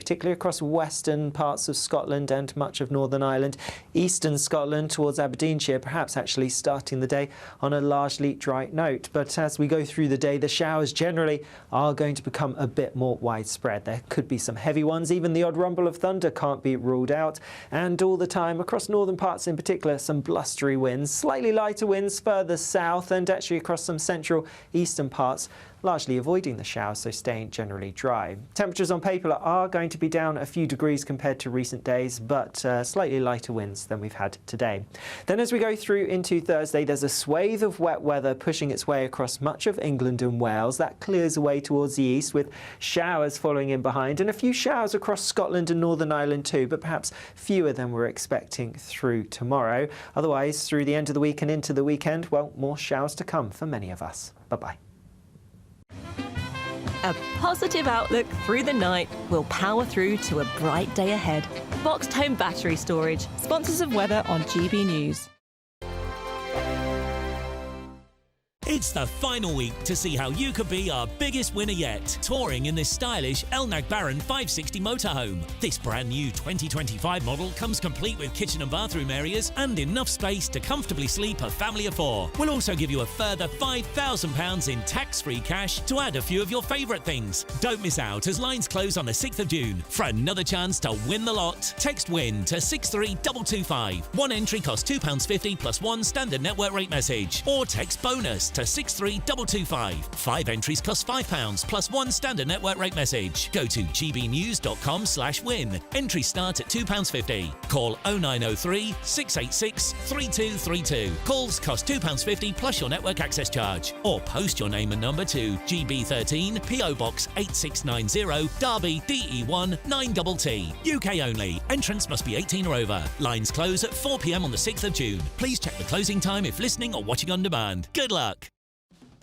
particularly across western parts of Scotland and much of Northern Ireland. Eastern Scotland towards Aberdeenshire, perhaps actually starting the day on a largely dry note. But as we go through the day, the showers generally are going to become a bit more widespread. There could be some heavy ones. Even the odd rumble of thunder can't be ruled out. And all the time, across northern parts in particular, some blustery winds, slightly lighter winds further south and actually across some central eastern parts, largely avoiding the showers, so staying generally dry. Temperatures on paper are going to be down a few degrees compared to recent days, but slightly lighter winds than we've had today. Then as we go through into Thursday, there's a swathe of wet weather pushing its way across much of England and Wales. That clears away towards the east, with showers following in behind, and a few showers across Scotland and Northern Ireland too, but perhaps fewer than we're expecting through tomorrow. Otherwise, through the end of the week and into the weekend, well, more showers to come for many of us. Bye-bye. A positive outlook through the night will power through to a bright day ahead. Boxed Home Battery Storage, sponsors of weather on GB News. It's the final week to see how you could be our biggest winner yet, touring in this stylish Elnag Baron 560 motorhome. This brand new 2025 model comes complete with kitchen and bathroom areas and enough space to comfortably sleep a family of 4. We'll also give you a further £5,000 in tax-free cash to add a few of your favourite things. Don't miss out as lines close on the 6th of June. For another chance to win the lot, text WIN to 63225. One entry costs £2.50 plus one standard network rate message, or text BONUS to 63225. 5 entries cost £5 plus one standard network rate message. Go to gbnews.com/win. Entries start at £2.50. Call 0903 686 3232. Calls cost £2.50 plus your network access charge. Or post your name and number to GB13 PO Box 8690 Derby DE1 9TT. UK only. Entrance must be 18 or over. Lines close at 4 p.m. on the 6th of June. Please check the closing time if listening or watching on demand. Good luck.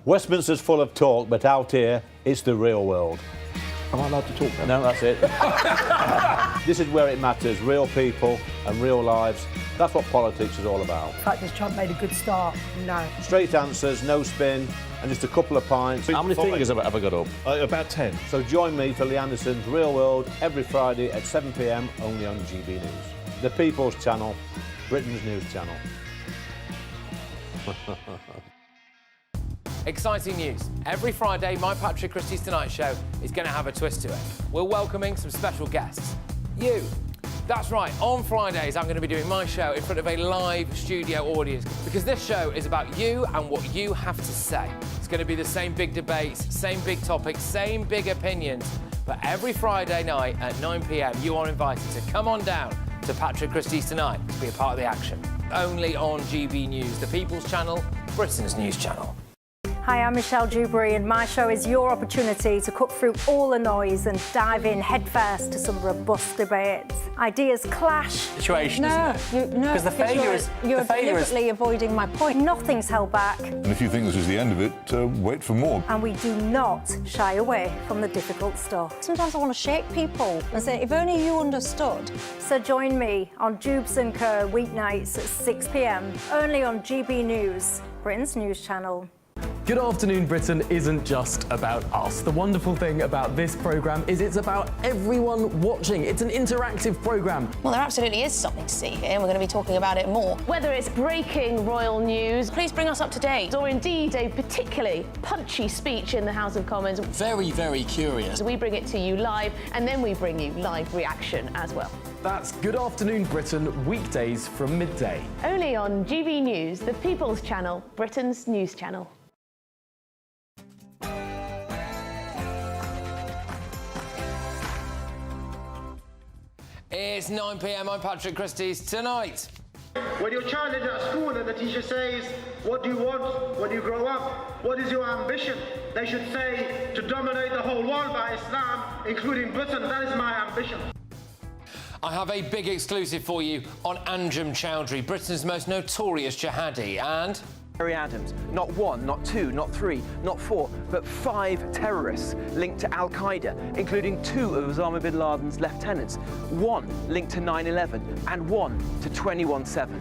Westminster's full of talk, but out here, it's the real world. Am I allowed to talk then? No, that's it. This is where it matters, real people and real lives. That's what politics is all about. The fact has Trump made a good start? No. Straight answers, no spin, and just a couple of pints. How many fingers have I got up? About 10. So join me for Lee Anderson's Real World every Friday at 7 p.m, only on GB News. The People's Channel, Britain's news channel. Exciting news. Every Friday, my Patrick Christys Tonight Show is going to have a twist to it. We're welcoming some special guests. You. That's right, on Fridays I'm going to be doing my show in front of a live studio audience, because this show is about you and what you have to say. It's going to be the same big debates, same big topics, same big opinions, but every Friday night at 9 p.m. you are invited to come on down to Patrick Christys Tonight to be a part of the action. Only on GB News, the People's Channel, Britain's news channel. Hi, I'm Michelle Choudary, and my show is your opportunity to cut through all the noise and dive in headfirst to some robust debates. Ideas clash. Situation, isn't it? Because the failure is... You're deliberately avoiding my point. Nothing's held back. And if you think this is the end of it, wait for more. And we do not shy away from the difficult stuff. Sometimes I want to shake people and say, if only you understood. So join me on Jubes & Kerr weeknights at 6 p.m, only on GB News, Britain's news channel. Good Afternoon Britain isn't just about us. The wonderful thing about this programme is it's about everyone watching. It's an interactive programme. Well, there absolutely is something to see here, and we're going to be talking about it more. Whether it's breaking royal news, please bring us up to date. Or indeed a particularly punchy speech in the House of Commons. Very, very curious. We bring it to you live, and then we bring you live reaction as well. That's Good Afternoon Britain, weekdays from midday. Only on GB News, the People's Channel, Britain's news channel. It's 9 p.m, I'm Patrick Christys Tonight. When your child is at school and the teacher says, what do you want when you grow up? What is your ambition? They should say, to dominate the whole world by Islam, including Britain. That is my ambition. I have a big exclusive for you on Choudary, Britain's most notorious jihadi, and... Adams, not 1, not 2, not 3, not 4, but 5 terrorists linked to Al-Qaeda, including 2 of Osama bin Laden's lieutenants, 1 linked to 9/11 and 1 to 21/7.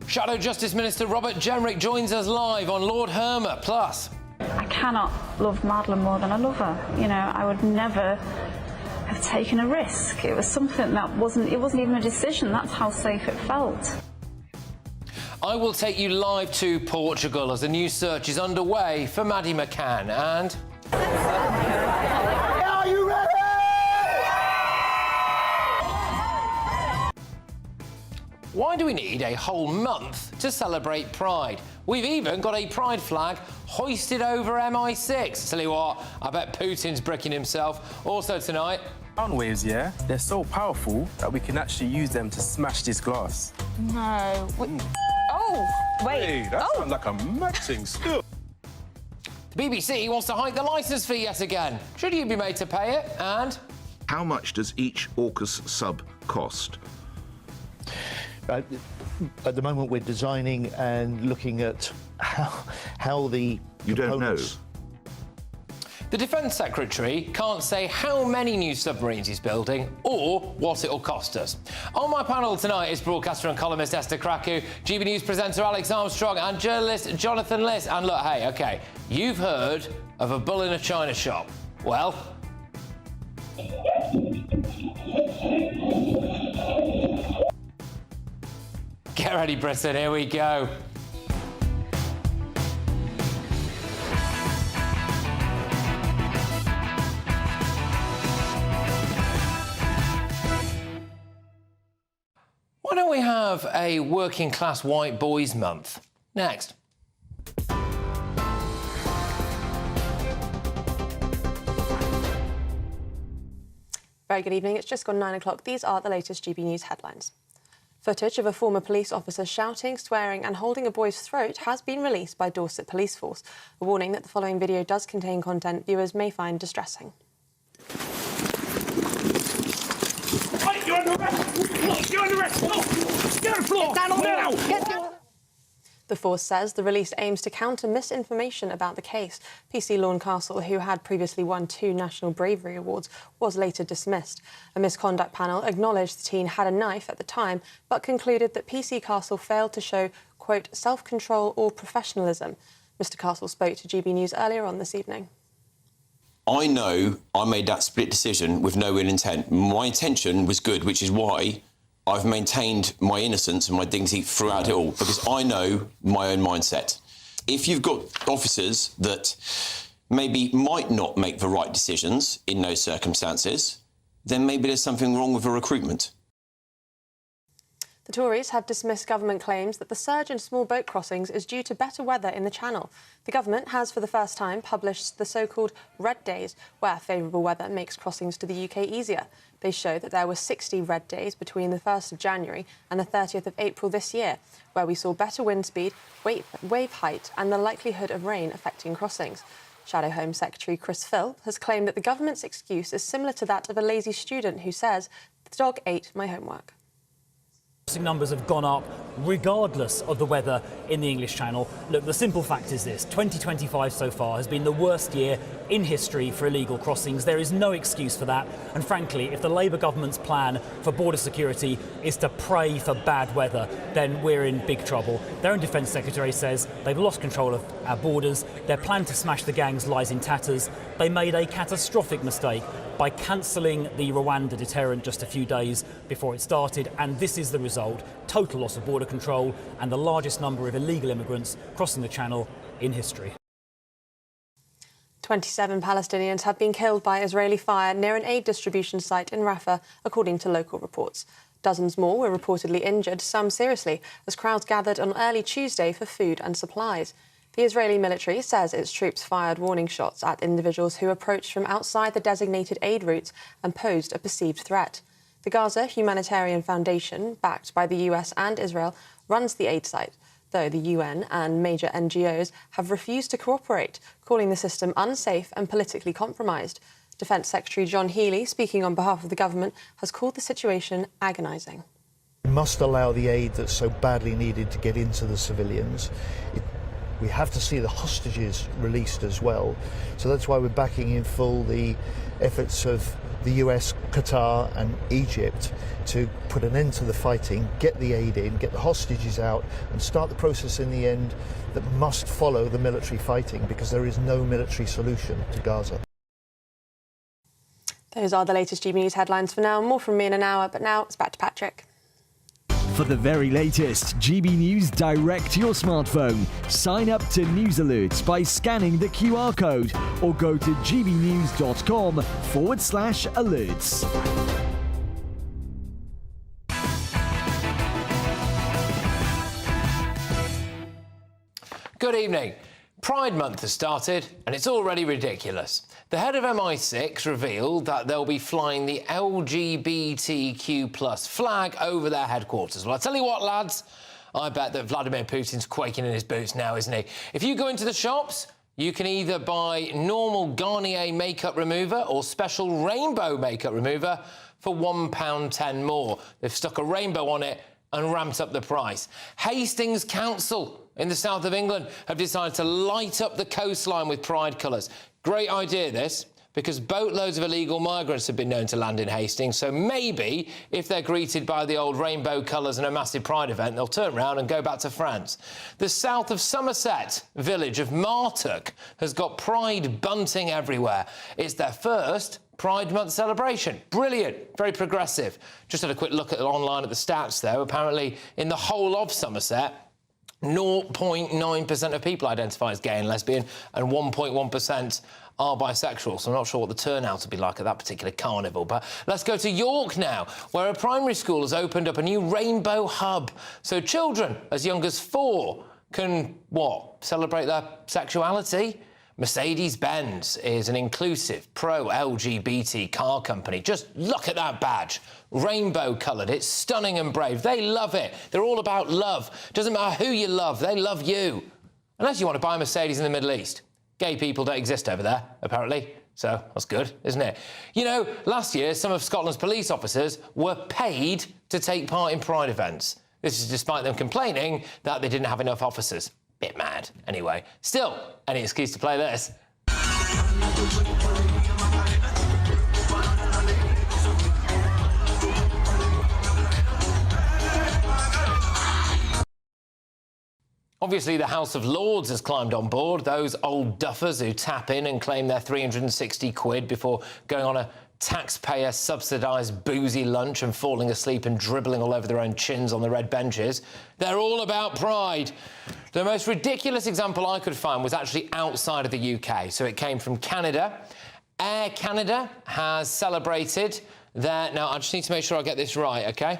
Shadow Justice Minister Robert Jenrick joins us live on Lord Hermer Plus. I cannot love Madeleine more than I love her. You know, I would never have taken a risk. It was something that wasn't even a decision. That's how safe it felt. I will take you live to Portugal as a new search is underway for Maddie McCann and... Are you ready? Why do we need a whole month to celebrate Pride? We've even got a Pride flag hoisted over MI6. Tell you what, I bet Putin's bricking himself. Also tonight... Sound waves, yeah? They're so powerful that we can actually use them to smash this glass. No. Oh, wait. Hey, that sounds like a matching skill. The BBC wants to hike the licence fee yet again. Should you be made to pay it? And... How much does each AUKUS sub cost? At the moment, we're designing and looking at how the You don't know? The Defence Secretary can't say how many new submarines he's building or what it'll cost us. On my panel tonight is broadcaster and columnist Esther Krakow, GB News presenter Alex Armstrong and journalist Jonathan Liss. And look, hey, OK, you've heard of a bull in a china shop. Well... Get ready, Britain, here we go. Why don't we have a working class white boys month? Next. Very good evening. It's just gone 9 o'clock. These are the latest GB News headlines. Footage of a former police officer shouting, swearing and holding a boy's throat has been released by Dorset Police Force. A warning that the following video does contain content viewers may find distressing. You're under arrest! You're under arrest! Get on the floor! Get down on now! The force says the release aims to counter misinformation about the case. PC Lawn Castle, who had previously won 2 National Bravery Awards, was later dismissed. A misconduct panel acknowledged the teen had a knife at the time, but concluded that PC Castle failed to show, quote, self-control or professionalism. Mr Castle spoke to GB News earlier on this evening. I know I made that split decision with no ill intent. My intention was good, which is why I've maintained my innocence and my dignity throughout it all, because I know my own mindset. If you've got officers that maybe might not make the right decisions in those circumstances, then maybe there's something wrong with the recruitment. The Tories have dismissed government claims that the surge in small boat crossings is due to better weather in the Channel. The government has, for the first time, published the so-called red days, where favourable weather makes crossings to the UK easier. They show that there were 60 red days between the 1st of January and the 30th of April this year, where we saw better wind speed, wave height and the likelihood of rain affecting crossings. Shadow Home Secretary Chris Philp has claimed that the government's excuse is similar to that of a lazy student who says, "The dog ate my homework." Numbers have gone up regardless of the weather in the English Channel. Look, the simple fact is this: 2025 so far has been the worst year in history for illegal crossings. There is no excuse for that. And frankly, if the Labour government's plan for border security is to pray for bad weather, then we're in big trouble. Their own Defence Secretary says they've lost control of our borders. Their plan to smash the gangs lies in tatters. They made a catastrophic mistake by cancelling the Rwanda deterrent just a few days before it started, and this is the result: total loss of border control and the largest number of illegal immigrants crossing the Channel in history. 27 Palestinians have been killed by Israeli fire near an aid distribution site in Rafah, according to local reports. Dozens more were reportedly injured, some seriously, as crowds gathered on early Tuesday for food and supplies. The Israeli military says its troops fired warning shots at individuals who approached from outside the designated aid routes and posed a perceived threat. The Gaza Humanitarian Foundation, backed by the US and Israel, runs the aid site, though the UN and major NGOs have refused to cooperate, calling the system unsafe and politically compromised. Defence Secretary John Healey, speaking on behalf of the government, has called the situation agonising. We must allow the aid that's so badly needed to get into the civilians. We have to see the hostages released as well. So that's why we're backing in full the efforts of the US, Qatar and Egypt to put an end to the fighting, get the aid in, get the hostages out and start the process in the end that must follow the military fighting, because there is no military solution to Gaza. Those are the latest GB News headlines for now. More from me in an hour, but now it's back to Patrick. For the very latest GB News direct to your smartphone, sign up to News Alerts by scanning the QR code or go to gbnews.com/alerts. Good evening. Pride Month has started and it's already ridiculous. The head of MI6 revealed that they'll be flying the LGBTQ+ flag over their headquarters. Well, I tell you what, lads, I bet that Vladimir Putin's quaking in his boots now, isn't he? If you go into the shops, you can either buy normal Garnier makeup remover or special rainbow makeup remover for £1.10 more. They've stuck a rainbow on it and ramped up the price. Hastings Council in the south of England have decided to light up the coastline with pride colours. Great idea, this, because boatloads of illegal migrants have been known to land in Hastings, so maybe if they're greeted by the old rainbow colours and a massive pride event, they'll turn around and go back to France. The south of Somerset village of Martock has got pride bunting everywhere. It's their first Pride Month celebration. Brilliant, very progressive. Just had a quick look online at the stats, though. Apparently, in the whole of Somerset, 0.9% of people identify as gay and lesbian, and 1.1% are bisexual, so I'm not sure what the turnout will be like at that particular carnival. But let's go to York now, where a primary school has opened up a new rainbow hub, so children as young as 4 can, celebrate their sexuality? Mercedes-Benz is an inclusive, pro-LGBT car company. Just look at that badge. Rainbow-coloured. It's stunning and brave. They love it. They're all about love. Doesn't matter who you love, they love you. Unless you want to buy a Mercedes in the Middle East. Gay people don't exist over there, apparently. So that's good, isn't it? You know, last year, some of Scotland's police officers were paid to take part in Pride events. This is despite them complaining that they didn't have enough officers. Bit mad, anyway. Still, any excuse to play this. Obviously, the House of Lords has climbed on board. Those old duffers who tap in and claim their 360 quid before going on a taxpayer-subsidised boozy lunch and falling asleep and dribbling all over their own chins on the red benches. They're all about pride. The most ridiculous example I could find was actually outside of the UK. So it came from Canada. Air Canada has celebrated their... Now, I just need to make sure I get this right, OK?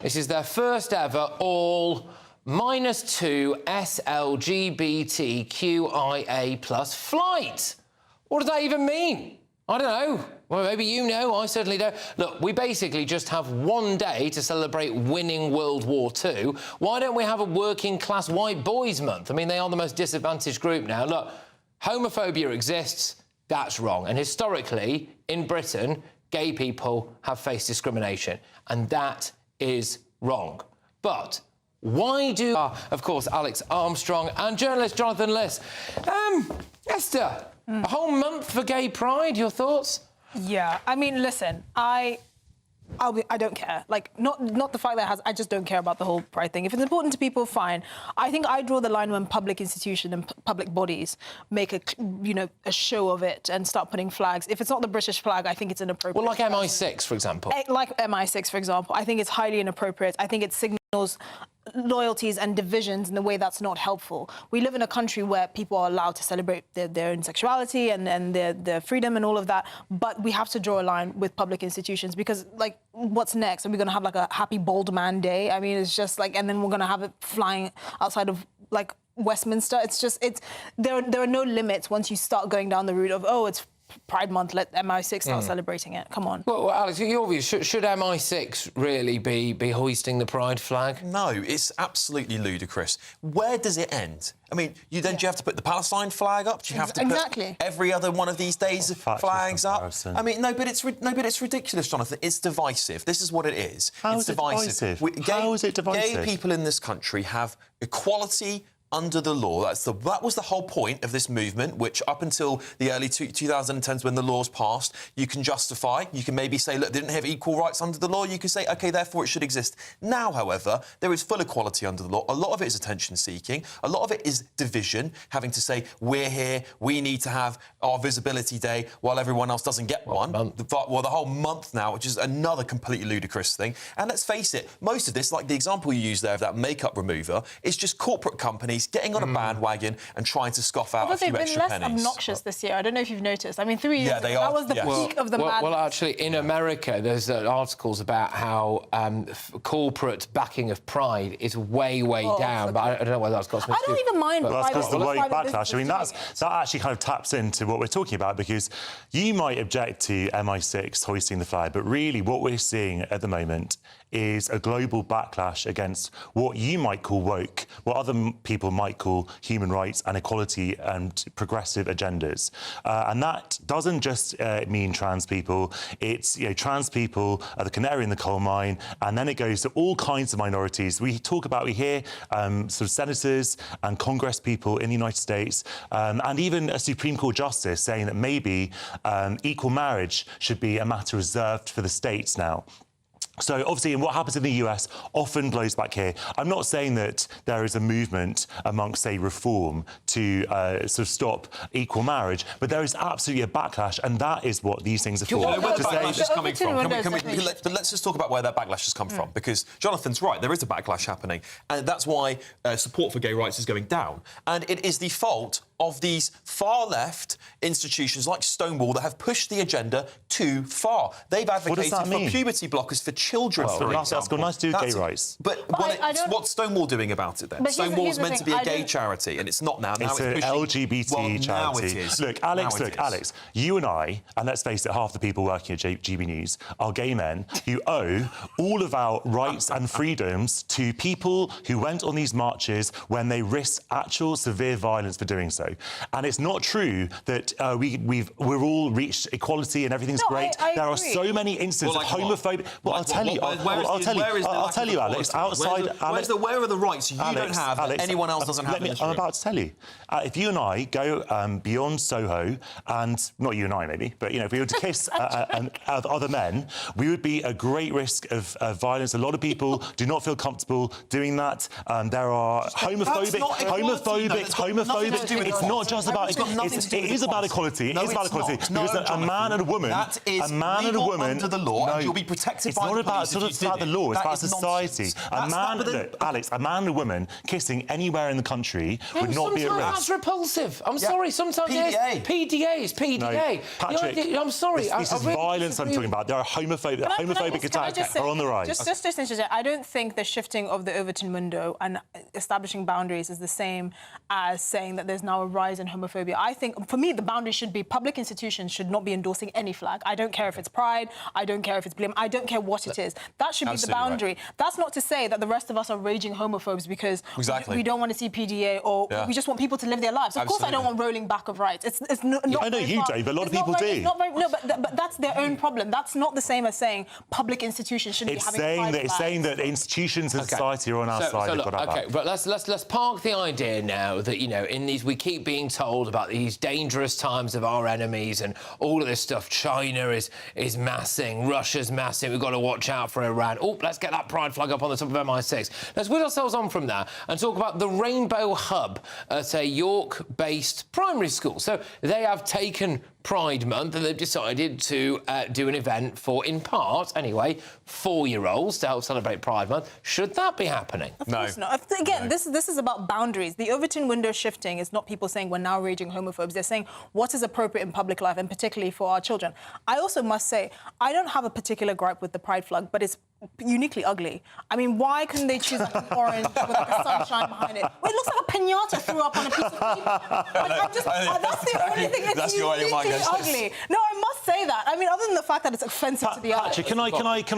This is their first ever all -2 SLGBTQIA+ flight. What does that even mean? I don't know. Well, maybe you know. I certainly don't. Look, we basically just have one day to celebrate winning World War II. Why don't we have a working-class white boys month? I mean, they are the most disadvantaged group now. Look, homophobia exists. That's wrong. And historically, in Britain, gay people have faced discrimination. And that is wrong. But why do... of course, Alex Armstrong and journalist Jonathan Liss. Esther... A whole month for gay pride, your thoughts? Yeah, I mean, listen, I don't care. Like, not the fact that it has... I just don't care about the whole pride thing. If it's important to people, fine. I think I draw the line when public institutions and public bodies make a show of it and start putting flags. If it's not the British flag, I think it's inappropriate. Well, like MI6, for example. Like MI6, for example. I think it's highly inappropriate. I think it signals loyalties and divisions in a way that's not helpful. We live in a country where people are allowed to celebrate their own sexuality and their freedom and all of that, but we have to draw a line with public institutions because, like, what's next? Are we going to have, like, a happy bald man day? I mean, it's just, like, and then we're going to have it flying outside of, like, Westminster. It's just, there are no limits once you start going down the route of, oh, it's Pride Month, let MI6 start celebrating it. Come on. Well, Alex, your view, should MI6 really be hoisting the pride flag? No, it's absolutely ludicrous. Where does it end? I mean, do you have to put the Palestine flag up? Do you have to put every other one of these days flags up? I mean, no, but it's ridiculous, Jonathan. It's divisive. This is what it is. How is it divisive? How is it divisive? Gay people in this country have equality under the law. That was the whole point of this movement, which up until the early 2010s, when the laws passed, you can justify. You can maybe say, look, they didn't have equal rights under the law. You can say, OK, therefore it should exist. Now, however, there is full equality under the law. A lot of it is attention-seeking. A lot of it is division, having to say, we're here, we need to have our visibility day while everyone else doesn't get one. Well, the whole month now, which is another completely ludicrous thing. And let's face it, most of this, like the example you used there of that makeup remover, is just corporate companies getting on a bandwagon and trying to scoff out a few extra pennies. They've been less obnoxious this year. I don't know if you've noticed. I mean, 3 years ago, that was the peak of the madness. Well, actually, in America, there's articles about how corporate backing of Pride is way down. But I don't know whether that's got something to do. I don't even mind. Well, that's because the white backlash. I mean, that actually kind of taps into what we're talking about, because you might object to MI6 hoisting the flag, but really what we're seeing at the moment is a global backlash against what you might call woke, what other people might call human rights and equality and progressive agendas. And that doesn't just mean trans people. It's, trans people are the canary in the coal mine, and then it goes to all kinds of minorities. We hear sort of senators and Congress people in the United States, and even a Supreme Court justice saying that maybe equal marriage should be a matter reserved for the states now. So, obviously, and what happens in the US often blows back here. I'm not saying that there is a movement amongst, say, reform to sort of stop equal marriage, but there is absolutely a backlash, and that is what these things are for. Where the backlash is coming from. Let's just talk about where that backlash has come from, because Jonathan's right, there is a backlash happening, and that's why support for gay rights is going down. And it is the fault of these far-left institutions like Stonewall that have pushed the agenda too far. They've advocated for puberty blockers for children, for example. That's got nice to do with gay rights. But what's Stonewall doing about it, then? Stonewall's meant to be a gay charity, and it's not now. It's an LGBT charity. Now it is. Look, Alex, you and I, and let's face it, half the people working at GB News are gay men who owe all of our rights and freedoms to people who went on these marches when they risked actual severe violence for doing so. And it's not true that we've all reached equality and everything's great. There are so many instances of homophobia. I'll tell you, Alex. Where are the rights you don't have that anyone else doesn't have? I'm about to tell you. If you and I go beyond Soho, and not you and I maybe, but if we were to kiss other men, we would be at great risk of violence. A lot of people do not feel comfortable doing that. There are homophobic. It's not just about equality. It is about equality. It is about equality. Because a man and a woman, under the law, and you'll be protected by the police. It's not about the law. It's about society. Alex, a man and a woman kissing anywhere in the country would not be at risk. That's repulsive. I'm sorry. Sometimes PDA is PDA. No, Patrick, I'm sorry. This is violence I'm talking about. There are homophobic attacks are on the rise. Just I don't think the shifting of the Overton window and establishing boundaries is the same as saying that there's now a rise in homophobia. I think, for me, the boundary should be public institutions should not be endorsing any flag. I don't care if it's Pride. I don't care if it's Blame. I don't care what it is. That should be the boundary. Right. That's not to say that the rest of us are raging homophobes because we don't want to see PDA or we just want people to live their lives. Of course, I don't want rolling back of rights. It's not. I know you do, but a lot of people do. But that's their own problem. That's not the same as saying public institutions shouldn't be having. It's saying that institutions and society are on our side. But let's park the idea now that in these we keep being told about these dangerous times of our enemies and all of this stuff. China is massing, Russia's massing. We've got to watch out for Iran. Oh, let's get that pride flag up on the top of MI6. Let's whiz ourselves on from that and talk about the Rainbow Hub at a York-based primary school. So they have taken Pride Month and they've decided to do an event for, in part, anyway, 4-year-olds to help celebrate Pride Month. Should that be happening? Of course not. Again, this is about boundaries. The Overton window shifting is not people saying we're now raging homophobes. They're saying what is appropriate in public life, and particularly for our children. I also must say, I don't have a particular gripe with the Pride flag, but it's uniquely ugly. I mean, why couldn't they choose an orange with a sunshine behind it? Well, it looks like a piñata threw up on a piece of paper. That's the only thing that's uniquely ugly. No, I must say that. I mean, other than the fact that it's offensive to the eye. Patrick, can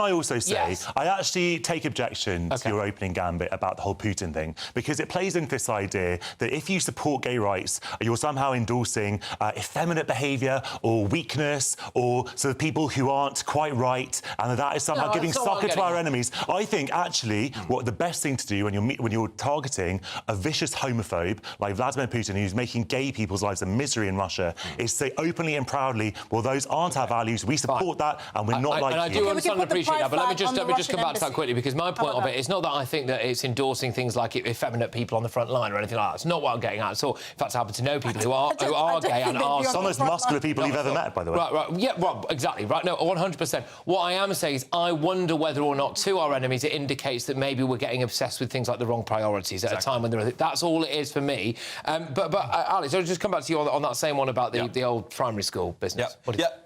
I also say, I actually take objection to your opening gambit about the whole Putin thing, because it plays into this idea that if you support gay rights, you're somehow endorsing effeminate behaviour or weakness or sort of people who aren't quite right, and that is somehow giving succour to to our enemies. I think, actually, what the best thing to do when you're targeting a vicious homophobe like Vladimir Putin, who's making gay people's lives a misery in Russia, is say openly and proudly, well, those aren't our values, we support that, and we're not like you. And I do understand and appreciate that, but let me just come back to that quickly, because my point of it is not that I think that it's endorsing things like effeminate people on the front line or anything like that. It's not what I'm getting at at all. In fact, I happen to know people who are gay and are... Some of the most muscular people you've ever met, by the way. Right, yeah, right, exactly, right, no, 100%. What I am saying is I wonder whether or not to our enemies it indicates that maybe we're getting obsessed with things like the wrong priorities at a time when there are... That's all it is for me. But Alex, I'll just come back to you on that same one about the old primary school business.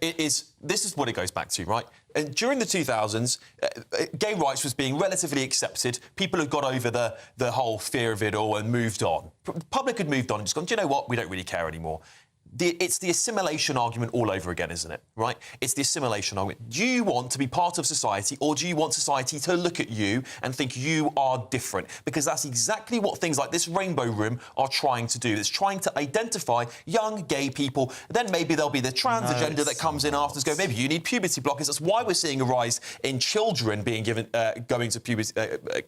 It is. This is what it goes back to, right? And during the 2000s, gay rights was being relatively accepted. People had got over the whole fear of it all and moved on. The public had moved on and just gone, do you know what? We don't really care anymore. It's the assimilation argument all over again, isn't it? Right? It's the assimilation argument. Do you want to be part of society, or do you want society to look at you and think you are different? Because that's exactly what things like this Rainbow Room are trying to do. It's trying to identify young gay people. Then maybe there'll be the trans agenda that comes in after. Go, maybe you need puberty blockers. That's why we're seeing a rise in children being given going to puberty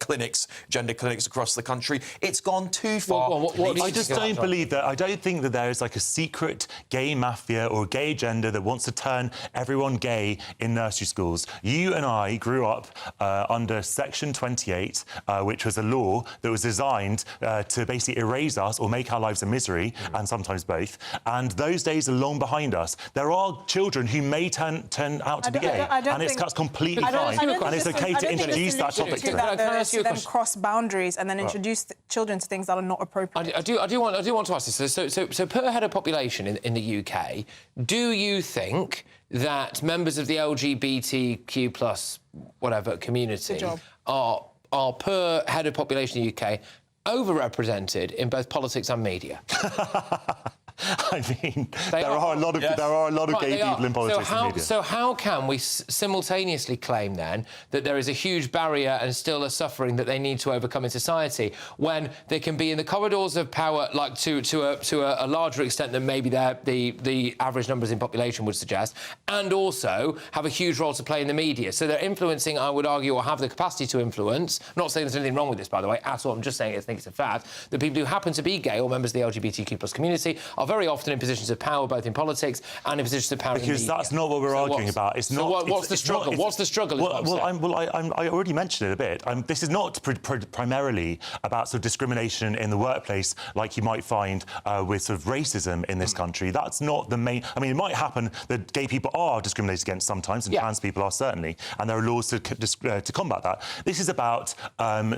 clinics, gender clinics across the country. It's gone too far. I just don't believe that. I don't think that there is like a secret gay mafia or gay agenda that wants to turn everyone gay in nursery schools. You and I grew up under Section 28, which was a law that was designed to basically erase us or make our lives a misery, and sometimes both. And those days are long behind us. There are children who may turn out to be gay, and that's completely fine. And it's okay to introduce that topic to them. To them cross boundaries and then introduce children to things that are not appropriate. I do want to ask this. So per head of population in the UK, do you think that members of the LGBTQ plus whatever community are per head of population in the UK overrepresented in both politics and media? I mean, there are a lot of gay people in politics and media. So how can we simultaneously claim then that there is a huge barrier and still a suffering that they need to overcome in society, when they can be in the corridors of power, like to a larger extent than maybe the average numbers in population would suggest, and also have a huge role to play in the media? So they're influencing, I would argue, or have the capacity to influence. I'm not saying there's anything wrong with this, by the way, at all. I'm just saying I think it's a fact that people who happen to be gay or members of the LGBTQ plus community are very often in positions of power, both in politics and in positions of power in the media. Because that's not what we're arguing about. It's not. What's the struggle? What's the struggle? I already mentioned it a bit. This is not primarily about sort of discrimination in the workplace, like you might find with sort of racism in this country. That's not the main. I mean, it might happen that gay people are discriminated against sometimes, and trans people are certainly, and there are laws to combat that. This is about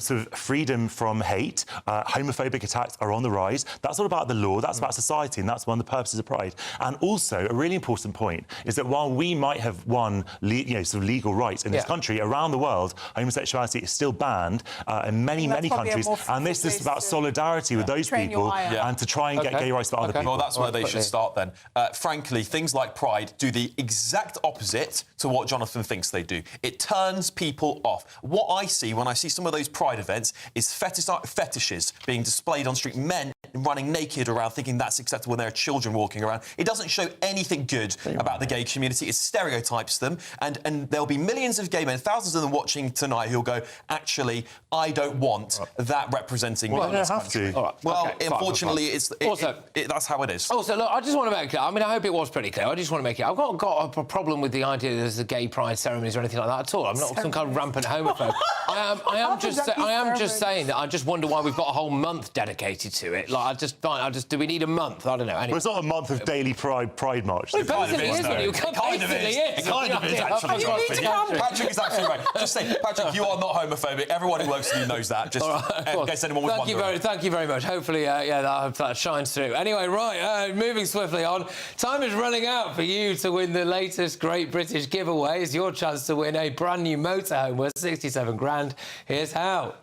sort of freedom from hate. Homophobic attacks are on the rise. That's not about the law. That's about society, and that's one of the purposes of Pride. And also, a really important point is that while we might have won sort of legal rights in this country, around the world, homosexuality is still banned in many countries. And this is about solidarity with those people and to try and get gay rights for other people. Well, that's where they should start then. Frankly, things like Pride do the exact opposite to what Jonathan thinks they do. It turns people off. What I see when I see some of those Pride events is fetishes being displayed on street, men running naked around thinking that's acceptable when there are children walking around. It doesn't show anything good about the gay community. It stereotypes them, and there'll be millions of gay men, thousands of them watching tonight, who'll go, actually, I don't want that representing me in this country. Well, unfortunately, that's how it is. Also, look, I just want to make it clear. I mean, I hope it was pretty clear. I just want to make it... I've not got a problem with the idea that there's a gay pride ceremonies or anything like that at all. I'm not some kind of rampant homophobe. I am just saying that I just wonder why we've got a whole month dedicated to it. Like, do we need a month? I don't know. Anyway. Well, it's not a month of daily Pride March. Well, it basically is. It kind of is. It kind of is, actually. Patrick is absolutely right. Just say, Patrick, you are not homophobic. Everyone who works with you knows that. Just in case anyone was wondering. Thank you very much. Hopefully, that shines through. Anyway, right, moving swiftly on. Time is running out for you to win the latest Great British giveaway. It's your chance to win a brand new motorhome worth 67 grand. Here's how.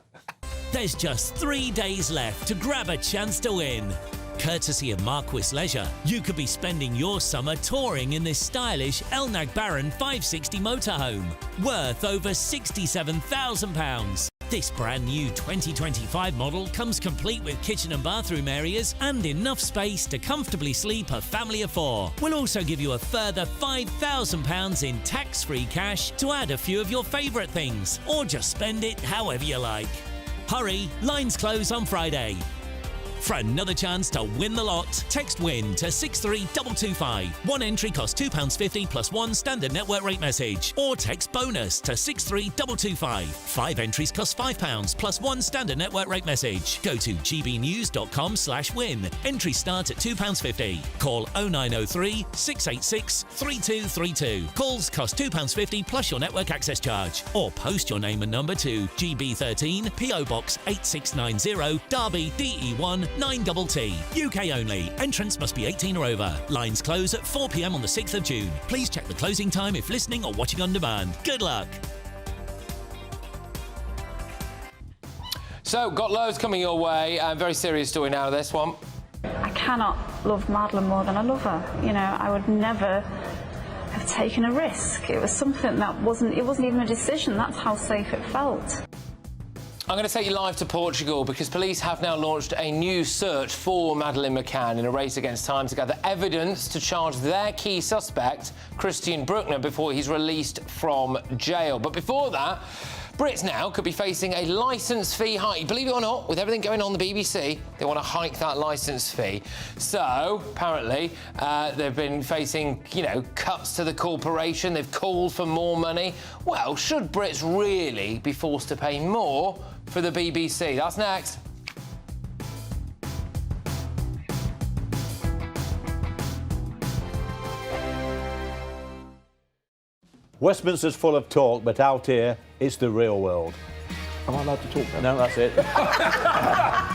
There's just 3 days left to grab a chance to win. Courtesy of Marquis Leisure, you could be spending your summer touring in this stylish Elnag Baron 560 motorhome, worth over £67,000. This brand new 2025 model comes complete with kitchen and bathroom areas and enough space to comfortably sleep a family of 4. We'll also give you a further £5,000 in tax-free cash to add a few of your favourite things, or just spend it however you like. Hurry, lines close on Friday. For another chance to win the lot, text WIN to 63225. One entry costs £2.50 plus one standard network rate message. Or text BONUS to 63225. 5 entries cost £5 plus one standard network rate message. Go to gbnews.com/win. Entries start at £2.50. Call 0903 686 3232. Calls cost £2.50 plus your network access charge. Or post your name and number to GB13 PO Box 8690 Derby DE1 9TT. UK only. Entrance must be 18 or over. Lines close at 4 p.m. on the 6th of June. Please check the closing time if listening or watching on demand. Good luck. So, got loads coming your way. Very serious story now, this one. I cannot love Madeline more than I love her. You know, I would never have taken a risk. It was something that wasn't even a decision. That's how safe it felt. I'm going to take you live to Portugal because police have now launched a new search for Madeleine McCann in a race against time to gather evidence to charge their key suspect, Christian Bruckner, before he's released from jail. But before that, Brits now could be facing a licence fee hike. Believe it or not, with everything going on the BBC, they want to hike that licence fee. So, apparently, they've been facing, cuts to the corporation. They've called for more money. Well, should Brits really be forced to pay more for the BBC? That's next. Westminster's full of talk, but out here, it's the real world. Am I allowed to talk now? No, that's it.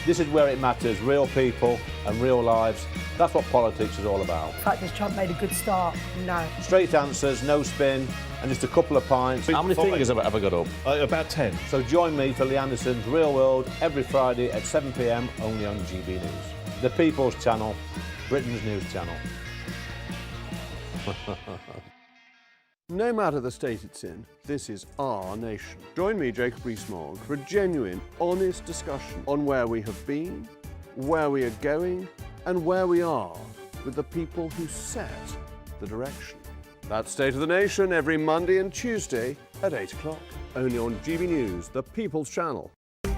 This is where it matters. Real people and real lives. That's what politics is all about. The fact is Trump made a good start. No. Straight answers, no spin, and just a couple of pints. How many fingers have I got up? About 10. So join me for Lee Anderson's Real World every Friday at 7 p.m. only on GB News. The People's Channel, Britain's news channel. No matter the state it's in, this is our nation. Join me, Jacob Rees-Mogg, for a genuine, honest discussion on where we have been, where we are going, and where we are with the people who set the direction. That's State of the Nation every Monday and Tuesday at 8 o'clock, only on GB News, the People's Channel.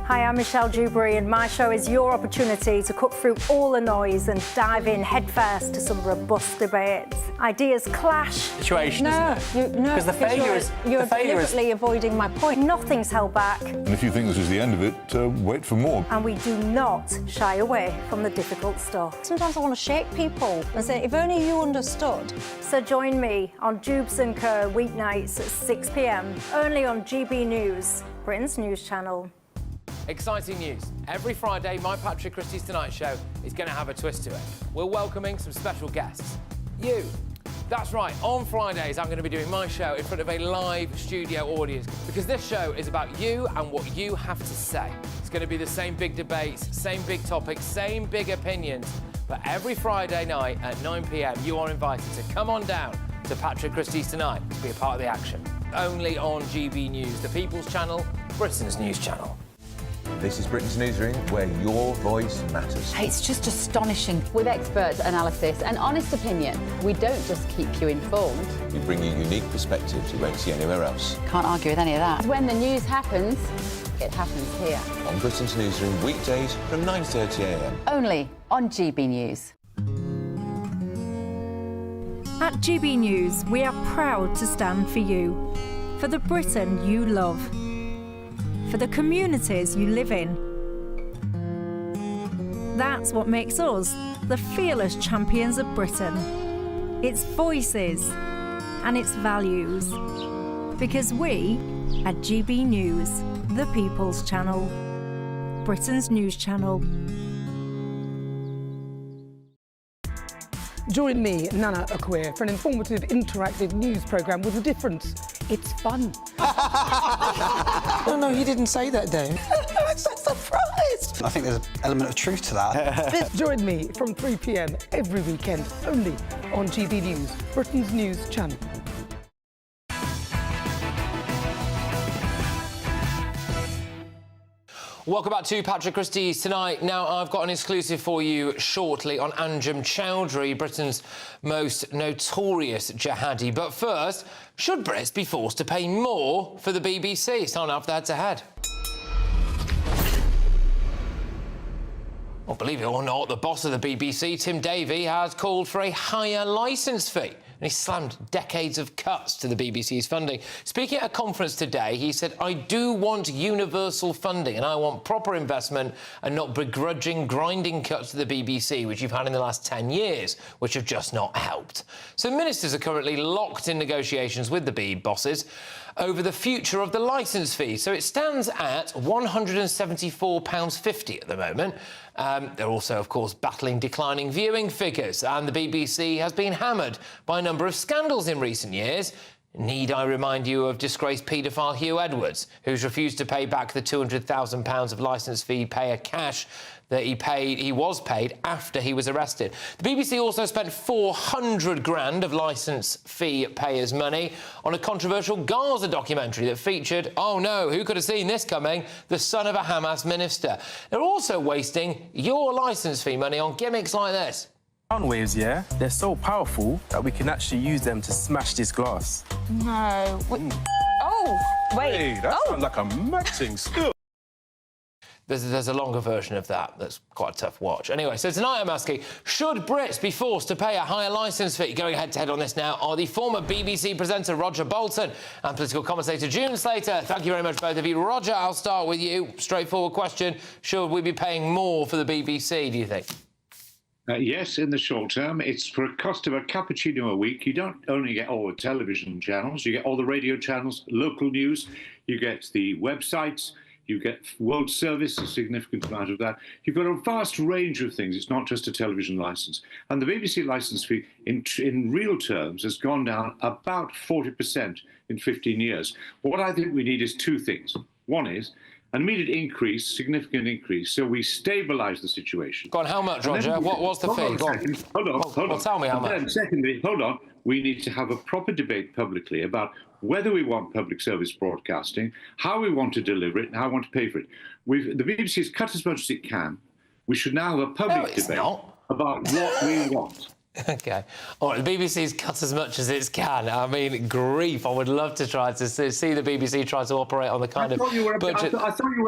Hi, I'm Michelle Choudary, and my show is your opportunity to cut through all the noise and dive in headfirst to some robust debates. Ideas clash. Situation, isn't it? Because the failure is... You're deliberately avoiding my point. Nothing's held back. And if you think this is the end of it, wait for more. And we do not shy away from the difficult stuff. Sometimes I want to shake people and say, if only you understood. So join me on Jubes & Co. weeknights at 6 p.m. only on GB News, Britain's news channel. Exciting news. Every Friday, my Patrick Christys Tonight Show is going to have a twist to it. We're welcoming some special guests. You. That's right, on Fridays, I'm going to be doing my show in front of a live studio audience because this show is about you and what you have to say. It's going to be the same big debates, same big topics, same big opinions. But every Friday night at 9 p.m, you are invited to come on down to Patrick Christys Tonight to be a part of the action. Only on GB News, the People's Channel, Britain's news channel. This is Britain's Newsroom, where your voice matters. It's just astonishing. With expert analysis and honest opinion, we don't just keep you informed. We bring you unique perspectives you won't see anywhere else. Can't argue with any of that. When the news happens, it happens here. On Britain's Newsroom, weekdays from 9:30 a.m. Only on GB News. At GB News, we are proud to stand for you, for the Britain you love, for the communities you live in. That's what makes us the fearless champions of Britain. Its voices and its values. Because we, at GB News, the People's Channel, Britain's news channel. Join me, Nana Okoye, for an informative, interactive news programme with a difference. It's fun. No, he didn't say that, Dave. I'm so surprised. I think there's an element of truth to that. Join me from 3 p.m. every weekend, only on GB News, Britain's news channel. Welcome back to Patrick Christys tonight. Now, I've got an exclusive for you shortly on Choudary, Britain's most notorious jihadi. But first, should Brits be forced to pay more for the BBC? It's time now for the head-to-head. Well, believe it or not, the boss of the BBC, Tim Davie, has called for a higher licence fee. And he slammed decades of cuts to the BBC's funding. Speaking at a conference today, he said, I do want universal funding and I want proper investment and not begrudging, grinding cuts to the BBC, which you've had in the last 10 years, which have just not helped. So ministers are currently locked in negotiations with the BB bosses over the future of the licence fee. So it stands at £174.50 at the moment. They're also, of course, battling declining viewing figures, and the BBC has been hammered by a number of scandals in recent years. Need I remind you of disgraced paedophile Hugh Edwards, who's refused to pay back the £200,000 of licence fee payer cash that he was paid after he was arrested. The BBC also spent 400 grand of licence fee payers' money on a controversial Gaza documentary that featured, oh no, who could have seen this coming, the son of a Hamas minister. They're also wasting your licence fee money on gimmicks like this. Sound waves, yeah? They're so powerful that we can actually use them to smash this glass. No. Oh, wait. Hey, that sounds like a matching skill. There's a longer version of that that's quite a tough watch. Anyway, so tonight I'm asking, should Brits be forced to pay a higher licence fee? Going head-to-head on this now are the former BBC presenter Roger Bolton and political commentator June Slater. Thank you very much, both of you. Roger, I'll start with you. Straightforward question. Should we be paying more for the BBC, do you think? Yes, in the short term. It's for a cost of a cappuccino a week. You don't only get all the television channels, you get all the radio channels, local news, you get the websites, you get World Service, a significant amount of that. You've got a vast range of things. It's not just a television licence. And the BBC licence fee, in real terms, has gone down about 40% in 15 years. What I think we need is two things. One is an immediate increase, significant increase, so we stabilise the situation. Go on, how much, Roger? What's the fee? Hold on. Well, tell me how much. Then, secondly, hold on, we need to have a proper debate publicly about whether we want public service broadcasting, how we want to deliver it, and how we want to pay for it. The BBC has cut as much as it can. We should now have a public debate about what we want. OK. All right, the BBC's cut as much as it can. I mean, grief. I would love to try to see the BBC try to operate on the kind of budget. I thought you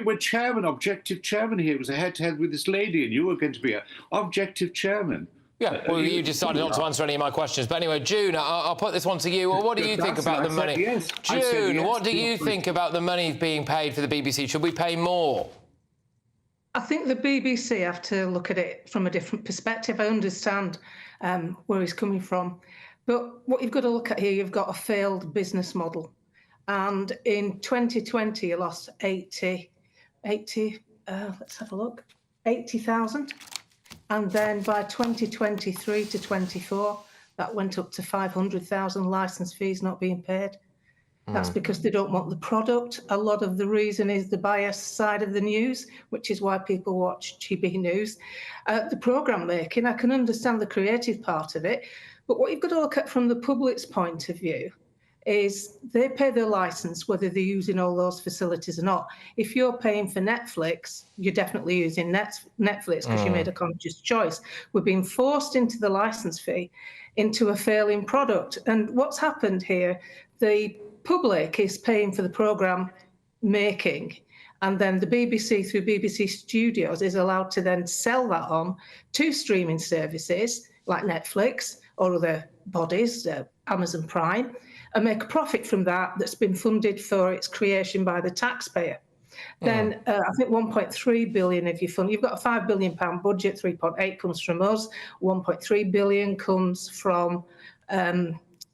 were chairman, objective chairman here. It was a head-to-head with this lady, and you were going to be an objective chairman. Yeah, well, you decided not to answer any of my questions. But anyway, June, I'll put this one to you. Well, what do you think about the money? Yes. June, what do you think about the money being paid for the BBC? Should we pay more? I think the BBC have to look at it from a different perspective. I understand where he's coming from. But what you've got to look at here, you've got a failed business model. And in 2020, you lost 80, let's have a look, 80,000. And then by 2023 to 24, that went up to 500,000 licence fees not being paid. That's because they don't want the product. A lot of the reason is the bias side of the news, which is why people watch GB News. The programme making, I can understand the creative part of it, but what you've got to look at from the public's point of view is they pay their licence whether they're using all those facilities or not. If you're paying for Netflix, you're definitely using Netflix because you made a conscious choice. We're being forced into the licence fee into a failing product. And what's happened here, the public is paying for the programme making, and then the BBC through BBC Studios is allowed to then sell that on to streaming services like Netflix or other bodies, Amazon Prime, and make a profit from that that's been funded for its creation by the taxpayer. Then I think 1.3 billion if you fund. You've got a £5 billion budget, 3.8 comes from us, 1.3 billion comes from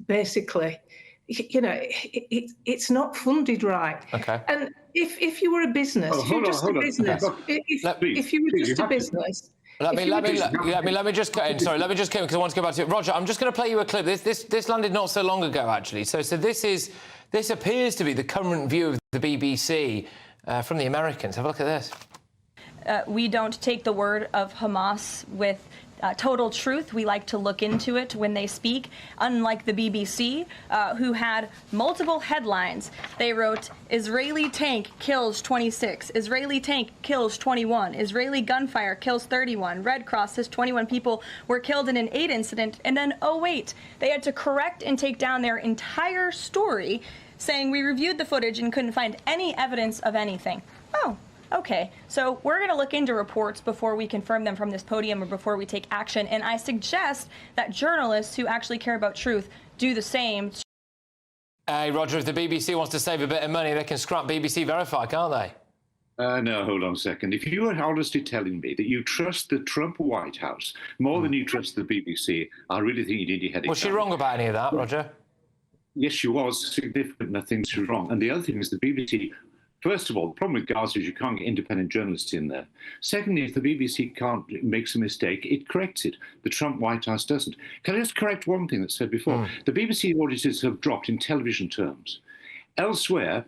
basically, you know, it's not funded right. Okay. And if you were a business, if you were just a business, Let me just cut in. Sorry, let me just cut in because I want to go back to it. Roger, I'm just going to play you a clip. This landed not so long ago, actually. So this appears to be the current view of the BBC from the Americans. Have a look at this. We don't take the word of Hamas with total truth. We like to look into it when they speak, unlike the BBC, who had multiple headlines. They wrote, Israeli tank kills 26, Israeli tank kills 21, Israeli gunfire kills 31, Red Cross says 21 people were killed in an aid incident, and then, oh wait, they had to correct and take down their entire story, saying we reviewed the footage and couldn't find any evidence of anything. Oh. Okay, so we're going to look into reports before we confirm them from this podium or before we take action, and I suggest that journalists who actually care about truth do the same. Hey, Roger, if the BBC wants to save a bit of money, they can scrap BBC Verify, can't they? No, hold on a second. If you are honestly telling me that you trust the Trump White House more than you trust the BBC, I really think you need your head. Was she wrong about any of that, Roger? Yes, she was. Significant things she was wrong. And the other thing is the BBC... First of all, the problem with Gaza is you can't get independent journalists in there. Secondly, if the BBC makes a mistake, it corrects it. The Trump White House doesn't. Can I just correct one thing that's said before? The BBC auditors have dropped in television terms. Elsewhere,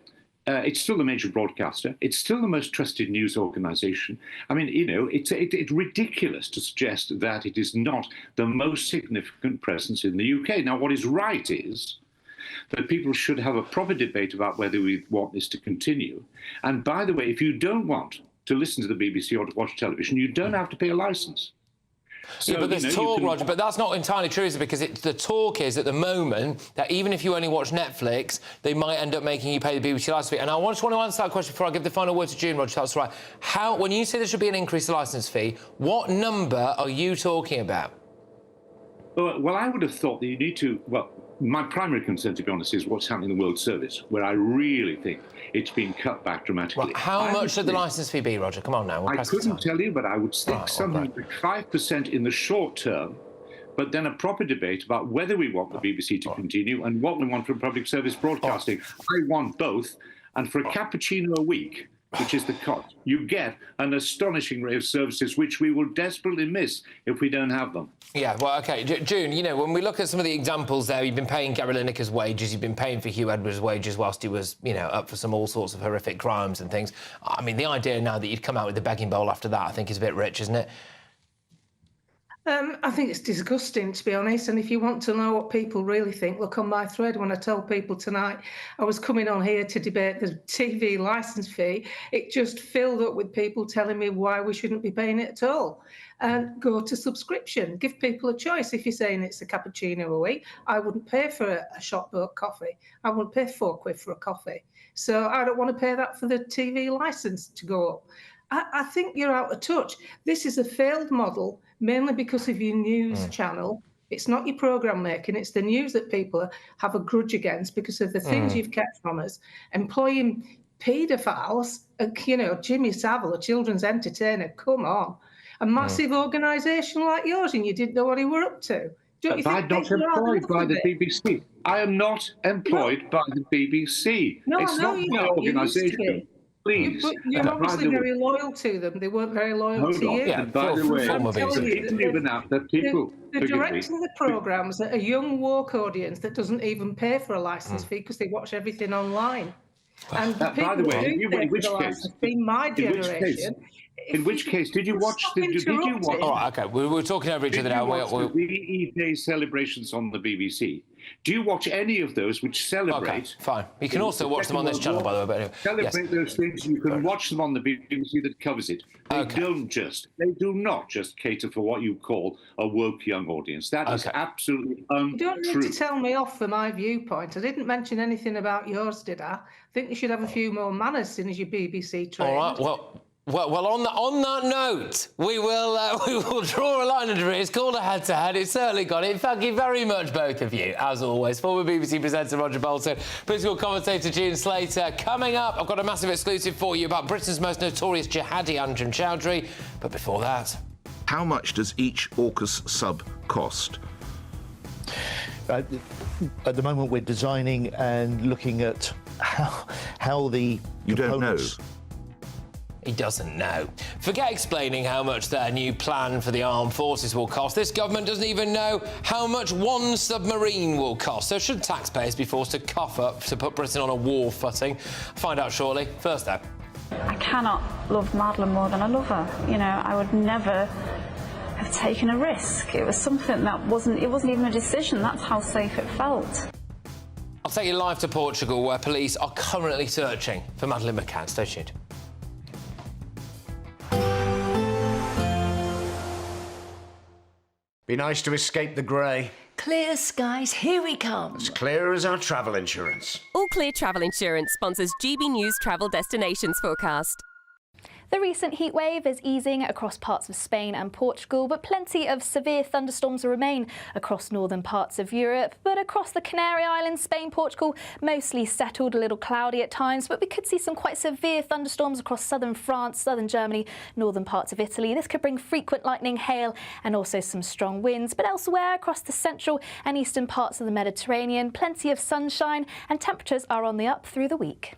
it's still the major broadcaster. It's still the most trusted news organisation. I mean, you know, it's ridiculous to suggest that it is not the most significant presence in the UK. Now, what is right is that people should have a proper debate about whether we want this to continue. And by the way, if you don't want to listen to the BBC or to watch television, you don't have to pay a licence. So, yeah, but there's talk, Roger, but that's not entirely true, is it? Because the talk is at the moment that even if you only watch Netflix, they might end up making you pay the BBC licence fee. And I just want to answer that question before I give the final word to June, Roger, that's right. When you say there should be an increased licence fee, what number are you talking about? Well, I would have thought that you need to... Well, my primary concern, to be honest, is what's happening in the World Service, where I really think it's been cut back dramatically. Well, how much should the licence fee be, Roger? Come on now. I couldn't tell you, but I would think something like 5% in the short term, but then a proper debate about whether we want the BBC to continue and what we want from public service broadcasting. I want both, and for a cappuccino a week, which is the cost, you get an astonishing array of services which we will desperately miss if we don't have them. Yeah, well, OK. June, you know, when we look at some of the examples there, you've been paying Gary Lineker's wages, you've been paying for Hugh Edwards' wages whilst he was, you know, up for all sorts of horrific crimes and things. I mean, the idea now that you'd come out with the begging bowl after that, I think is a bit rich, isn't it? I think it's disgusting, to be honest, and if you want to know what people really think, look on my thread. When I told people tonight I was coming on here to debate the TV licence fee, it just filled up with people telling me why we shouldn't be paying it at all. And go to subscription, give people a choice. If you're saying it's a cappuccino a week, I wouldn't pay for a shop boat coffee. I wouldn't pay £4 for a coffee. So I don't want to pay that for the TV licence to go up. I think you're out of touch. This is a failed model, mainly because of your news channel. It's not your programme making, it's the news that people have a grudge against because of the things you've kept from us. Employing paedophiles, you know, Jimmy Savile, a children's entertainer, come on. A massive organisation like yours, and you didn't know what he were up to. Don't you think I'm not employed by the BBC. I am not employed by the BBC. No, it's not my organisation. Please. You're obviously very loyal to them. They weren't very loyal to you. Yeah, by the way, I'm telling you that people they're directing the programmes at a young woke audience that doesn't even pay for a licence fee because they watch everything online. And the people by the way, who do pay for the licence fee, my generation. In which case, did you watch? All right, OK. We're talking over each other now. The VE Day celebrations on the BBC. Do you watch any of those which celebrate? OK, fine. You can also watch them on this channel, by the way. But anyway, celebrate those things. You can watch them on the BBC that covers it. They do not just cater for what you call a woke young audience. That is absolutely untrue. You don't need to tell me off for my viewpoint. I didn't mention anything about yours, did I? I think you should have a few more manners, soon as you're BBC trained. All right. Well, on that note, we will draw a line under it. It's called a head-to-head. It's certainly got it. Thank you very much, both of you, as always. Former BBC presenter Roger Bolton, political commentator June Slater. Coming up, I've got a massive exclusive for you about Britain's most notorious jihadi, Andrew Choudary. But before that... How much does each AUKUS sub cost? At the moment, we're designing and looking at how the You don't know? He doesn't know. Forget explaining how much their new plan for the armed forces will cost. This government doesn't even know how much one submarine will cost. So should taxpayers be forced to cough up to put Britain on a war footing? Find out shortly. First though. I cannot love Madeleine more than I love her. You know, I would never have taken a risk. It was something that wasn't even a decision. That's how safe it felt. I'll take you live to Portugal, where police are currently searching for Madeleine McCann. Stay tuned. Be nice to escape the grey. Clear skies, here we come. As clear as our travel insurance. All Clear Travel Insurance sponsors GB News Travel Destinations Forecast. The recent heat wave is easing across parts of Spain and Portugal, but plenty of severe thunderstorms remain across northern parts of Europe. But across the Canary Islands, Spain, Portugal, mostly settled, a little cloudy at times, but we could see some quite severe thunderstorms across southern France, southern Germany, northern parts of Italy. This could bring frequent lightning, hail and also some strong winds. But elsewhere across the central and eastern parts of the Mediterranean, plenty of sunshine and temperatures are on the up through the week.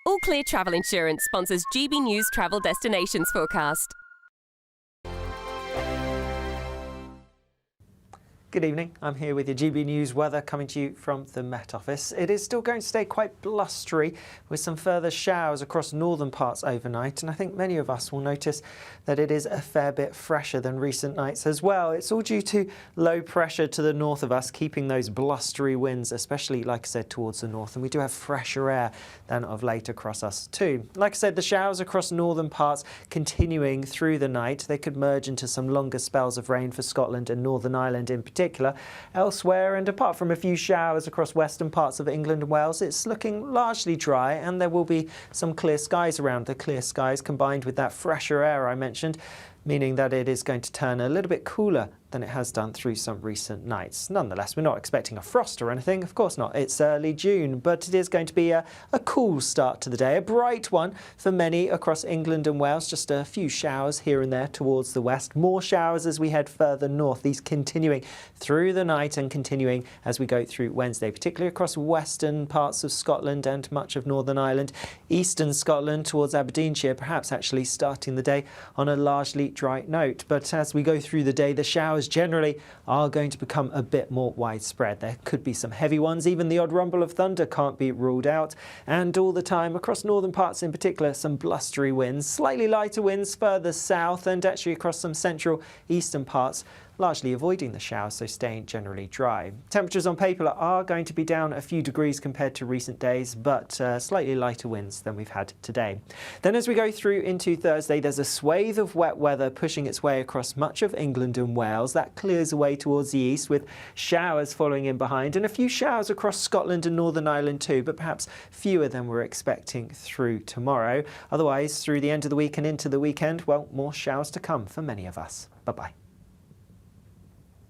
All Clear Travel Insurance sponsors GB News Travel Destinations Forecast. Good evening, I'm here with your GB News weather coming to you from the Met Office. It is still going to stay quite blustery with some further showers across northern parts overnight, and I think many of us will notice that it is a fair bit fresher than recent nights as well. It's all due to low pressure to the north of us, keeping those blustery winds, especially, like I said, towards the north, and we do have fresher air than of late across us too. Like I said, the showers across northern parts continuing through the night. They could merge into some longer spells of rain for Scotland and Northern Ireland in particular. Elsewhere, and apart from a few showers across western parts of England and Wales, it's looking largely dry, and there will be some clear skies around. The clear skies combined with that fresher air I mentioned, meaning that it is going to turn a little bit cooler than it has done through some recent nights. Nonetheless, we're not expecting a frost or anything, of course not. It's early June, but it is going to be a cool start to the day, a bright one for many across England and Wales. Just a few showers here and there towards the west. More showers as we head further north, these continuing through the night and continuing as we go through Wednesday, particularly across western parts of Scotland and much of Northern Ireland. Eastern Scotland towards Aberdeenshire, perhaps actually starting the day on a largely dry note. But as we go through the day, the showers generally are going to become a bit more widespread. There could be some heavy ones, even the odd rumble of thunder can't be ruled out, and all the time across northern parts in particular some blustery winds, slightly lighter winds further south, and actually across some central eastern parts largely avoiding the showers, so staying generally dry. Temperatures on paper are going to be down a few degrees compared to recent days, but slightly lighter winds than we've had today. Then as we go through into Thursday, there's a swathe of wet weather pushing its way across much of England and Wales. That clears away towards the east with showers following in behind, and a few showers across Scotland and Northern Ireland too, but perhaps fewer than we're expecting through tomorrow. Otherwise, through the end of the week and into the weekend, well, more showers to come for many of us. Bye-bye.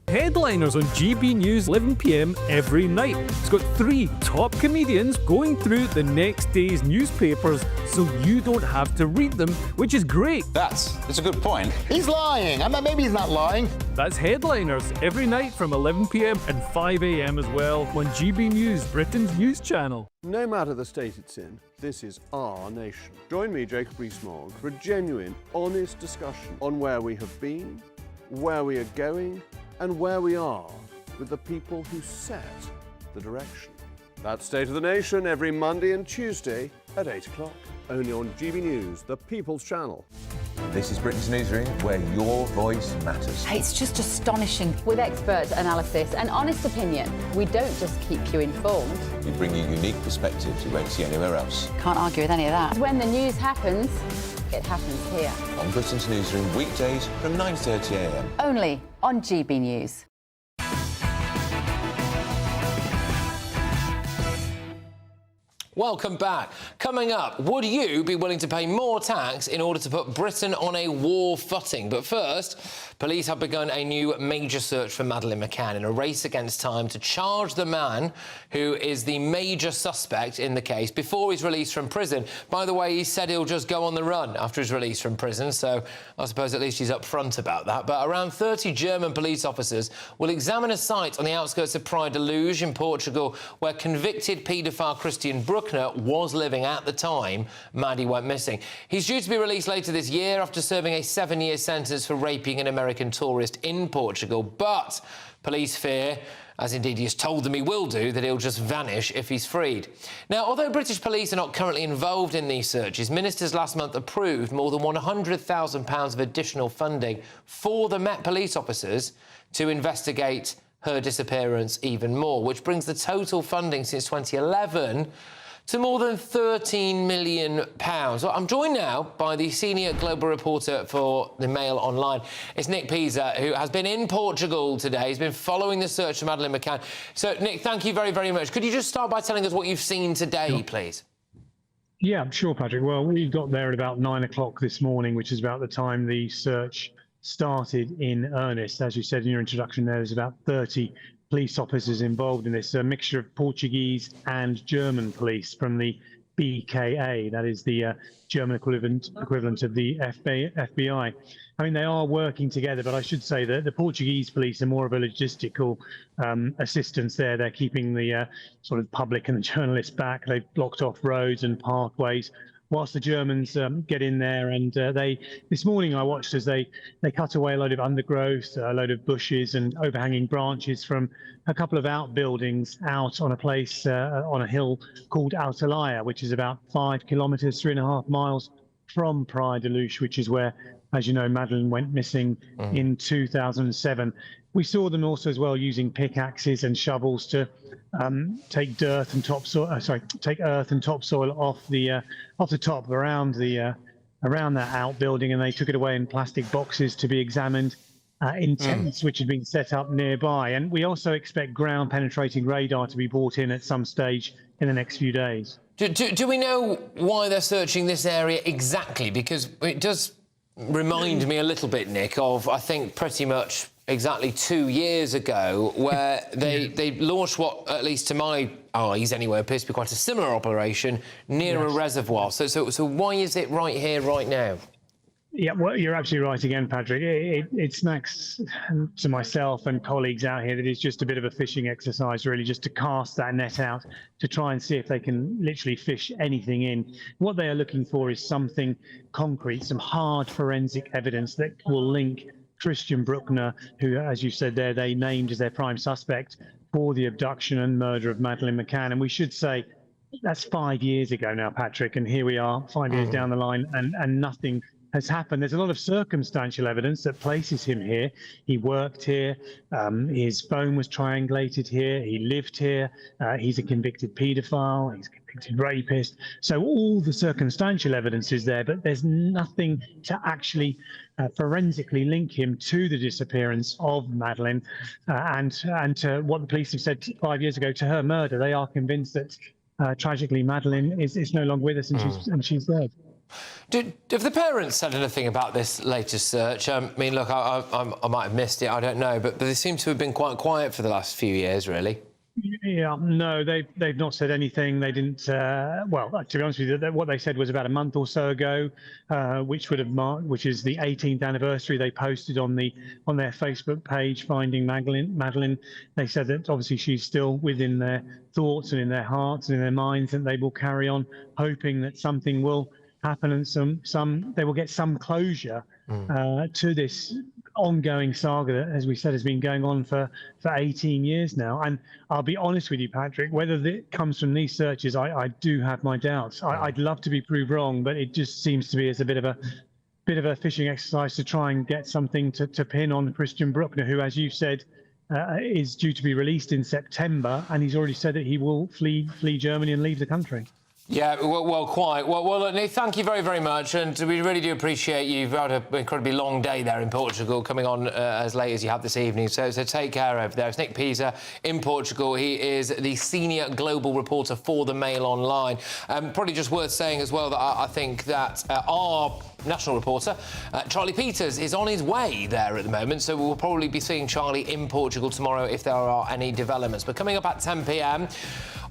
Headliners on GB News 11 p.m. every night. It's got 3 top comedians going through the next day's newspapers so you don't have to read them, which is great. That's a good point. He's lying. I mean, maybe he's not lying. That's Headliners every night from 11 p.m. and 5 a.m. as well on GB News, Britain's news channel. No matter the state it's in, this is our nation. Join me, Jacob Rees-Mogg, for a genuine, honest discussion on where we have been, where we are going, and where we are with the people who set the direction. That's State of the Nation every Monday and Tuesday at 8 o'clock, only on GB News, the People's Channel. This is Britain's newsroom, where your voice matters. It's just astonishing. With expert analysis and honest opinion, we don't just keep you informed. We bring you unique perspectives you won't see anywhere else. Can't argue with any of that. When the news happens, it happens here. On Britain's newsroom, weekdays from 9:30 a.m. Only on GB News. Welcome back. Coming up, would you be willing to pay more tax in order to put Britain on a war footing? But first, police have begun a new major search for Madeleine McCann in a race against time to charge the man who is the major suspect in the case before he's released from prison. By the way, he said he'll just go on the run after his release from prison, so I suppose at least he's upfront about that. But around 30 German police officers will examine a site on the outskirts of Praia da Luz in Portugal where convicted paedophile Christian Brook Bruckner was living at the time Maddie went missing. He's due to be released later this year after serving a 7-year sentence for raping an American tourist in Portugal. But police fear, as indeed he has told them he will do, that he'll just vanish if he's freed. Now, although British police are not currently involved in these searches, ministers last month approved more than £100,000 of additional funding for the Met police officers to investigate her disappearance even more, which brings the total funding since 2011 to more than £13 million. Well, I'm joined now by the senior global reporter for the Mail Online. It's Nick Pisa, who has been in Portugal today. He's been following the search for Madeleine McCann. So, Nick, thank you very, very much. Could you just start by telling us what you've seen today, please? Yeah, sure, Patrick. Well, we got there at about 9 o'clock this morning, which is about the time the search started in earnest. As you said in your introduction, there's about 30 police officers involved in this, a mixture of Portuguese and German police from the BKA, that is the German equivalent of the FBI. I mean, they are working together, but I should say that the Portuguese police are more of a logistical assistance there. They're keeping the sort of public and the journalists back. They've blocked off roads and pathways, whilst the Germans get in there. And this morning I watched as they cut away a load of undergrowth, a load of bushes and overhanging branches from a couple of outbuildings out on a place on a hill called Altalaya, which is about 5 kilometres, 3.5 miles from Praia de Luz, which is where, as you know, Madeleine went missing in 2007. We saw them also as well using pickaxes and shovels to take earth and topsoil off the top around that outbuilding, and they took it away in plastic boxes to be examined in tents which had been set up nearby. And we also expect ground penetrating radar to be brought in at some stage in the next few days. Do we know why they're searching this area exactly? Because it does remind me a little bit, Nick, of, I think, pretty much exactly 2 years ago, where they launched what, at least to my eyes anyway, appears to be quite a similar operation near a reservoir. So why is it right here, right now? Yeah, well, you're absolutely right again, Patrick. It smacks to myself and colleagues out here that it's just a bit of a fishing exercise, really, just to cast that net out to try and see if they can literally fish anything in. What they are looking for is something concrete, some hard forensic evidence that will link Christian Bruckner, who, as you said there, they named as their prime suspect for the abduction and murder of Madeleine McCann. And we should say that's 5 years ago now, Patrick, and here we are 5 years down the line and nothing has happened. There's a lot of circumstantial evidence that places him here. He worked here, his phone was triangulated here, he lived here, he's a convicted paedophile, he's a convicted rapist. So all the circumstantial evidence is there, but there's nothing to actually forensically link him to the disappearance of Madeleine and to what the police have said 5 years ago to her murder. They are convinced that tragically Madeleine is no longer with us and she's dead. Have the parents said anything about this latest search? I mean, look, I might have missed it, I don't know, but they seem to have been quite quiet for the last few years, really. Yeah, no, they've not said anything. They didn't. Well, to be honest with you, what they said was about a month or so ago, which is the 18th anniversary. They posted on their Facebook page finding Madeleine. They said that obviously she's still within their thoughts and in their hearts and in their minds, and they will carry on hoping that something will happen and they will get some closure to this ongoing saga that, as we said, has been going on for 18 years now. And I'll be honest with you, Patrick, whether it comes from these searches, I do have my doubts. I'd love to be proved wrong, but it just seems to be as a bit of a fishing exercise to try and get something to pin on Christian Bruckner, who, as you said, is due to be released in September, and he's already said that he will flee Germany and leave the country. Yeah, well, quite. Well, Nick, thank you very, very much, and we really do appreciate you've had an incredibly long day there in Portugal, coming on as late as you have this evening, so take care over there. It's Nick Pisa in Portugal. He is the senior global reporter for the Mail Online. Probably just worth saying as well that I think that our national reporter, Charlie Peters, is on his way there at the moment, so we'll probably be seeing Charlie in Portugal tomorrow if there are any developments. But coming up at 10 p.m,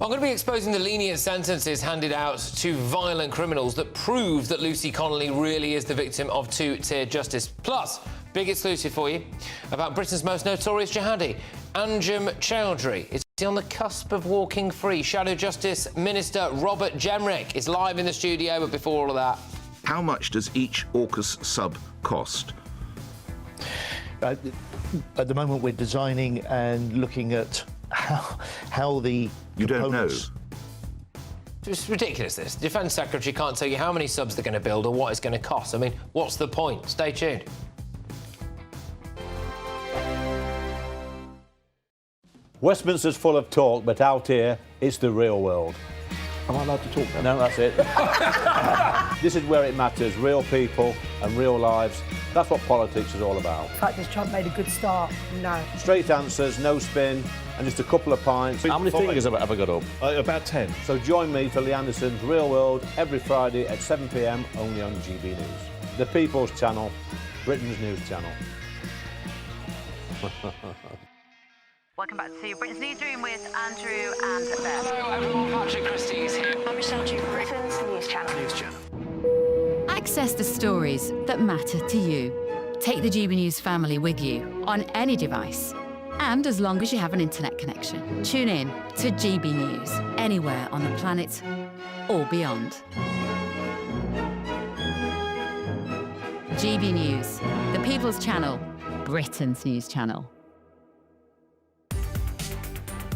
I'm going to be exposing the lenient sentences handed out to violent criminals that prove that Lucy Connolly really is the victim of two-tier justice. Plus, big exclusive for you about Britain's most notorious jihadi, Choudary. On the cusp of walking free, Shadow Justice Minister Robert Jenrick is live in the studio, but before all of that... How much does each AUKUS sub cost? At the moment, we're designing and looking at how the You don't know? It's ridiculous, this. The Defence Secretary can't tell you how many subs they're going to build or what it's going to cost. I mean, what's the point? Stay tuned. Westminster's full of talk, but out here, it's the real world. Am I allowed to talk then? No, that's it. This is where it matters, real people and real lives. That's what politics is all about. In fact, has Trump made a good start? No. Straight answers, no spin, and just a couple of pints. How many fingers have I ever got up? About 10. So join me for Lee Anderson's Real World every Friday at 7 p.m, only on GB News. The People's Channel, Britain's news channel. Welcome back to Britain's Newsroom with Andrew and Beth. Hello everyone, Patrick Christys here. I'm Michelle Duke, Britain's News Channel. Access the stories that matter to you. Take the GB News family with you on any device. And as long as you have an internet connection, tune in to GB News anywhere on the planet or beyond. GB News, the People's Channel, Britain's news channel.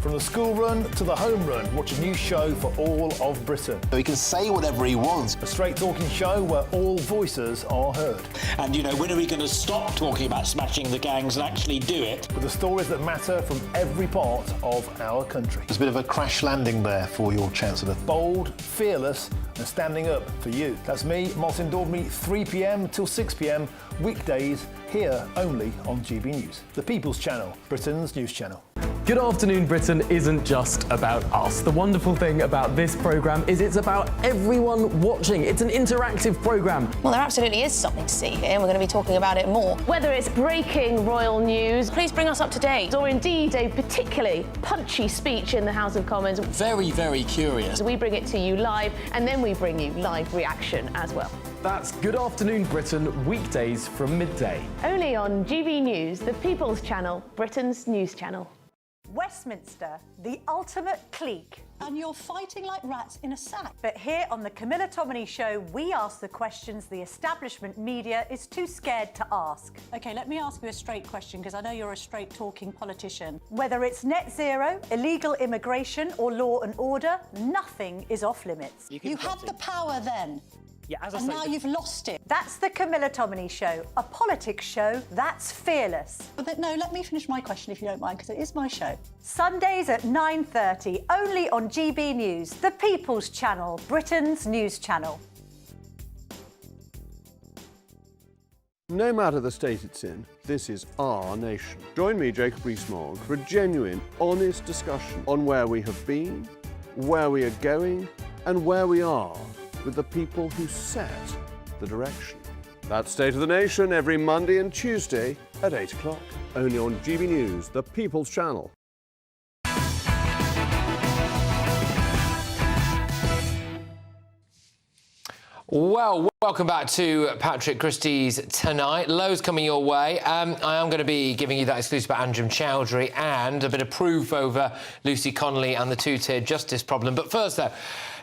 From the school run to the home run, watch a new show for all of Britain. So he can say whatever he wants. A straight-talking show where all voices are heard. And, you know, when are we going to stop talking about smashing the gangs and actually do it? With the stories that matter from every part of our country. There's a bit of a crash landing there for your Chancellor. Bold, fearless and standing up for you. That's me, Martin Daubney, 3 p.m. till 6 p.m, weekdays, here only on GB News. The People's Channel, Britain's news channel. Good Afternoon Britain isn't just about us. The wonderful thing about this programme is it's about everyone watching. It's an interactive programme. Well, there absolutely is something to see here, and we're going to be talking about it more. Whether it's breaking royal news, please bring us up to date, or indeed a particularly punchy speech in the House of Commons. Very, very curious. We bring it to you live, and then we bring you live reaction as well. That's Good Afternoon Britain, weekdays from midday. Only on GB News, the People's Channel, Britain's news channel. Westminster, the ultimate clique. And you're fighting like rats in a sack. But here on the Camilla Tominey Show, we ask the questions the establishment media is too scared to ask. OK, let me ask you a straight question, because I know you're a straight-talking politician. Whether it's net zero, illegal immigration or law and order, nothing is off limits. You had the power then. Yeah, as I and say, now you've lost it. That's the Camilla Tominey Show, a politics show that's fearless. But no, let me finish my question if you don't mind, because it is my show. Sundays at 9:30, only on GB News, the People's Channel, Britain's news channel. No matter the state it's in, this is our nation. Join me, Jacob Rees-Mogg, for a genuine, honest discussion on where we have been, where we are going, and where we are with the people who set the direction. That's State of the Nation every Monday and Tuesday at 8 o'clock. Only on GB News, the People's Channel. Well, welcome back to Patrick Christys Tonight. Loads coming your way. I am going to be giving you that exclusive about Andrew Choudary and a bit of proof over Lucy Connolly and the two-tiered justice problem. But first, though,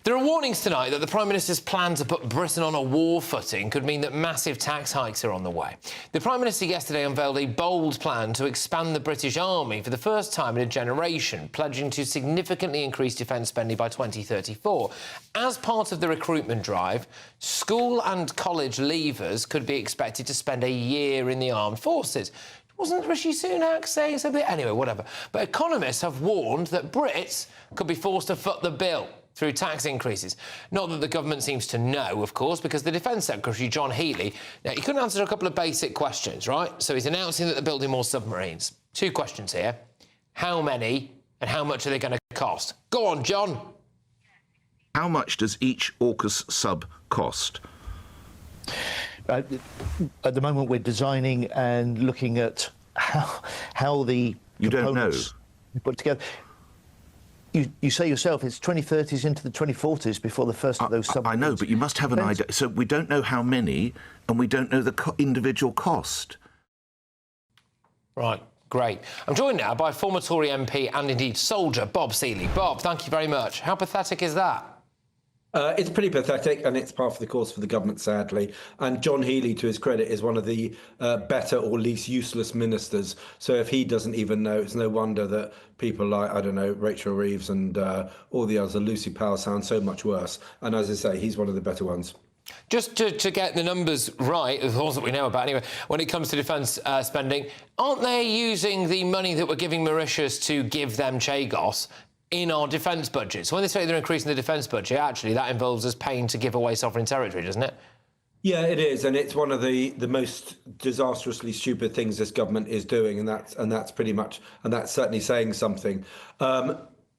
there are warnings tonight that the Prime Minister's plan to put Britain on a war footing could mean that massive tax hikes are on the way. The Prime Minister yesterday unveiled a bold plan to expand the British Army for the first time in a generation, pledging to significantly increase defence spending by 2034. As part of the recruitment drive, school and college leavers could be expected to spend a year in the armed forces. Wasn't Rishi Sunak saying something? Anyway, whatever. But economists have warned that Brits could be forced to foot the bill through tax increases. Not that the government seems to know, of course, because the Defence Secretary, John Healey, now, he couldn't answer a couple of basic questions, right? So he's announcing that they're building more submarines. Two questions here. How many and how much are they going to cost? Go on, John. How much does each AUKUS sub cost? At the moment, we're designing and looking at how the components put together. You say yourself it's 2030s into the 2040s before the first of those submarines. I know, but you must have an idea. So we don't know how many, and we don't know the individual cost. Right. Great. I'm joined now by former Tory MP and indeed soldier Bob Seeley. Bob, thank you very much. How pathetic is that? It's pretty pathetic, and it's par for the course for the government, sadly. And John Healey, to his credit, is one of the better or least useless ministers. So if he doesn't even know, it's no wonder that people like, I don't know, Rachel Reeves and all the others, Lucy Powell, sound so much worse. And as I say, he's one of the better ones. Just to get the numbers right, the ones that we know about anyway, when it comes to defence spending, aren't they using the money that we're giving Mauritius to give them Chagos in our defence budget? So when they say they're increasing the defence budget, actually that involves us paying to give away sovereign territory, doesn't it? Yeah, it is, and it's one of the most disastrously stupid things this government is doing, and that's pretty much, and that's certainly saying something.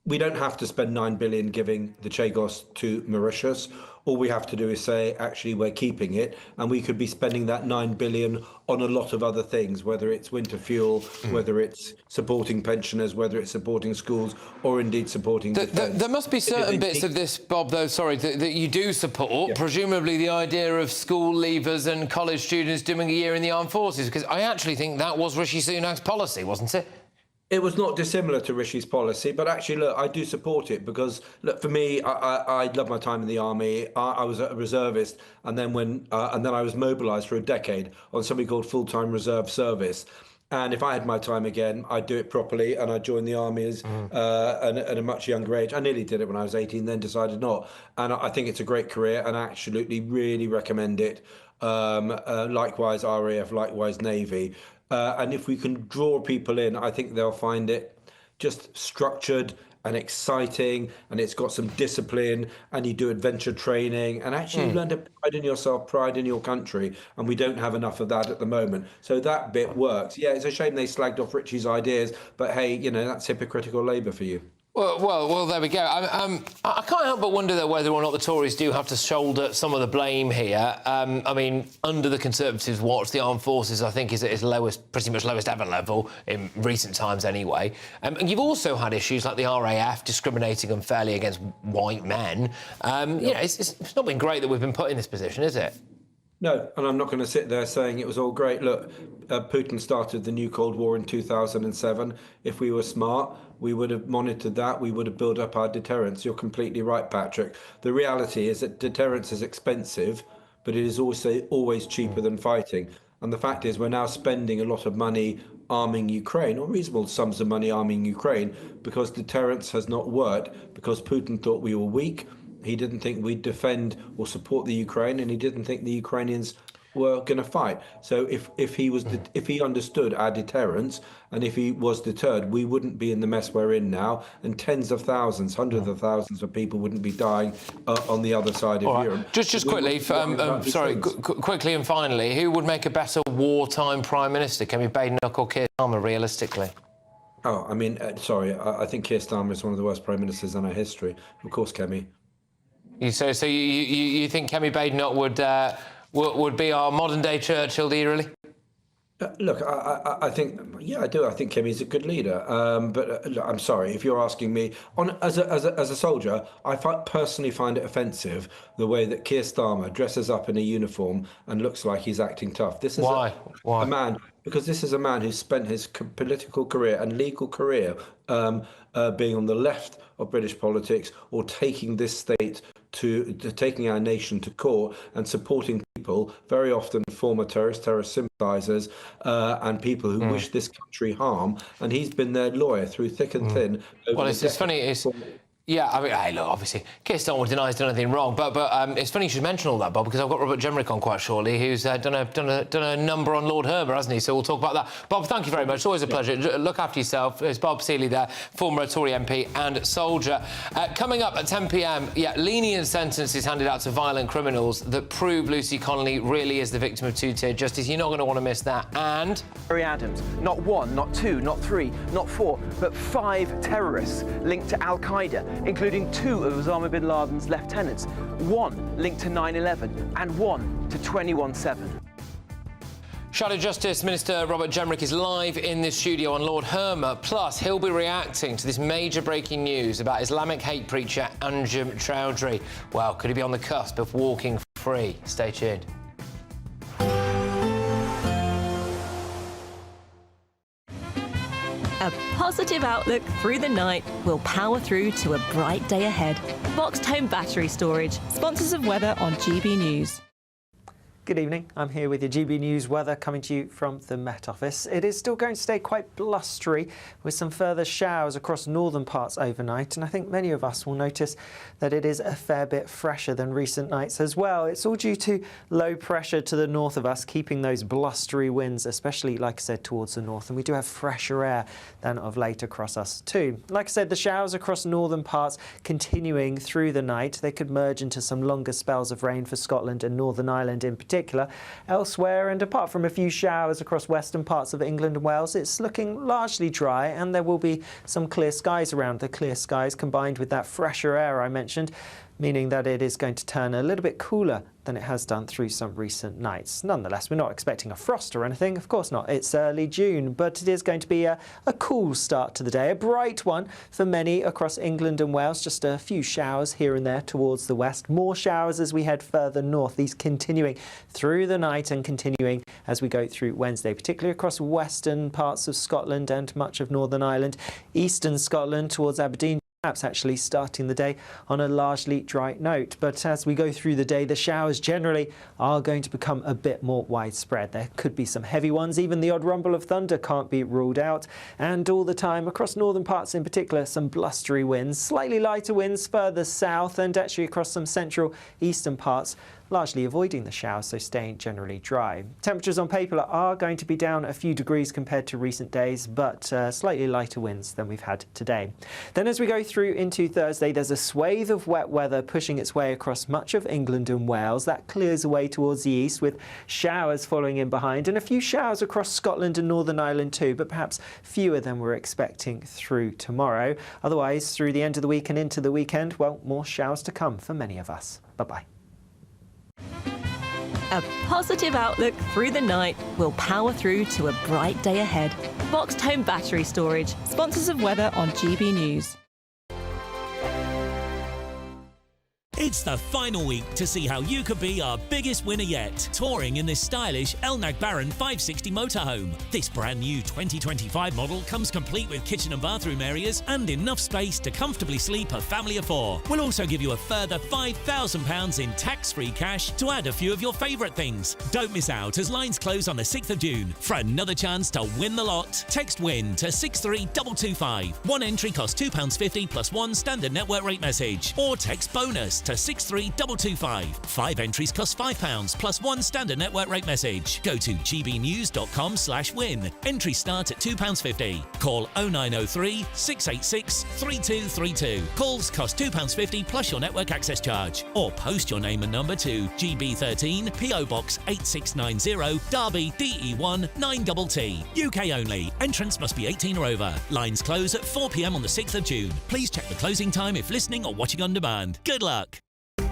We don't have to spend 9 billion giving the Chagos to Mauritius. All we have to do is say, actually, we're keeping it, and we could be spending that 9 billion on a lot of other things, whether it's winter fuel, whether it's supporting pensioners, whether it's supporting schools, or indeed supporting defence. There must be certain bits of this, Bob, though, sorry, that you do support, presumably the idea of school leavers and college students doing a year in the armed forces, because I actually think that was Rishi Sunak's policy, wasn't it? It was not dissimilar to Rishi's policy, but actually, look, I do support it because, look, for me, I love my time in the army. I was a reservist, and then I was mobilised for a decade on something called full-time reserve service. And if I had my time again, I'd do it properly, and I'd join the army at a much younger age. I nearly did it when I was 18, then decided not. And I think it's a great career, and I absolutely really recommend it. Likewise, RAF, likewise, Navy. And if we can draw people in, I think they'll find it just structured and exciting, and it's got some discipline, and you do adventure training, and actually you learn to pride in yourself, pride in your country, and we don't have enough of that at the moment. So that bit works. Yeah, it's a shame they slagged off Richie's ideas, but hey, you know, that's hypocritical Labour for you. Well, there we go. I can't help but wonder, though, whether or not the Tories do have to shoulder some of the blame here. I mean, under the Conservatives' watch, the armed forces, I think, is at its lowest, pretty much lowest ever level in recent times anyway. And you've also had issues like the RAF discriminating unfairly against white men. You know, it's not been great that we've been put in this position, is it? No, and I'm not going to sit there saying it was all great. Look, Putin started the new Cold War in 2007. If we were smart, we would have monitored that. We would have built up our deterrence. You're completely right, Patrick. The reality is that deterrence is expensive, but it is also always cheaper than fighting. And the fact is we're now spending a lot of money arming Ukraine, or reasonable sums of money arming Ukraine, because deterrence has not worked, because Putin thought we were weak. He didn't think we'd defend or support the Ukraine, and he didn't think the Ukrainians were going to fight. So if he understood our deterrence, and if he was deterred, we wouldn't be in the mess we're in now, and tens of thousands, hundreds of thousands of people wouldn't be dying on the other side of Europe. Just quickly, quickly and finally, who would make a better wartime Prime Minister, Kemi Badenoch or Keir Starmer, realistically? Oh, I mean, sorry, I think Keir Starmer is one of the worst Prime Ministers in our history. Of course, Kemi. So you think Kemi Badenoch would be our modern-day Churchill, do you really? Look, I think, yeah, I do. I think Kemi's a good leader. But look, I'm sorry, if you're asking me, as a soldier, I personally find it offensive the way that Keir Starmer dresses up in a uniform and looks like he's acting tough. This is Why? A man, because this is a man who's spent his political career and legal career being on the left of British politics, or taking this state to taking our nation to court and supporting people, very often former terrorist sympathisers, and people who wish this country harm. And he's been their lawyer through thick and thin. Well, it's funny. Yeah, I mean, hey, look, obviously, Keir Starmer denies done anything wrong, but it's funny you should mention all that, Bob, because I've got Robert Jenrick on quite shortly, who's done a number on Lord Herbert, hasn't he? So we'll talk about that. Bob, thank you very much. It's always a pleasure. Look after yourself. There's Bob Seeley there, former Tory MP and soldier. Coming up at 10 p.m, lenient sentences handed out to violent criminals that prove Lucy Connolly really is the victim of two-tier justice. You're not going to want to miss that. And Harry Adams, not one, not two, not three, not four, but 5 terrorists linked to Al-Qaeda, including 2 of Osama bin Laden's lieutenants, 1 linked to 9/11 and 1 to 21/7. Shadow Justice Minister Robert Jenrick is live in this studio on Lord Herbert. Plus, he'll be reacting to this major breaking news about Islamic hate preacher Anjem Choudary. Well, could he be on the cusp of walking free? Stay tuned. positive outlook through the night will power through to a bright day ahead. Boxed home battery storage, sponsors of weather on GB News. Good evening, I'm here with your GB News weather coming to you from the Met Office. It is still going to stay quite blustery with some further showers across northern parts overnight, and I think many of us will notice that it is a fair bit fresher than recent nights as well. It's all due to low pressure to the north of us, keeping those blustery winds, especially, like I said, towards the north, and we do have fresher air than of late across us too. Like I said, the showers across northern parts continuing through the night. They could merge into some longer spells of rain for Scotland and Northern Ireland in particular. Elsewhere, and apart from a few showers across western parts of England and Wales, it's looking largely dry, and there will be some clear skies around. The clear skies combined with that fresher air I mentioned, meaning that it is going to turn a little bit cooler than it has done through some recent nights. Nonetheless, we're not expecting a frost or anything, of course not. It's early June, but it is going to be a cool start to the day, a bright one for many across England and Wales. Just a few showers here and there towards the west. More showers as we head further north, these continuing through the night and continuing as we go through Wednesday, particularly across western parts of Scotland and much of Northern Ireland, eastern Scotland towards Aberdeen. Perhaps actually starting the day on a largely dry note. But as we go through the day, the showers generally are going to become a bit more widespread. There could be some heavy ones. Even the odd rumble of thunder can't be ruled out. And all the time, across northern parts in particular, some blustery winds, slightly lighter winds further south, and actually across some central eastern parts, largely avoiding the showers, so staying generally dry. Temperatures on paper are going to be down a few degrees compared to recent days, but slightly lighter winds than we've had today. Then as we go through into Thursday, there's a swathe of wet weather pushing its way across much of England and Wales. That clears away towards the east with showers following in behind, and a few showers across Scotland and Northern Ireland too, but perhaps fewer than we're expecting through tomorrow. Otherwise, through the end of the week and into the weekend, well, more showers to come for many of us. Bye-bye. A positive outlook through the night will power through to a bright day ahead. Boxed home battery storage, sponsors of weather on GB News. It's the final week to see how you could be our biggest winner yet, touring in this stylish Elnag Baron 560 motorhome. This brand new 2025 model comes complete with kitchen and bathroom areas and enough space to comfortably sleep a family of four. We'll also give you a further £5,000 in tax-free cash to add a few of your favourite things. Don't miss out as lines close on the 6th of June. For another chance to win the lot, text WIN to 63225. One entry costs £2.50 plus one standard network rate message, or text BONUS to 63225. 5 entries cost £5 plus one standard network rate message. Go to gbnews.com/win. Entries start at £2.50. Call 0903 686 3232. Calls cost £2.50 plus your network access charge. Or post your name and number to GB13 PO Box 8690 Derby DE1 9TT. UK only. Entrance must be 18 or over. Lines close at 4 p.m. on the 6th of June. Please check the closing time if listening or watching on demand. Good luck.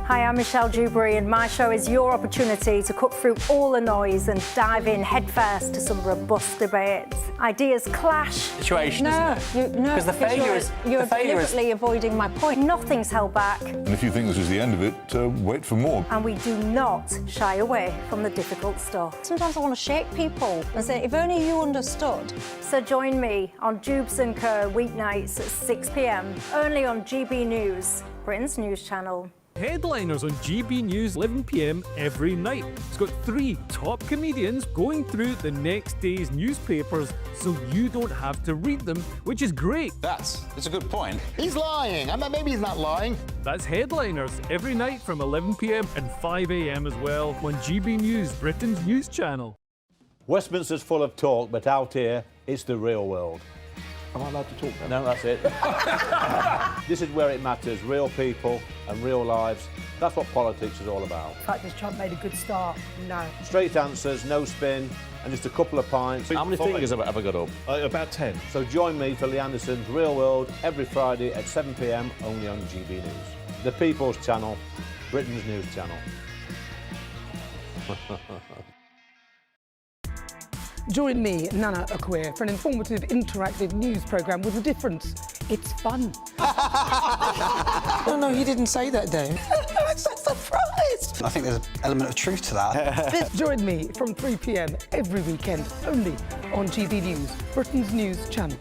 Hi, I'm Michelle Choudary, and my show is your opportunity to cut through all the noise and dive in headfirst to some robust debates. Ideas clash. Situation, isn't it? Because the failure is you're deliberately avoiding my point. Nothing's held back. And if you think this is the end of it, wait for more. And we do not shy away from the difficult stuff. Sometimes I want to shake people and say, if only you understood. So join me on Jubes & Co. weeknights at 6 p.m. only on GB News, Britain's news channel. Headliners on GB News 11 p.m. every night. It's got 3 top comedians going through the next day's newspapers so you don't have to read them, which is great. That's a good point. He's lying. Maybe he's not lying. That's Headliners every night from 11 p.m. and 5 a.m. as well on GB News, Britain's news channel. Westminster's full of talk, but out here, it's the real world. Am I allowed to talk now? No, that's it. This is where it matters. Real people and real lives. That's what politics is all about. The fact has Trump made a good start? No. Straight answers, no spin, and just a couple of pints. How many fingers have I got up? About 10. So join me for Lee Anderson's Real World every Friday at 7 p.m. only on GB News. The People's Channel, Britain's news channel. Join me, Nana Akwe, for an informative, interactive news programme with a difference. It's fun. No, he didn't say that, Dave. I'm so surprised. I think there's an element of truth to that. Join me from 3 p.m. every weekend, only on GB News, Britain's news channel.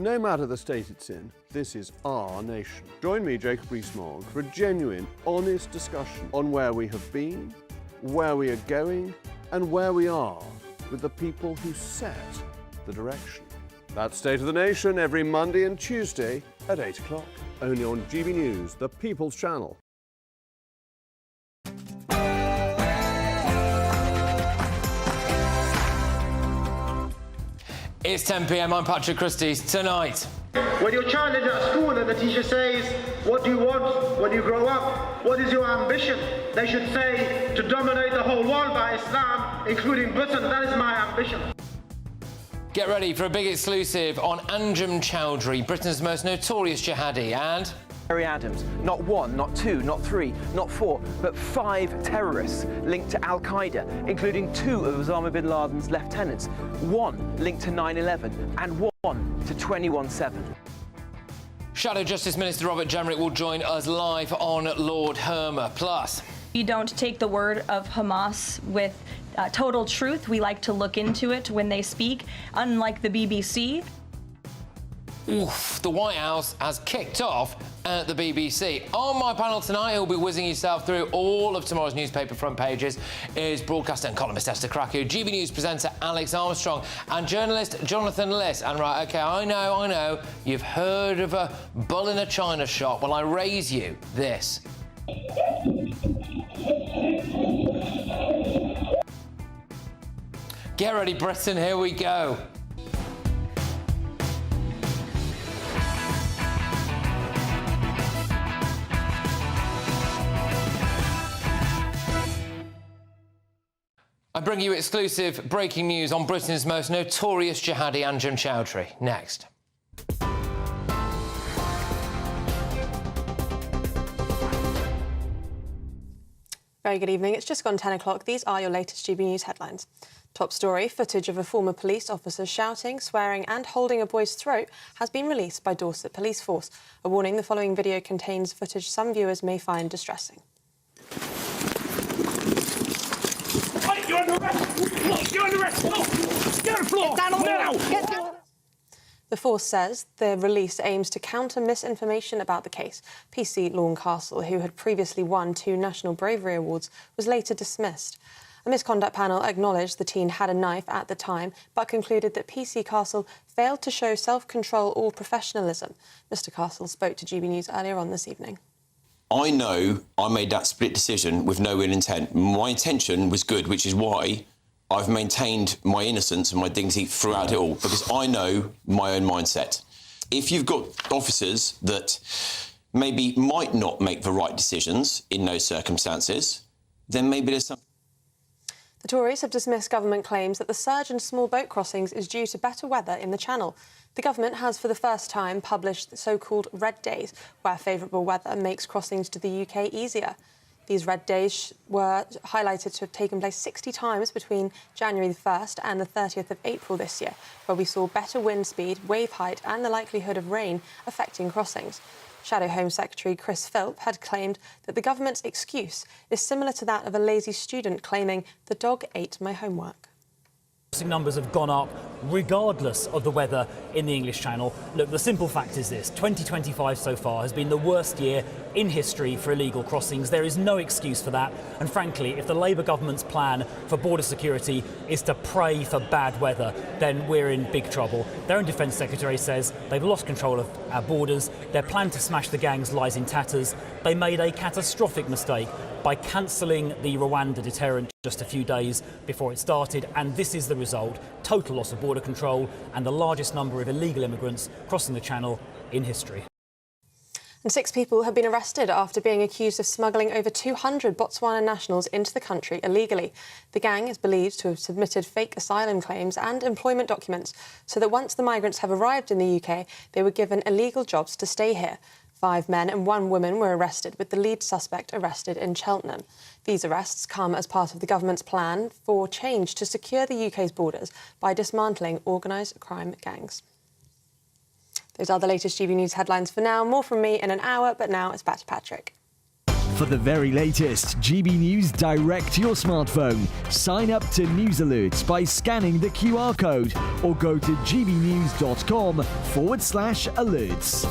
No matter the state it's in, this is our nation. Join me, Jacob Rees-Mogg, for a genuine, honest discussion on where we have been, where we are going, and where we are with the people who set the direction. That's State of the Nation every Monday and Tuesday at 8 o'clock, only on GB News, the People's Channel. It's 10 p.m. I'm Patrick Christys. Tonight. When your child is at school and the teacher says, "What do you want when you grow up? What is your ambition?" They should say, "To dominate the whole world by Islam, including Britain. That is my ambition." Get ready for a big exclusive on Anjem Choudary, Britain's most notorious jihadi, and Harry Adams. Not one, not two, not three, not four, but 5 terrorists linked to Al-Qaeda, including 2 of Osama bin Laden's lieutenants, 1 linked to 9/11 and 1 to 21/7. Shadow Justice Minister Robert Jenrick will join us live on Lord Hermer. Plus, we don't take the word of Hamas with total truth. We like to look into it when they speak, unlike the BBC. Oof, the White House has kicked off at the BBC. On my panel tonight, who'll be whizzing yourself through all of tomorrow's newspaper front pages, is broadcaster and columnist Esther Krakow, GB News presenter Alex Armstrong, and journalist Jonathan Liss. And right, OK, I know, you've heard of a bull in a china shop. Well, I raise you this. Get ready, Britain, here we go. I bring you exclusive breaking news on Britain's most notorious jihadi, Anjem Choudary. Next. Very good evening. It's just gone 10 o'clock. These are your latest GB News headlines. Top story, footage of a former police officer shouting, swearing and holding a boy's throat has been released by Dorset Police Force. A warning, the following video contains footage some viewers may find distressing. You're under arrest! Look, you're under arrest! Look! Get on the floor! Get down now! Get down! The force says the release aims to counter misinformation about the case. PC Lorne Castle, who had previously won 2 National Bravery Awards, was later dismissed. A misconduct panel acknowledged the teen had a knife at the time, but concluded that PC Castle failed to show self-control or professionalism. Mr Castle spoke to GB News earlier on this evening. I know I made that split decision with no ill intent. My intention was good, which is why I've maintained my innocence and my dignity throughout it all, because I know my own mindset. If you've got officers that maybe might not make the right decisions in those circumstances, then maybe there's something. The Tories have dismissed government claims that the surge in small boat crossings is due to better weather in the Channel. The government has for the first time published the so-called red days, where favourable weather makes crossings to the UK easier. These red days were highlighted to have taken place 60 times between January the 1st and the 30th of April this year, where we saw better wind speed, wave height and the likelihood of rain affecting crossings. Shadow Home Secretary Chris Philp had claimed that the government's excuse is similar to that of a lazy student claiming the dog ate my homework. Numbers have gone up regardless of the weather in the English Channel. Look, the simple fact is this: 2025 so far has been the worst year in history for illegal crossings. There is no excuse for that. And frankly, if the Labour government's plan for border security is to pray for bad weather, then we're in big trouble. Their own Defence Secretary says they've lost control of our borders. Their plan to smash the gangs lies in tatters. They made a catastrophic mistake by cancelling the Rwanda deterrent just a few days before it started, and this is the result: total loss of border control and the largest number of illegal immigrants crossing the Channel in history. And 6 people have been arrested after being accused of smuggling over 200 Botswana nationals into the country illegally. The gang is believed to have submitted fake asylum claims and employment documents so that once the migrants have arrived in the UK, they were given illegal jobs to stay here. 5 men and 1 woman were arrested, with the lead suspect arrested in Cheltenham. These arrests come as part of the government's plan for change to secure the UK's borders by dismantling organised crime gangs. Those are the latest GB News headlines for now. More from me in an hour, but now it's back to Patrick. For the very latest GB News direct to your smartphone, sign up to News Alerts by scanning the QR code or go to gbnews.com/alerts.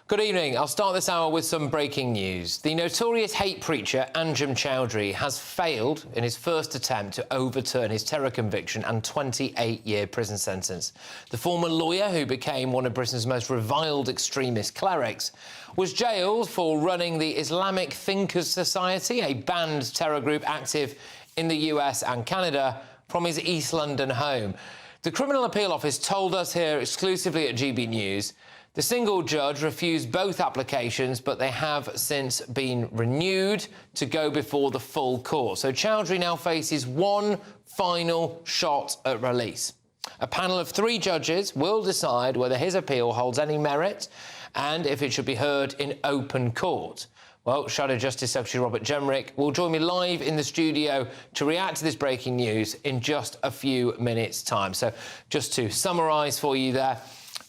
Good evening. I'll start this hour with some breaking news. The notorious hate preacher Anjem Choudary has failed in his first attempt to overturn his terror conviction and 28-year prison sentence. The former lawyer, who became one of Britain's most reviled extremist clerics, was jailed for running the Islamic Thinkers Society, a banned terror group active in the US and Canada, from his East London home. The Criminal Appeal Office told us here exclusively at GB News the single judge refused both applications, but they have since been renewed to go before the full court. So Choudary now faces one final shot at release. A panel of 3 judges will decide whether his appeal holds any merit and if it should be heard in open court. Well, Shadow Justice Secretary Robert Jenrick will join me live in the studio to react to this breaking news in just a few minutes' time. So just to summarise for you there,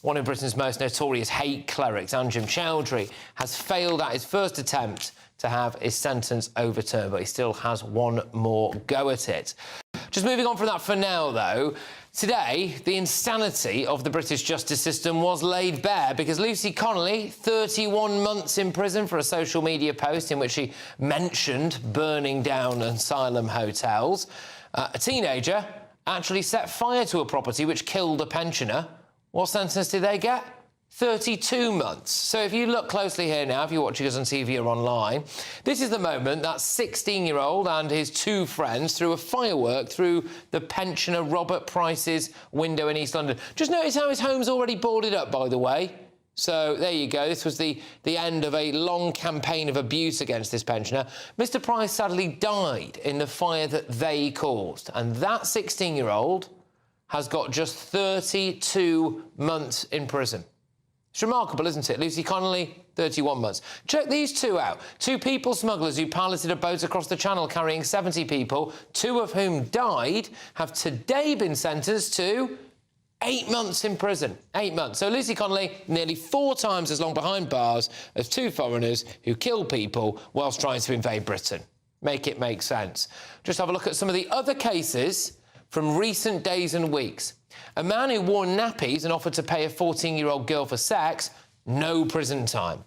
one of Britain's most notorious hate clerics, Anjem Choudary, has failed at his first attempt to have his sentence overturned, but he still has one more go at it. Just moving on from that for now, though, today the insanity of the British justice system was laid bare because Lucy Connolly, 31 months in prison for a social media post in which she mentioned burning down asylum hotels. A teenager actually set fire to a property which killed a pensioner. What sentence did they get? 32 months. So if you look closely here now, if you're watching us on TV or online, this is the moment that 16-year-old and his 2 friends threw a firework through the pensioner Robert Price's window in East London. Just notice how his home's already boarded up, by the way. So there you go. This was the end of a long campaign of abuse against this pensioner. Mr. Price sadly died in the fire that they caused. And that 16-year-old has got just 32 months in prison. It's remarkable, isn't it? Lucy Connolly, 31 months. Check these 2 out. 2 people smugglers who piloted a boat across the Channel carrying 70 people, 2 of whom died, have today been sentenced to 8 months in prison. 8 months. So Lucy Connolly, nearly 4 times as long behind bars as 2 foreigners who killed people whilst trying to invade Britain. Make it make sense. Just have a look at some of the other cases from recent days and weeks. A man who wore nappies and offered to pay a 14-year-old girl for sex, no prison time.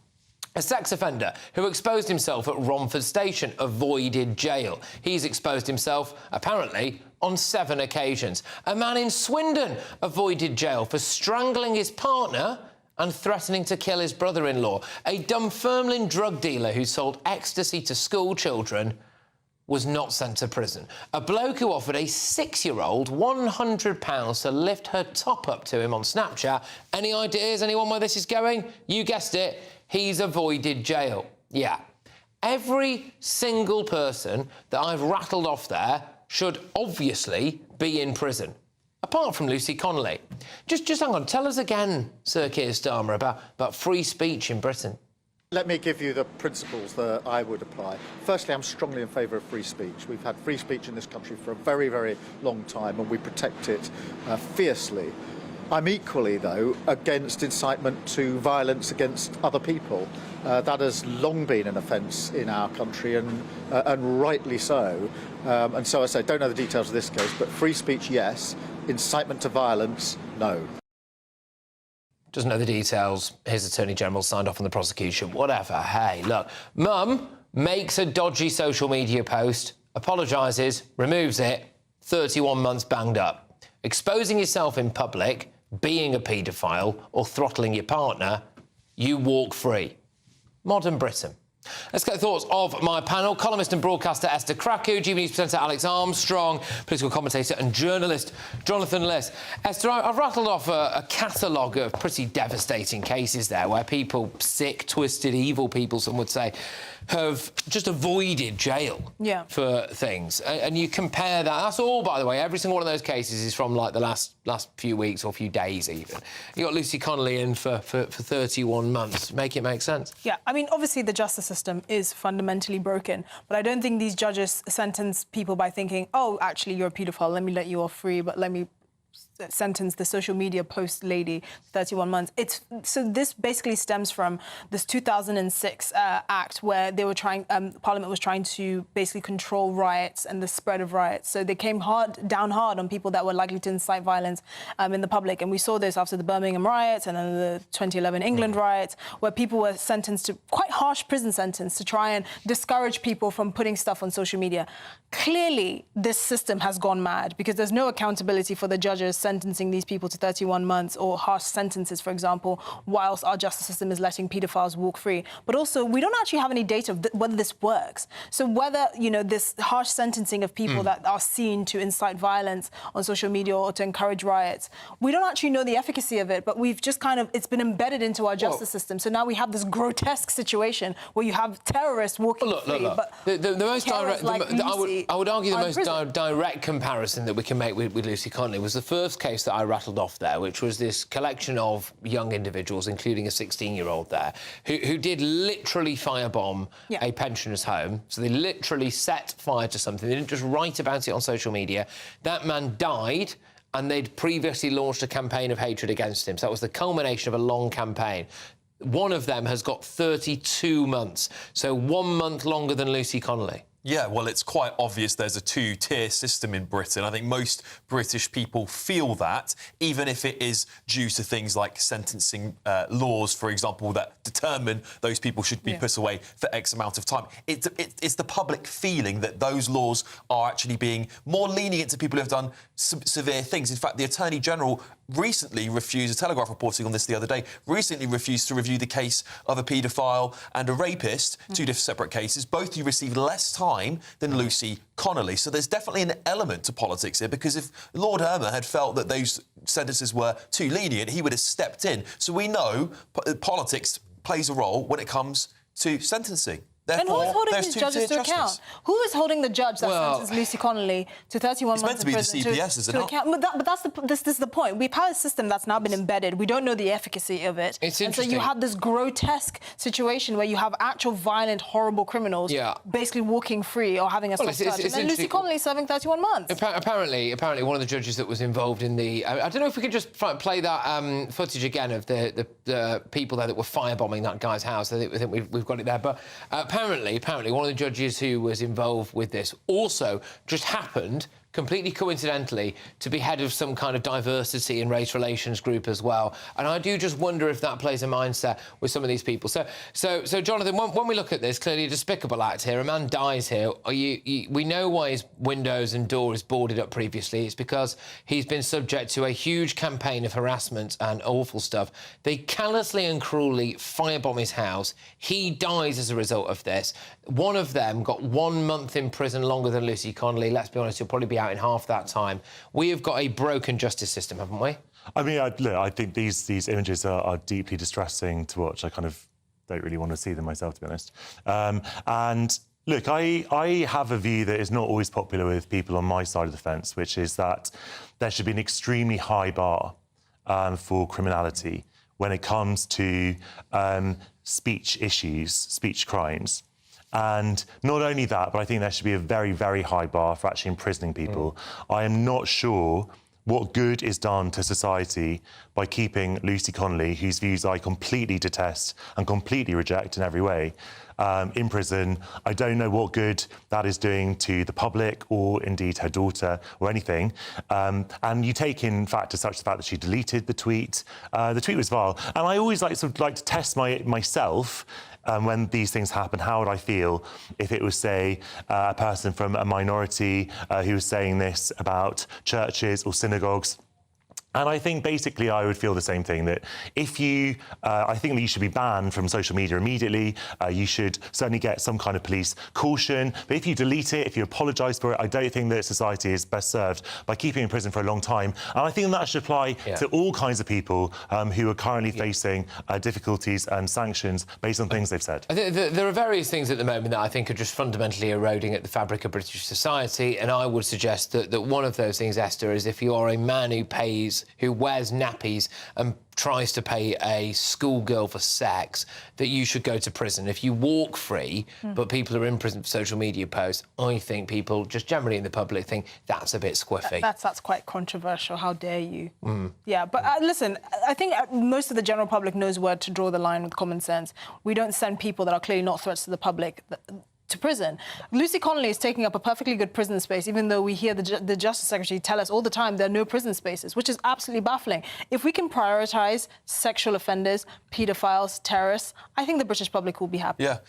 A sex offender who exposed himself at Romford Station avoided jail. He's exposed himself, apparently, on 7 occasions. A man in Swindon avoided jail for strangling his partner and threatening to kill his brother-in-law. A Dunfermline drug dealer who sold ecstasy to school children was not sent to prison. A bloke who offered a 6-year-old £100 to lift her top up to him on Snapchat. Any ideas, anyone, where this is going? You guessed it, he's avoided jail. Yeah. Every single person that I've rattled off there should obviously be in prison, apart from Lucy Connolly. Just hang on, tell us again, Sir Keir Starmer, about free speech in Britain. Let me give you the principles that I would apply. Firstly, I'm strongly in favour of free speech. We've had free speech in this country for a very, very long time, and we protect it fiercely. I'm equally, though, against incitement to violence against other people. That has long been an offence in our country, and rightly so. And so I say, don't know the details of this case, but free speech, yes. Incitement to violence, no. Doesn't know the details. His Attorney General signed off on the prosecution. Whatever. Hey, look. Mum makes a dodgy social media post, apologises, removes it, 31 months banged up. Exposing yourself in public, being a paedophile or throttling your partner, you walk free. Modern Britain. Let's get thoughts of my panel. Columnist and broadcaster Esther Krakow, GB News presenter Alex Armstrong, political commentator and journalist Jonathan Liss. Esther, I've rattled off a catalogue of pretty devastating cases there where people, sick, twisted, evil people, some would say, have just avoided jail for things. And you compare that. That's all, by the way. Every single one of those cases is from, like, the last few weeks or few days, even. You got Lucy Connolly in for 31 months. Make it make sense. Yeah, I mean, obviously the justice system is fundamentally broken. But I don't think these judges sentence people by thinking, oh, actually, you're a paedophile, let me let you off free, but let me sentence the social media post lady 31 months. So this basically stems from this 2006 act where they were Parliament was trying to basically control riots and the spread of riots. So they came down hard on people that were likely to incite violence in the public. And we saw this after the Birmingham riots and then the 2011 England riots, where people were sentenced to quite harsh prison sentence to try and discourage people from putting stuff on social media. Clearly, this system has gone mad because there's no accountability for the judges sentencing these people to 31 months or harsh sentences, for example, whilst our justice system is letting paedophiles walk free. But also, we don't actually have any data of whether this works. So whether, this harsh sentencing of people that are seen to incite violence on social media or to encourage riots, we don't actually know the efficacy of it, but we've just it's been embedded into our justice system. So now we have this grotesque situation where you have terrorists walking free. Look. But the most direct, I would argue the most direct comparison that we can make with Lucy Connolly was the first case that I rattled off there, which was this collection of young individuals, including a 16-year-old there, who did literally firebomb a pensioner's home. So they literally set fire to something. They didn't just write about it on social media. That man died, and they'd previously launched a campaign of hatred against him. So that was the culmination of a long campaign. One of them has got 32 months, so 1 month longer than Lucy Connolly. Yeah, well, it's quite obvious there's a two-tier system in Britain. I think most British people feel that, even if it is due to things like sentencing laws, for example, that determine those people should be put away for X amount of time. It's the public feeling that those laws are actually being more lenient to people who have done severe things. In fact, the Attorney General recently refused, a Telegraph reporting on this the other day, recently refused to review the case of a paedophile and a rapist, two different separate cases, both who received less time than Lucy Connolly. So there's definitely an element to politics here, because if Lord Hermer had felt that those sentences were too lenient, he would have stepped in. So we know politics plays a role when it comes to sentencing. Therefore, and who's holding these judges to account? Who is holding the judge that sentenced Lucy Connolly to 31 months in prison? It's meant to be the CPS, isn't it? But this is the point. We've had a system that's now been embedded. We don't know the efficacy of it. It's interesting. And so you have this grotesque situation where you have actual violent, horrible criminals basically walking free or having a soft touch. And then Lucy Connolly serving 31 months. Apparently, one of the judges that was involved in the... I don't know if we could just play that footage again of the people there that were firebombing that guy's house. I think we've got it there. But apparently, one of the judges who was involved with this also just happened, completely coincidentally, to be head of some kind of diversity and race relations group as well. And I do just wonder if that plays a mindset with some of these people. So Jonathan, when we look at this, clearly a despicable act here. A man dies here. We know why his windows and door is boarded up previously. It's because he's been subject to a huge campaign of harassment and awful stuff. They callously and cruelly firebomb his house. He dies as a result of this. One of them got 1 month in prison longer than Lucy Connolly. Let's be honest, he'll probably be out in half that time. We have got a broken justice system, haven't we? I mean, I think these images are deeply distressing to watch. I kind of don't really want to see them myself, to be honest. And look, I have a view that is not always popular with people on my side of the fence, which is that there should be an extremely high bar for criminality when it comes to speech issues, speech crimes. And not only that, but I think there should be a very, very high bar for actually imprisoning people. I am not sure what good is done to society by keeping Lucy Connolly, whose views I completely detest and completely reject in every way, in prison. I don't know what good that is doing to the public or indeed her daughter or anything. And you take in factors such as the fact that she deleted the tweet. The tweet was vile. And I always like to test myself when these things happen. How would I feel if it was, say, a person from a minority who was saying this about churches or synagogues? And I think basically I would feel the same thing, that if you... I think that you should be banned from social media immediately. You should certainly get some kind of police caution. But if you delete it, if you apologise for it, I don't think that society is best served by keeping in prison for a long time. And I think that should apply to all kinds of people who are currently facing difficulties and sanctions based on things they've said. I think there are various things at the moment that I think are just fundamentally eroding at the fabric of British society, and I would suggest that one of those things, Esther, is if you are a man who pays kid who wears nappies and tries to pay a schoolgirl for sex, that you should go to prison. If you walk free, but people are in prison for social media posts, I think people, just generally in the public, think that's a bit squiffy. That's quite controversial. How dare you? Yeah, but listen, I think most of the general public knows where to draw the line with common sense. We don't send people that are clearly not threats to the public to prison. Lucy Connolly is taking up a perfectly good prison space, even though we hear the Justice Secretary tell us all the time there are no prison spaces, which is absolutely baffling. If we can prioritise sexual offenders, paedophiles, terrorists, I think the British public will be happy. Yeah.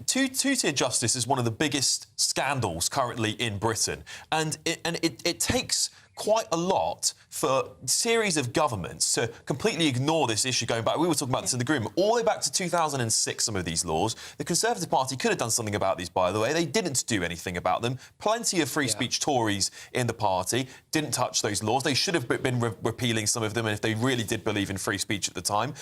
Two-tier justice is one of the biggest scandals currently in Britain. And it takes quite a lot for a series of governments to completely ignore this issue going back. We were talking about this in the group, all the way back to 2006, some of these laws. The Conservative Party could have done something about these, by the way. They didn't do anything about them. Plenty of free speech Tories in the party didn't touch those laws. They should have been repealing some of them, and if they really did believe in free speech at the time.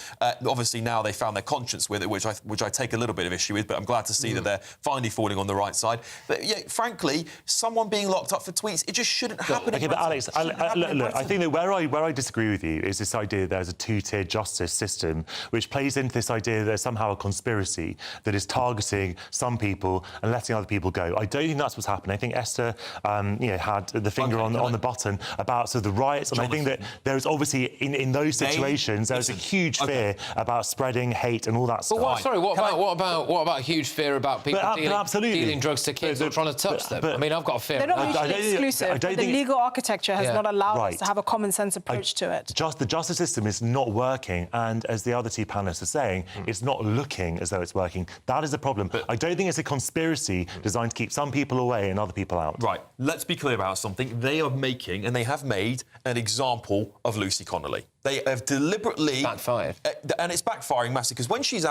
Obviously, now they found their conscience with it, which I take a little bit of issue with, but I'm glad to see that they're finally falling on the right side. But, yeah, frankly, someone being locked up for tweets, it just shouldn't happen. OK, but Alex, look, I think that where I disagree with you is this idea that there's a two-tier justice system, which plays into this idea that there's somehow a conspiracy that is targeting some people and letting other people go. I don't think that's what's happening. I think Esther, had the finger on the button about sort of the riots, and I think that there's obviously in those situations there's a huge fear about spreading hate and all that stuff. But what about a huge fear about people dealing drugs to kids or trying to touch them? I mean, I've got a fear. They're not mutually exclusive. The legal architecture has not allowed us to have a common sense approach to it. The justice system is not working, and as the other two panellists are saying, it's not looking as though it's working. That is a problem. But I don't think it's a conspiracy designed to keep some people away and other people out. Right. Let's be clear about something. They are making, and they have made, an example of Lucy Connolly. They have deliberately backfired, and it's backfiring massively because when she's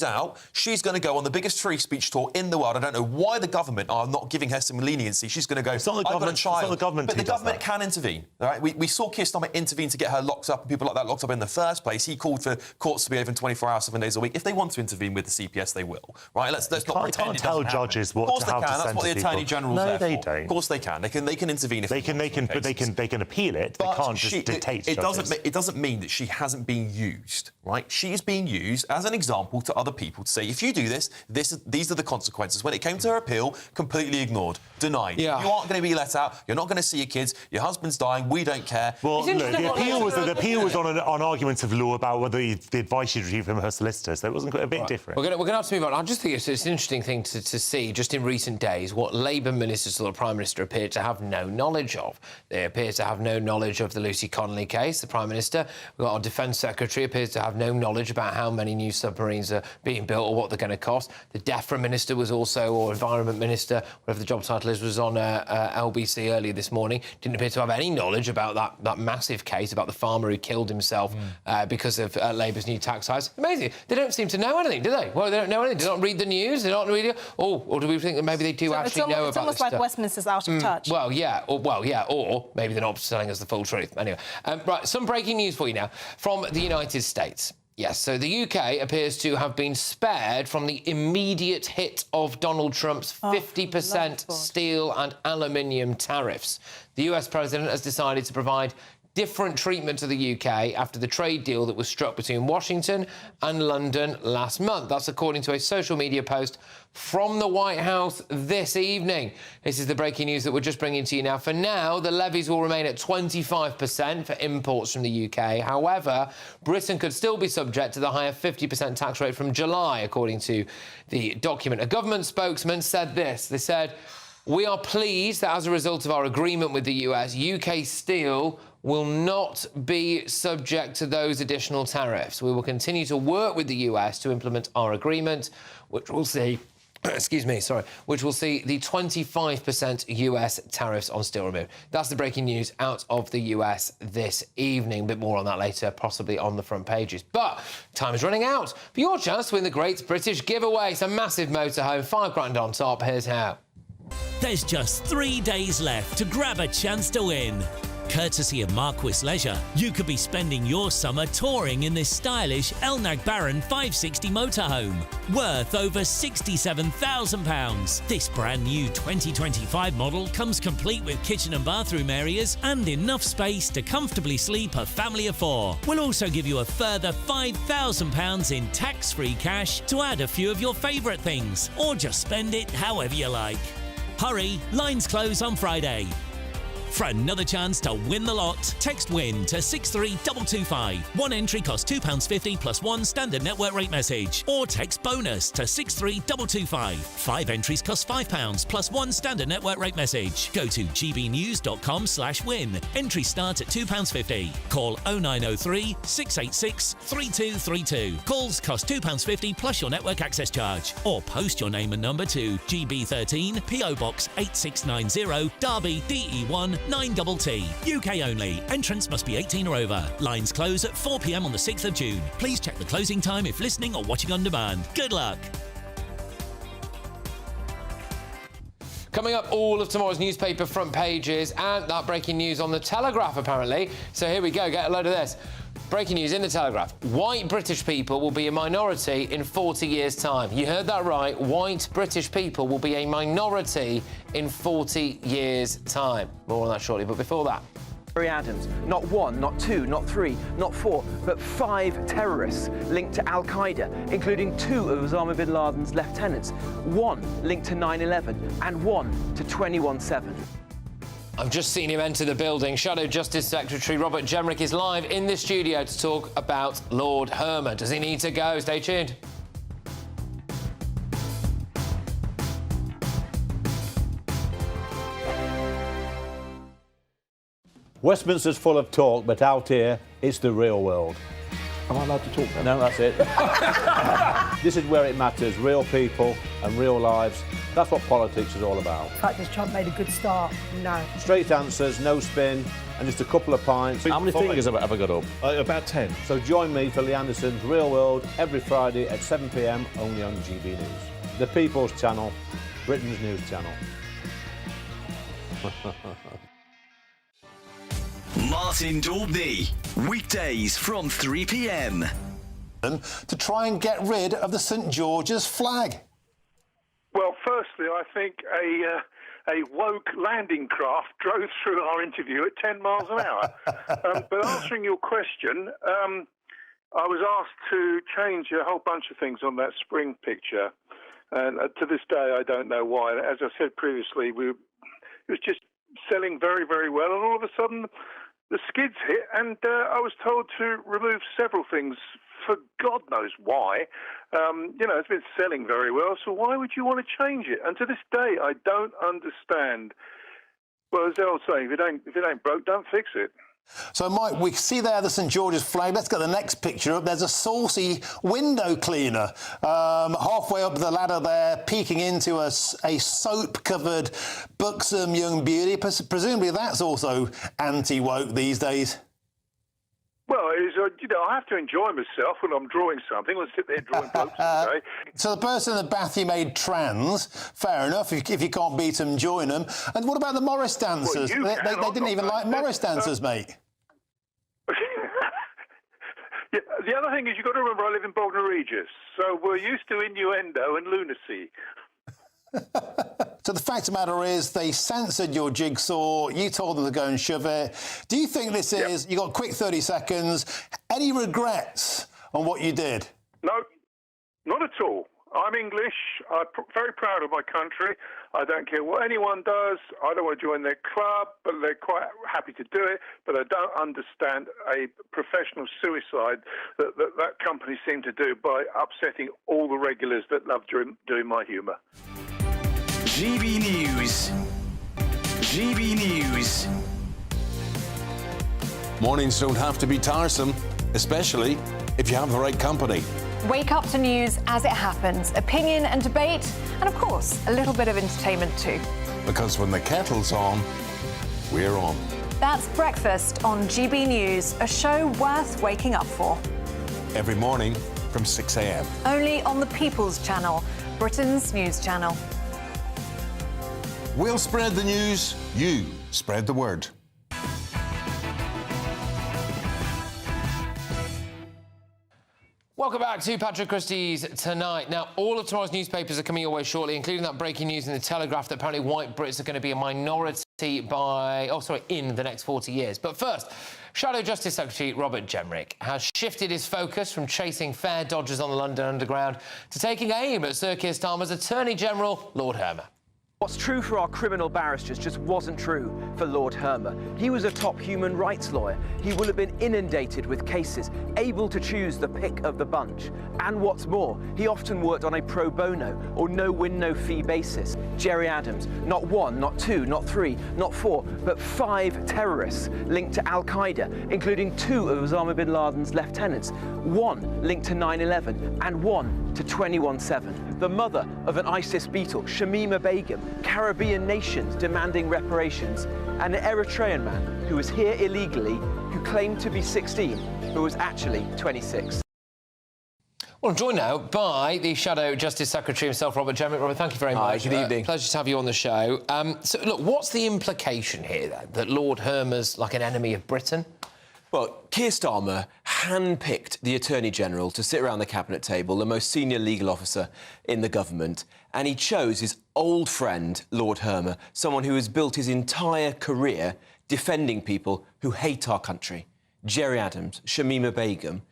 out, she's going to go on the biggest free speech tour in the world. I don't know why the government are not giving her some leniency. She's going to go. It's not the government. It's not the government. But the government can intervene. All right. We saw Keir Starmer intervene to get her locked up and people like that locked up in the first place. He called for courts to be open 24 hours, 7 days a week. If they want to intervene with the CPS, they will. Right. Let's not pretend. Can't tell judges what to have to sentence people. That's what the Attorney General's there for. No, they don't. Of course they can. They can intervene if they can appeal it. They can't just dictate. It doesn't mean that she hasn't been used, right? She is being used as an example to other people to say, if you do this, these are the consequences. When it came to her appeal, completely ignored, denied. Yeah. You aren't going to be let out. You're not going to see your kids. Your husband's dying. We don't care. Well, look, the appeal was on arguments of law about whether the advice she'd received from her solicitor, so it wasn't a bit different. We're going to have to move on. I just think it's an interesting thing to see, just in recent days, what Labour ministers or the Prime Minister appear to have no knowledge of. They appear to have no knowledge of the Lucy Connolly case, the Prime Minister. We've got our Defence Secretary appears to have no knowledge about how many new submarines are being built or what they're going to cost. The DEFRA Minister was also, or Environment Minister, whatever the job title is, was on LBC earlier this morning. Didn't appear to have any knowledge about that massive case about the farmer who killed himself because of Labour's new tax hikes. Amazing. They don't seem to know anything, do they? Well, they don't know anything. They don't read the news. They don't read it. Or do we think that maybe they do actually know about this? It's almost like Westminster's out of touch. Or maybe they're not telling us the full truth. Anyway, right, some breaking news for you now from the United States. Yes, so the UK appears to have been spared from the immediate hit of Donald Trump's 50% steel and aluminium tariffs. The US president has decided to provide different treatment to the UK after the trade deal that was struck between Washington and London last month. That's according to a social media post from the White House this evening. This is the breaking news that we're just bringing to you now. For now, the levies will remain at 25% for imports from the UK. However, Britain could still be subject to the higher 50% tax rate from July, according to the document. A government spokesman said this. They said, "We are pleased that as a result of our agreement with the US, UK steel will not be subject to those additional tariffs. We will continue to work with the US to implement our agreement, which will see which will see the 25% US tariffs on steel removed." That's the breaking news out of the US this evening. A bit more on that later, possibly on the front pages. But time is running out for your chance to win the Great British Giveaway. It's a massive motorhome, £5 on top. Here's how. There's just 3 days left to grab a chance to win. Courtesy of Marquis Leisure, you could be spending your summer touring in this stylish El Nagbaran 560 motorhome, worth over £67,000. This brand new 2025 model comes complete with kitchen and bathroom areas and enough space to comfortably sleep a family of 4. We'll also give you a further £5,000 in tax-free cash to add a few of your favourite things, or just spend it however you like. Hurry, lines close on Friday. For another chance to win the lot, text WIN to 63225. One entry costs £2.50 plus one standard network rate message. Or text BONUS to 63225. 5 entries cost £5 plus one standard network rate message. Go to gbnews.com/win. Entries start at £2.50. Call 0903 686 3232. Calls cost £2.50 plus your network access charge. Or post your name and number to GB13 PO Box 8690 Derby DE1 9TT. UK only. Entrance must be 18 or over. Lines close at 4 p.m. on the 6th of June. Please check the closing time if listening or watching on demand. Good luck. Coming up, all of tomorrow's newspaper front pages and that breaking news on the Telegraph, apparently. So here we go, get a load of this. Breaking news in the Telegraph. White British people will be a minority in 40 years' time. You heard that right. White British people will be a minority in 40 years' time. More on that shortly, but before that. Adams. Not 1, not 2, not 3, not 4, but 5 terrorists linked to Al-Qaeda, including 2 of Osama bin Laden's lieutenants, 1 linked to 9/11 and 1 to 21/7. I've just seen him enter the building. Shadow Justice Secretary Robert Jenrick is live in the studio to talk about Lord Herman. Does he need to go? Stay tuned. Westminster's full of talk, but out here, it's the real world. Am I allowed to talk then? No, that's it. This is where it matters. Real people and real lives. That's what politics is all about. The fact has Trump made a good start? No. Straight answers, no spin, and just a couple of pints. How many fingers have I ever got up? About 10. So join me for Lee Anderson's Real World every Friday at 7 p.m. only on GB News. The People's Channel, Britain's news channel. Martin Daubney, weekdays from 3 p.m. To try and get rid of the St George's flag. Well, firstly, I think a woke landing craft drove through our interview at 10 miles an hour. But answering your question, I was asked to change a whole bunch of things on that spring picture. And to this day, I don't know why. As I said previously, it was just selling very, very well. And all of a sudden, the skids hit, and I was told to remove several things for God knows why. It's been selling very well, so why would you want to change it? And to this day, I don't understand. Well, as the old saying, if it ain't broke, don't fix it. So, Mike, we see there the St George's flag. Let's get the next picture up. There's a saucy window cleaner halfway up the ladder there, peeking into a soap-covered, buxom young beauty. Presumably that's also anti-woke these days. Well, I have to enjoy myself when I'm drawing something. I'll sit there drawing blokes all day. So the person in the bath you made trans, fair enough. If you can't beat them, join them. And what about the Morris dancers? Well, they didn't even like Morris dancers, mate. Yeah, the other thing is you've got to remember I live in Bognor Regis, so we're used to innuendo and lunacy. So the fact of the matter is they censored your jigsaw, you told them to go and shove it. Do you think this is, you got a quick 30 seconds, any regrets on what you did? No, not at all. I'm English, I'm very proud of my country. I don't care what anyone does. I don't want to join their club, but they're quite happy to do it. But I don't understand a professional suicide that company seemed to do by upsetting all the regulars that love doing my humour. GB News. GB News. Mornings don't have to be tiresome, especially if you have the right company. Wake up to news as it happens, opinion and debate, and of course, a little bit of entertainment too. Because when the kettle's on, we're on. That's Breakfast on GB News, a show worth waking up for. Every morning from 6 a.m. Only on the People's Channel, Britain's news channel. We'll spread the news, you spread the word. Welcome back to Patrick Christys Tonight. Now, all of tomorrow's newspapers are coming your way shortly, including that breaking news in the Telegraph that apparently white Brits are going to be a minority in the next 40 years. But first, Shadow Justice Secretary Robert Jenrick has shifted his focus from chasing fare dodgers on the London Underground to taking aim at Sir Keir Starmer's Attorney General, Lord Hermer. What's true for our criminal barristers just wasn't true for Lord Hermer. He was a top human rights lawyer. He will have been inundated with cases, able to choose the pick of the bunch. And what's more, he often worked on a pro bono or no-win, no-fee basis. Gerry Adams, not one, not two, not three, not four, but 5 terrorists linked to Al-Qaeda, including 2 of Osama bin Laden's lieutenants, 1 linked to 9/11 and 1 to 21/7. The mother of an ISIS beetle, Shamima Begum, Caribbean nations demanding reparations, and an Eritrean man who was here illegally, who claimed to be 16, but was actually 26. Well, I'm joined now by the Shadow Justice Secretary himself, Robert Jenrick. Robert, thank you very much. Hi, good evening. Pleasure to have you on the show. So, look, what's the implication here, then, that Lord Hermer's like an enemy of Britain? Well, Keir Starmer handpicked the Attorney-General to sit around the Cabinet table, the most senior legal officer in the government, and he chose his old friend, Lord Hermer, someone who has built his entire career defending people who hate our country. Gerry Adams, Shamima Begum,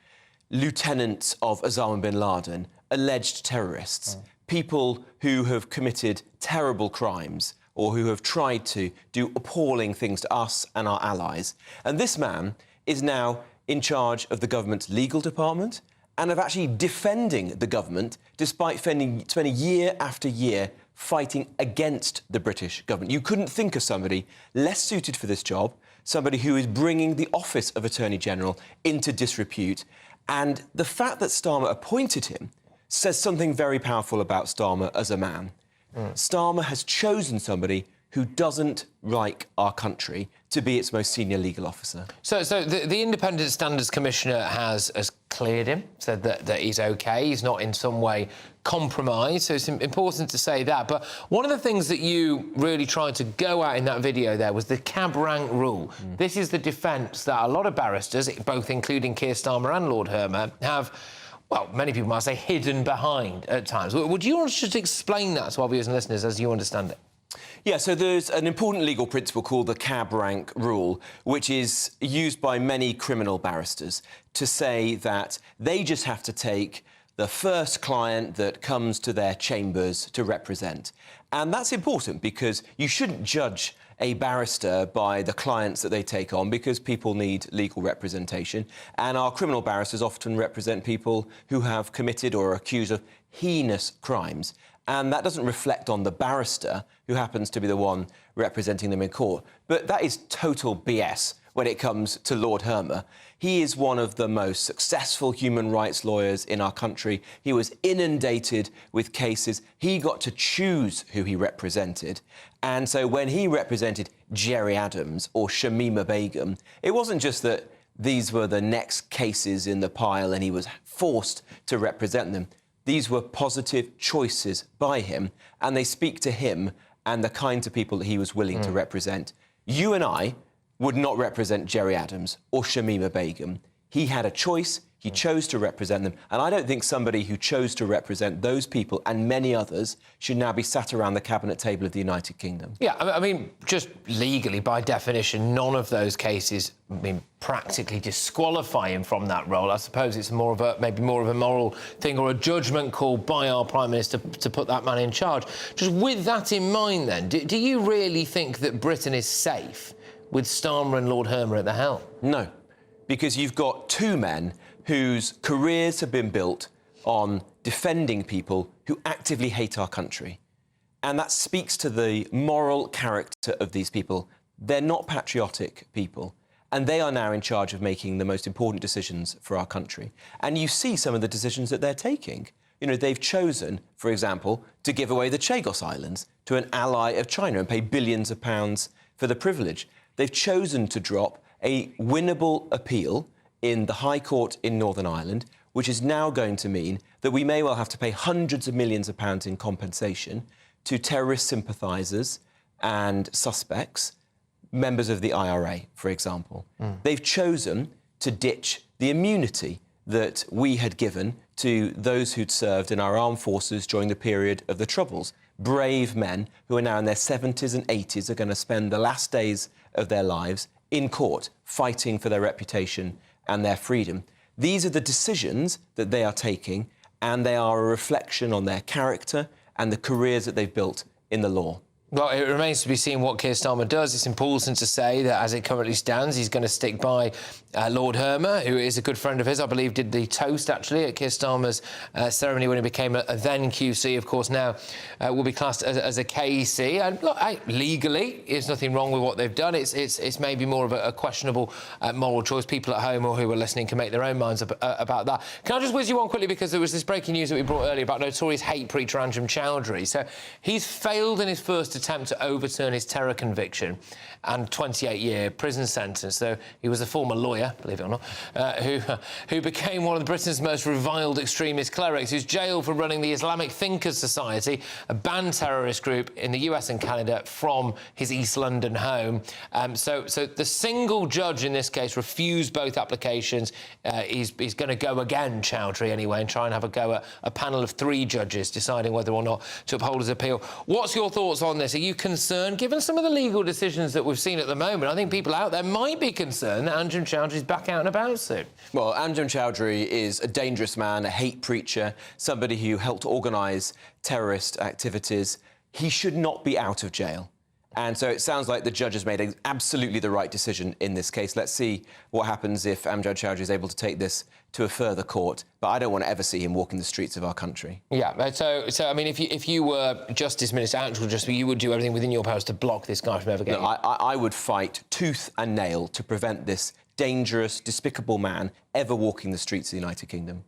lieutenants of Osama bin Laden, alleged terrorists, people who have committed terrible crimes or who have tried to do appalling things to us and our allies. And this man is now in charge of the government's legal department and of actually defending the government, despite spending year after year fighting against the British government. You couldn't think of somebody less suited for this job, somebody who is bringing the office of Attorney General into disrepute. And the fact that Starmer appointed him says something very powerful about Starmer as a man. Starmer has chosen somebody who doesn't like our country to be its most senior legal officer. So the Independent Standards Commissioner has cleared him, said that he's OK, he's not in some way compromised, so it's important to say that. But one of the things that you really tried to go at in that video there was the cab rank rule. This is the defence that a lot of barristers, both including Keir Starmer and Lord Hermer, have, well, many people might say, hidden behind at times. Would you want to just explain that to our viewers and listeners as you understand it? Yeah, so there's an important legal principle called the cab rank rule, which is used by many criminal barristers to say that they just have to take the first client that comes to their chambers to represent. And that's important because you shouldn't judge a barrister by the clients that they take on, because people need legal representation. And our criminal barristers often represent people who have committed or are accused of heinous crimes. And that doesn't reflect on the barrister, who happens to be the one representing them in court. But that is total BS when it comes to Lord Hermer. He is one of the most successful human rights lawyers in our country. He was inundated with cases. He got to choose who he represented. And so when he represented Gerry Adams or Shamima Begum, it wasn't just that these were the next cases in the pile and he was forced to represent them. These were positive choices by him, and they speak to him and the kinds of people that he was willing to represent. You and I would not represent Gerry Adams or Shamima Begum. He had a choice, he chose to represent them, and I don't think somebody who chose to represent those people and many others should now be sat around the cabinet table of the United Kingdom. Yeah, I mean, just legally, by definition, none of those cases, practically disqualify him from that role. I suppose it's maybe more of a moral thing or a judgment call by our Prime Minister to put that man in charge. Just with that in mind, then, do you really think that Britain is safe with Starmer and Lord Hermer at the helm? No, because you've got two men whose careers have been built on defending people who actively hate our country. And that speaks to the moral character of these people. They're not patriotic people, and they are now in charge of making the most important decisions for our country. And you see some of the decisions that they're taking. You know, they've chosen, for example, to give away the Chagos Islands to an ally of China and pay billions of pounds for the privilege. They've chosen to drop a winnable appeal in the High Court in Northern Ireland, which is now going to mean that we may well have to pay hundreds of millions of pounds in compensation to terrorist sympathisers and suspects, members of the IRA, for example. They've chosen to ditch the immunity that we had given to those who'd served in our armed forces during the period of the Troubles. Brave men who are now in their 70s and 80s are going to spend the last days of their lives in court fighting for their reputation and their freedom. These are the decisions that they are taking, and they are a reflection on their character and the careers that they've built in the law. Well, it remains to be seen what Keir Starmer does. It's important to say that as it currently stands, he's going to stick by Lord Hermer, who is a good friend of his. I believe did the toast, actually, at Keir Starmer's ceremony when he became a then QC. Of course, now will be classed as a KC. And look, legally, there's nothing wrong with what they've done. It's maybe more of a questionable moral choice. People at home or who are listening can make their own minds about that. Can I just whiz you on quickly, because there was this breaking news that we brought earlier about notorious hate preacher Anjem Choudary. So he's failed in his first attempt to overturn his terror conviction and 28-year prison sentence. So he was a former lawyer, believe it or not, who became one of Britain's most reviled extremist clerics, who's jailed for running the Islamic Thinkers Society, a banned terrorist group in the US and Canada, from his East London home. So the single judge in this case refused both applications. He's going to go again, Choudary, anyway, and try and have a go at a panel of 3 judges deciding whether or not to uphold his appeal. What's your thoughts on this? Are you concerned, given some of the legal decisions that we've seen at the moment? I think people out there might be concerned that Anjem Choudhary's back out and about soon. Well, Anjem Choudary is a dangerous man, a hate preacher, somebody who helped organise terrorist activities. He should not be out of jail. And so it sounds like the judge has made absolutely the right decision in this case. Let's see what happens if Anjem Choudary is able to take this to a further court. But I don't want to ever see him walking the streets of our country. Yeah, so I mean, if you were Justice Minister, actual Justice, you would do everything within your powers to block this guy from ever getting... No, I would fight tooth and nail to prevent this dangerous, despicable man ever walking the streets of the United Kingdom.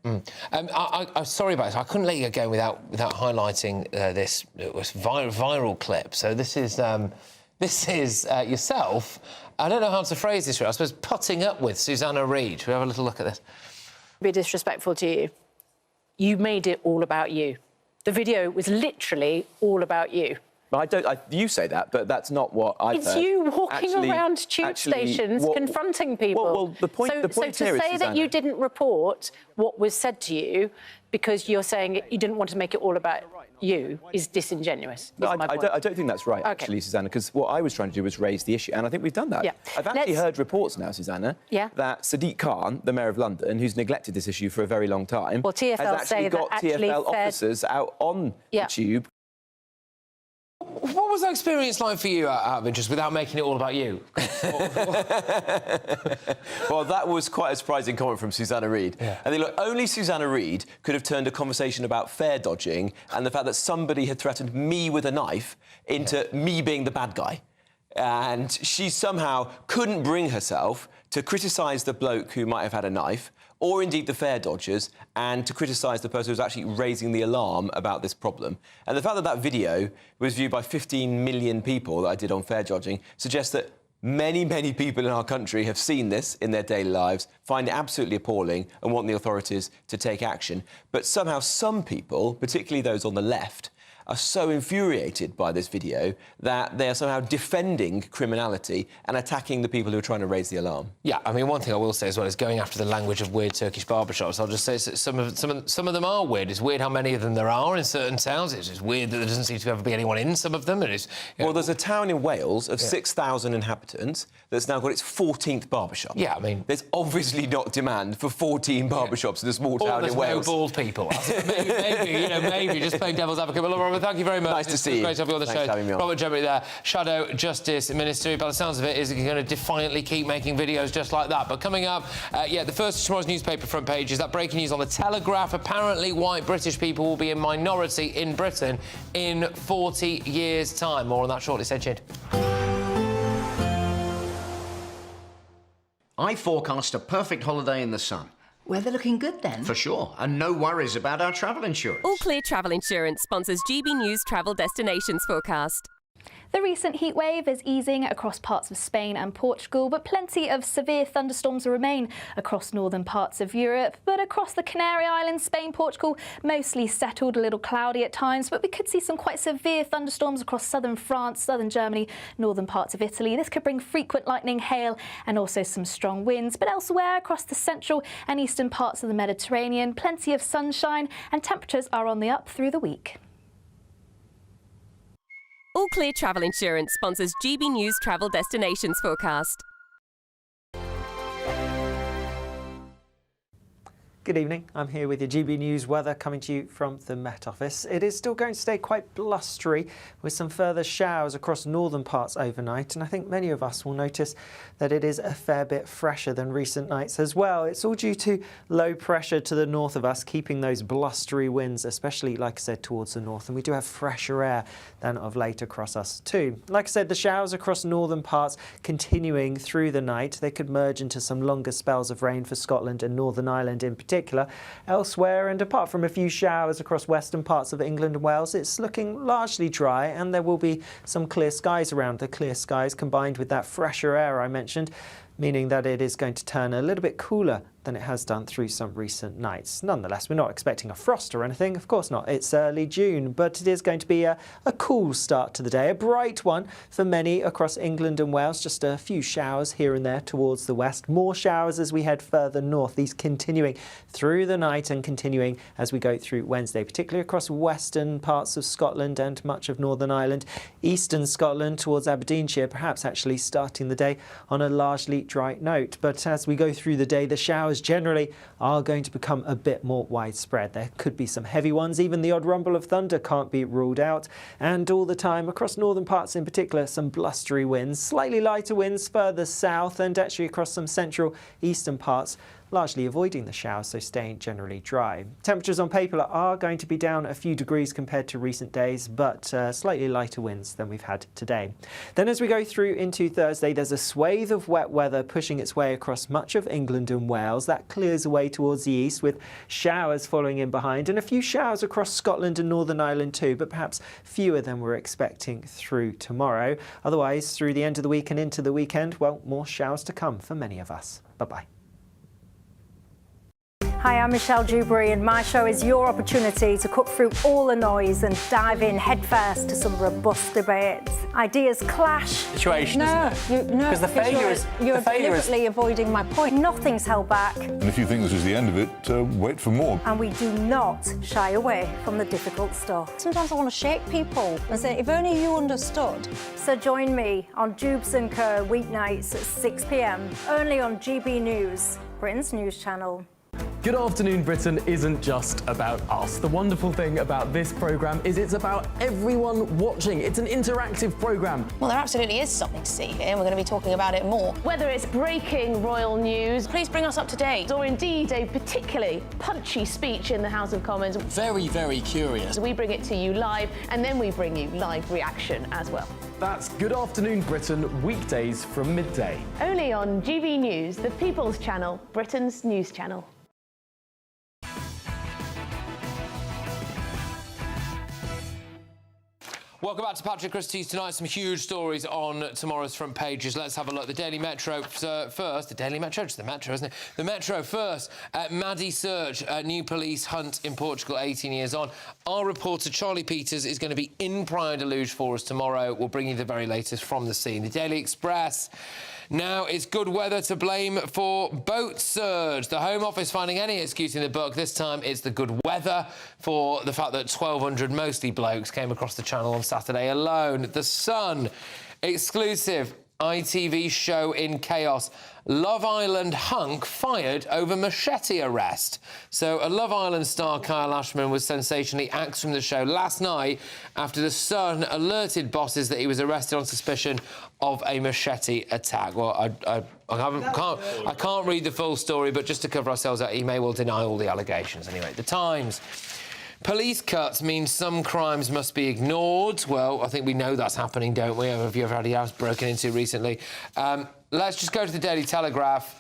I'm sorry about this. I couldn't let you go without highlighting this viral clip. So this is yourself. I don't know how to phrase this. I suppose putting up with Susanna Reid. Should we have a little look at this? Be disrespectful to you. You made it all about you. The video was literally all about you. You say that, but that's not what I've heard. It's you walking around tube stations confronting people. Well, the point so here to is, say that Susanna, you didn't report what was said to you because you're saying you didn't want to make it all about you is disingenuous. No, I don't think that's right, actually, Susanna, because what I was trying to do was raise the issue, and I think we've done that. Yeah. I've actually heard reports now, Susanna, that Sadiq Khan, the Mayor of London, who's neglected this issue for a very long time, TfL has actually got TfL officers out on the tube. What was that experience like for you, out of interest, without making it all about you? Well, that was quite a surprising comment from Susanna Reid. Yeah. And look, only Susanna Reid could have turned a conversation about fare dodging and the fact that somebody had threatened me with a knife into me being the bad guy. And she somehow couldn't bring herself to criticise the bloke who might have had a knife, or indeed the fare dodgers, and to criticise the person who was actually raising the alarm about this problem. And the fact that that video was viewed by 15 million people that I did on fare dodging suggests that many, many people in our country have seen this in their daily lives, find it absolutely appalling and want the authorities to take action. But somehow some people, particularly those on the left, are so infuriated by this video that they are somehow defending criminality and attacking the people who are trying to raise the alarm. Yeah, I mean, one thing I will say as well is going after the language of weird Turkish barbershops. I'll just say some of them are weird. It's weird how many of them there are in certain towns. It's just weird that there doesn't seem to ever be anyone in some of them. And it's, well, there's a town in Wales of 6,000 inhabitants that's now got its 14th barbershop. Yeah, I mean... There's obviously not demand for 14 barbershops in a small town in Wales. No bald people. maybe just playing devil's advocate. Well, Robert, thank you very much. Nice to see you. Great to have you on the show. Robert Jenrick there, Shadow Justice Minister. By the sounds of it, is going to defiantly keep making videos just like that. But coming up, the first of tomorrow's newspaper front page is that breaking news on the Telegraph. Apparently, white British people will be a minority in Britain in 40 years' time. More on that shortly. Stay tuned. I forecast a perfect holiday in the sun. Weather looking good then? For sure, and no worries about our travel insurance. All Clear Travel Insurance sponsors GB News Travel Destinations Forecast. The recent heat wave is easing across parts of Spain and Portugal, but plenty of severe thunderstorms remain across northern parts of Europe. But across the Canary Islands, Spain, Portugal, mostly settled, a little cloudy at times, but we could see some quite severe thunderstorms across southern France, southern Germany, northern parts of Italy. This could bring frequent lightning, hail and also some strong winds. But elsewhere across the central and eastern parts of the Mediterranean, plenty of sunshine and temperatures are on the up through the week. All Clear Travel Insurance sponsors GB News Travel Destinations Forecast. Good evening, I'm here with your GB News weather coming to you from the Met Office. It is still going to stay quite blustery with some further showers across northern parts overnight, and I think many of us will notice that it is a fair bit fresher than recent nights as well. It's all due to low pressure to the north of us, keeping those blustery winds, especially, like I said, towards the north, and we do have fresher air than of late across us too. Like I said, the showers across northern parts continuing through the night. They could merge into some longer spells of rain for Scotland and Northern Ireland in particular. Elsewhere, and apart from a few showers across western parts of England and Wales, it's looking largely dry, and there will be some clear skies around. The clear skies combined with that fresher air I mentioned, meaning that it is going to turn a little bit cooler than it has done through some recent nights. Nonetheless, we're not expecting a frost or anything, of course not. It's early June, but it is going to be a cool start to the day, a bright one for many across England and Wales. Just a few showers here and there towards the west. More showers as we head further north, these continuing through the night and continuing as we go through Wednesday, particularly across western parts of Scotland and much of Northern Ireland. Eastern Scotland towards Aberdeenshire, perhaps actually starting the day on a largely dry note. But as we go through the day, the showers generally are going to become a bit more widespread. There could be some heavy ones, even the odd rumble of thunder can't be ruled out. And all the time across northern parts in particular, some blustery winds, slightly lighter winds further south and actually across some central eastern parts, largely avoiding the showers, so staying generally dry. Temperatures on paper are going to be down a few degrees compared to recent days, but slightly lighter winds than we've had today. Then as we go through into Thursday, there's a swathe of wet weather pushing its way across much of England and Wales. That clears away towards the east with showers following in behind, and a few showers across Scotland and Northern Ireland too, but perhaps fewer than we're expecting through tomorrow. Otherwise, through the end of the week and into the weekend, well, more showers to come for many of us. Bye-bye. Hi, I'm Michelle Choudary, and my show is your opportunity to cut through all the noise and dive in headfirst to some robust debates. Ideas clash. Situation, isn't it? Because the failure is... You're deliberately avoiding my point. Nothing's held back. And if you think this is the end of it, wait for more. And we do not shy away from the difficult stuff. Sometimes I want to shake people and say, if only you understood. So join me on Jubes & Co. weeknights at 6 p.m, only on GB News, Britain's news channel. Good Afternoon Britain isn't just about us. The wonderful thing about this programme is it's about everyone watching. It's an interactive programme. Well, there absolutely is something to see here, and we're going to be talking about it more. Whether it's breaking royal news, please bring us up to date. Or indeed a particularly punchy speech in the House of Commons. Very, very curious. We bring it to you live, and then we bring you live reaction as well. That's Good Afternoon Britain, weekdays from midday. Only on GB News, the People's Channel, Britain's news channel. Welcome back to Patrick Christys tonight. Some huge stories on tomorrow's front pages. Let's have a look. The Daily Metro first. The Daily Metro, it's the Metro, isn't it? The Metro first. Maddie Surge, new police hunt in Portugal 18 years on. Our reporter Charlie Peters is going to be in Praia de Luz for us tomorrow. We'll bring you the very latest from the scene. The Daily Express. Now it's good weather to blame for boat surge. The Home Office finding any excuse in the book. This time it's the good weather for the fact that 1,200 mostly blokes came across the channel on Saturday alone. The Sun, exclusive ITV show in chaos. Love Island hunk fired over machete arrest. So a Love Island star, Kyle Ashman, was sensationally axed from the show last night after the Sun alerted bosses that he was arrested on suspicion of a machete attack. Well, I can't read the full story, but just to cover ourselves out, he may well deny all the allegations. Anyway, The Times. Police cuts mean some crimes must be ignored. Well, I think we know that's happening, don't we? Have you ever had your house broken into recently? Let's just go to the Daily Telegraph.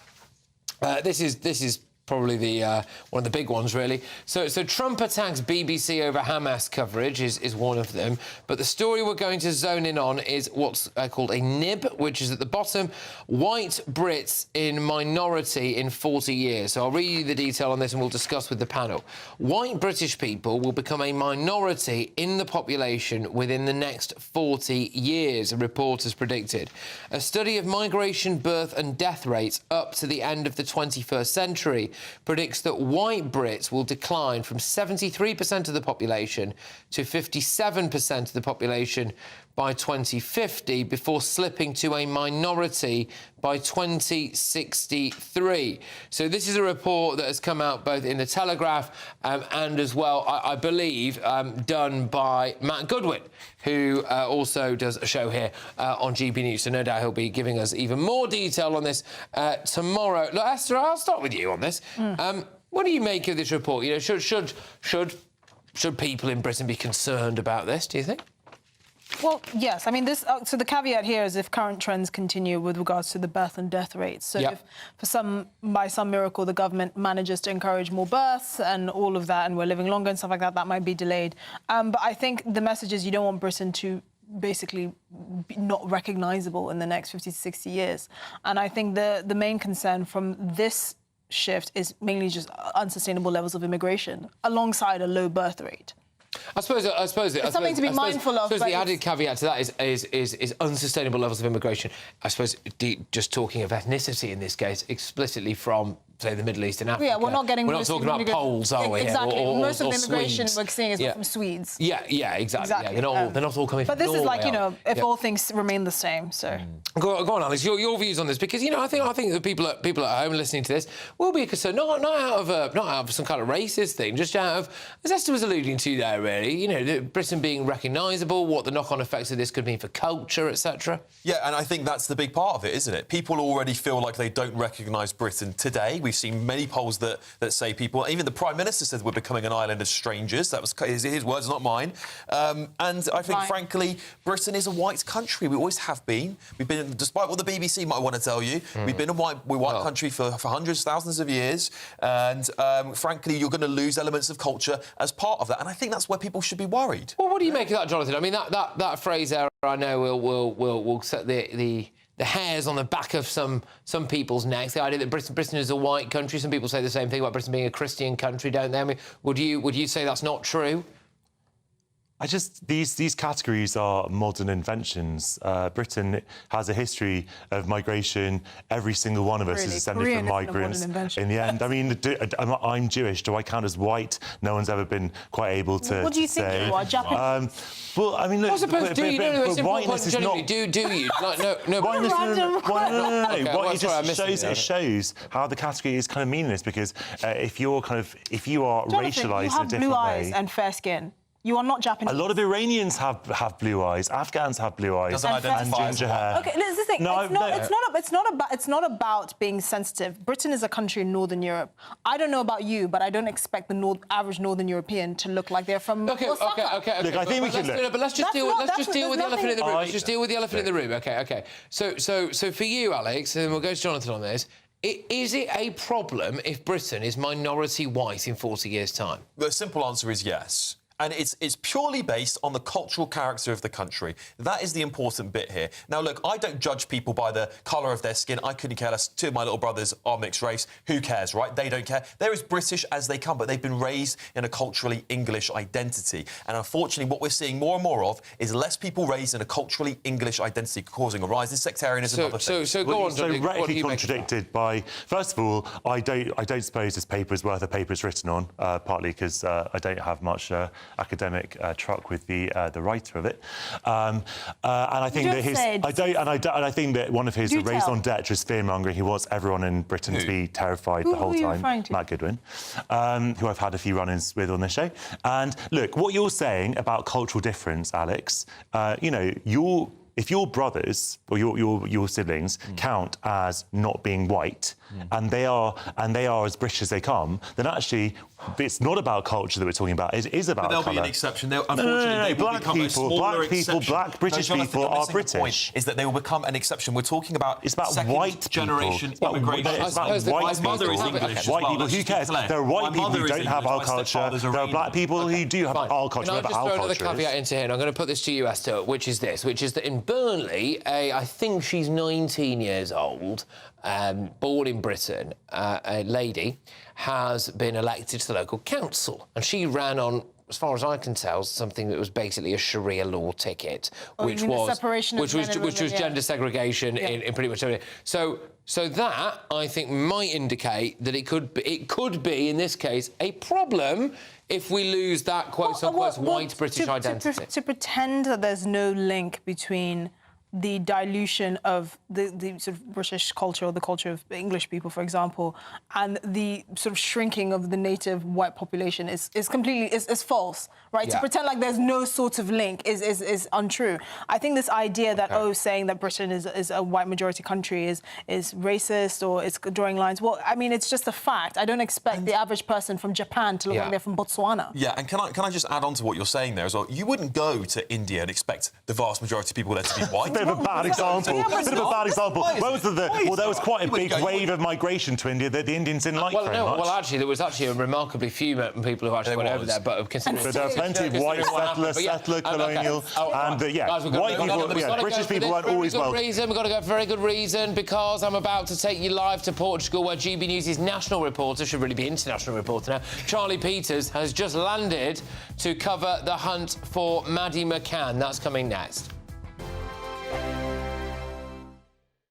This is probably the one of the big ones, really. So Trump attacks BBC over Hamas coverage is one of them. But the story we're going to zone in on is what's called a nib, which is at the bottom. White Brits in minority in 40 years. So I'll read you the detail on this and we'll discuss with the panel. White British people will become a minority in the population within the next 40 years, a report has predicted. A study of migration, birth and death rates up to the end of the 21st century predicts that white Brits will decline from 73% of the population to 57% of the population by 2050 before slipping to a minority by 2063. So this is a report that has come out both in the Telegraph and as well, I believe, done by Matt Goodwin, who also does a show here on GB News. So no doubt he'll be giving us even more detail on this tomorrow. Look, Esther, I'll start with you on this. What do you make of this report? You know, should people in Britain be concerned about this, do you think? Well, yes. I mean, this. So the caveat here is if current trends continue with regards to the birth and death rates. So if by some miracle, the government manages to encourage more births and all of that, and we're living longer and stuff like that, that might be delayed. But I think the message is you don't want Britain to basically be not recognisable in the next 50 to 60 years. And I think the main concern from this shift is mainly just unsustainable levels of immigration alongside a low birth rate. I suppose it's something to be mindful of. I suppose the added caveat to that is unsustainable levels of immigration. I suppose just talking of ethnicity in this case, explicitly from, say, the Middle East and Africa. Yeah, we're not getting. We're not talking about Poles, are we? Exactly. Most of the immigration Swedes. we're seeing is from Swedes. Yeah, exactly. Yeah, they're not all coming from But this Norway, is like, you know, if all things remain the same. So go on, Alex. Your views on this, because I think the people at home listening to this will be concerned not out of some kind of racist thing, just out of, as Esther was alluding to there, really. You know, Britain being recognisable, what the knock-on effects of this could mean for culture, etc. Yeah, and I think that's the big part of it, isn't it? People already feel like they don't recognise Britain today. We've seen many polls that say people, even the Prime Minister said we're becoming an island of strangers. That was his words, not mine. And I think, frankly, Britain is a white country. We always have been. We've been, despite what the BBC might want to tell you, we've been a white country for hundreds, thousands of years. And frankly, you're going to lose elements of culture as part of that. And I think that's where people should be worried. Well, what do you make of that, Jonathan? I mean, that phrase there, I know will set the hairs on the back of some people's necks. The idea that Britain is a white country. Some people say the same thing about Britain being a Christian country, don't they? I mean, would you say that's not true? These categories are modern inventions. Britain has a history of migration. Every single one of us is descended from migrants. In the end, I mean, I'm Jewish. Do I count as white? No one's ever been quite able to. What do you think you are, Japanese? Well, I mean, look, I suppose do you? No, whiteness is not. Do you? Like, no. Whiteness, it shows how the category is kind of meaningless, because if you are racialised in a different way. You have blue eyes and fair skin. You are not Japanese. A lot of Iranians have blue eyes. Afghans have blue eyes and ginger hair. Okay, this is the thing. It's not about being sensitive. Britain is a country in Northern Europe. I don't know about you, but I don't expect the average Northern European to look like they're from Osaka. Okay. Look, I think we can look. But let's just deal with the elephant in the room. Let's just deal with the elephant in the room. Okay. So for you, Alex, and we'll go to Jonathan on this. Is it a problem if Britain is minority white in 40 years' time? The simple answer is yes. And it's purely based on the cultural character of the country. That is the important bit here. Now, look, I don't judge people by the colour of their skin. I couldn't care less. Two of my little brothers are mixed race. Who cares, right? They don't care. They're as British as they come, but they've been raised in a culturally English identity. And unfortunately, what we're seeing more and more of is less people raised in a culturally English identity, causing a rise in sectarianism and other things. So go on, Jonathan. So radically contradicted by, first of all, I don't suppose this paper is worth a paper it's written on, partly because I don't have much academic truck with the writer of it, and I think that I think that one of his raised on debt is fear-mongering. He wants everyone in Britain to be terrified the whole time. Matt Goodwin, who I've had a few run-ins with on this show. And look, what you're saying about cultural difference, Alex, if your brothers or your siblings count as not being white, and they are as British as they come, then actually it's not about culture that we're talking about. It is about But there'll colour. be an exception. Unfortunately, they will become a smaller exception. Black British people are British. The point is that they will become an exception. We're talking about white generation people. immigration. It's about white people. Mother is English. White people. Who cares? There are white people who don't have our culture. There are black people who do have our culture. Can I just throw another culture caveat into here? And I'm going to put this to you, Esther, which is that in Burnley, I think she's 19 years old, born in Britain, a lady, has been elected to the local council. And she ran on, as far as I can tell, something that was basically a Sharia law ticket, which was gender segregation in pretty much everything. So that, I think, might indicate that it could be, in this case, a problem if we lose that quote-unquote white British identity. To pretend that there's no link between the dilution of the sort of British culture or the culture of English people, for example, and the sort of shrinking of the native white population is completely false, right? Yeah. To pretend like there's no sort of link is untrue. I think this idea that saying that Britain is a white majority country is racist or it's drawing lines. Well, I mean, it's just a fact. I don't expect the average person from Japan to look like they're from Botswana. Yeah, and can I just add on to what you're saying there as well? You wouldn't go to India and expect the vast majority of people there to be white. Bit of a bad example. There was quite a big wave of migration to India that the Indians didn't like very much. Well, actually, there was actually a remarkably few people who actually went over there, but there are plenty of white settler, colonial, and white people, British people weren't always welcome. We've got to go for very good reason, because I'm about to take you live to Portugal, where GB News' national reporter, should really be international reporter now, Charlie Peters, has just landed to cover the hunt for Maddie McCann. That's coming next.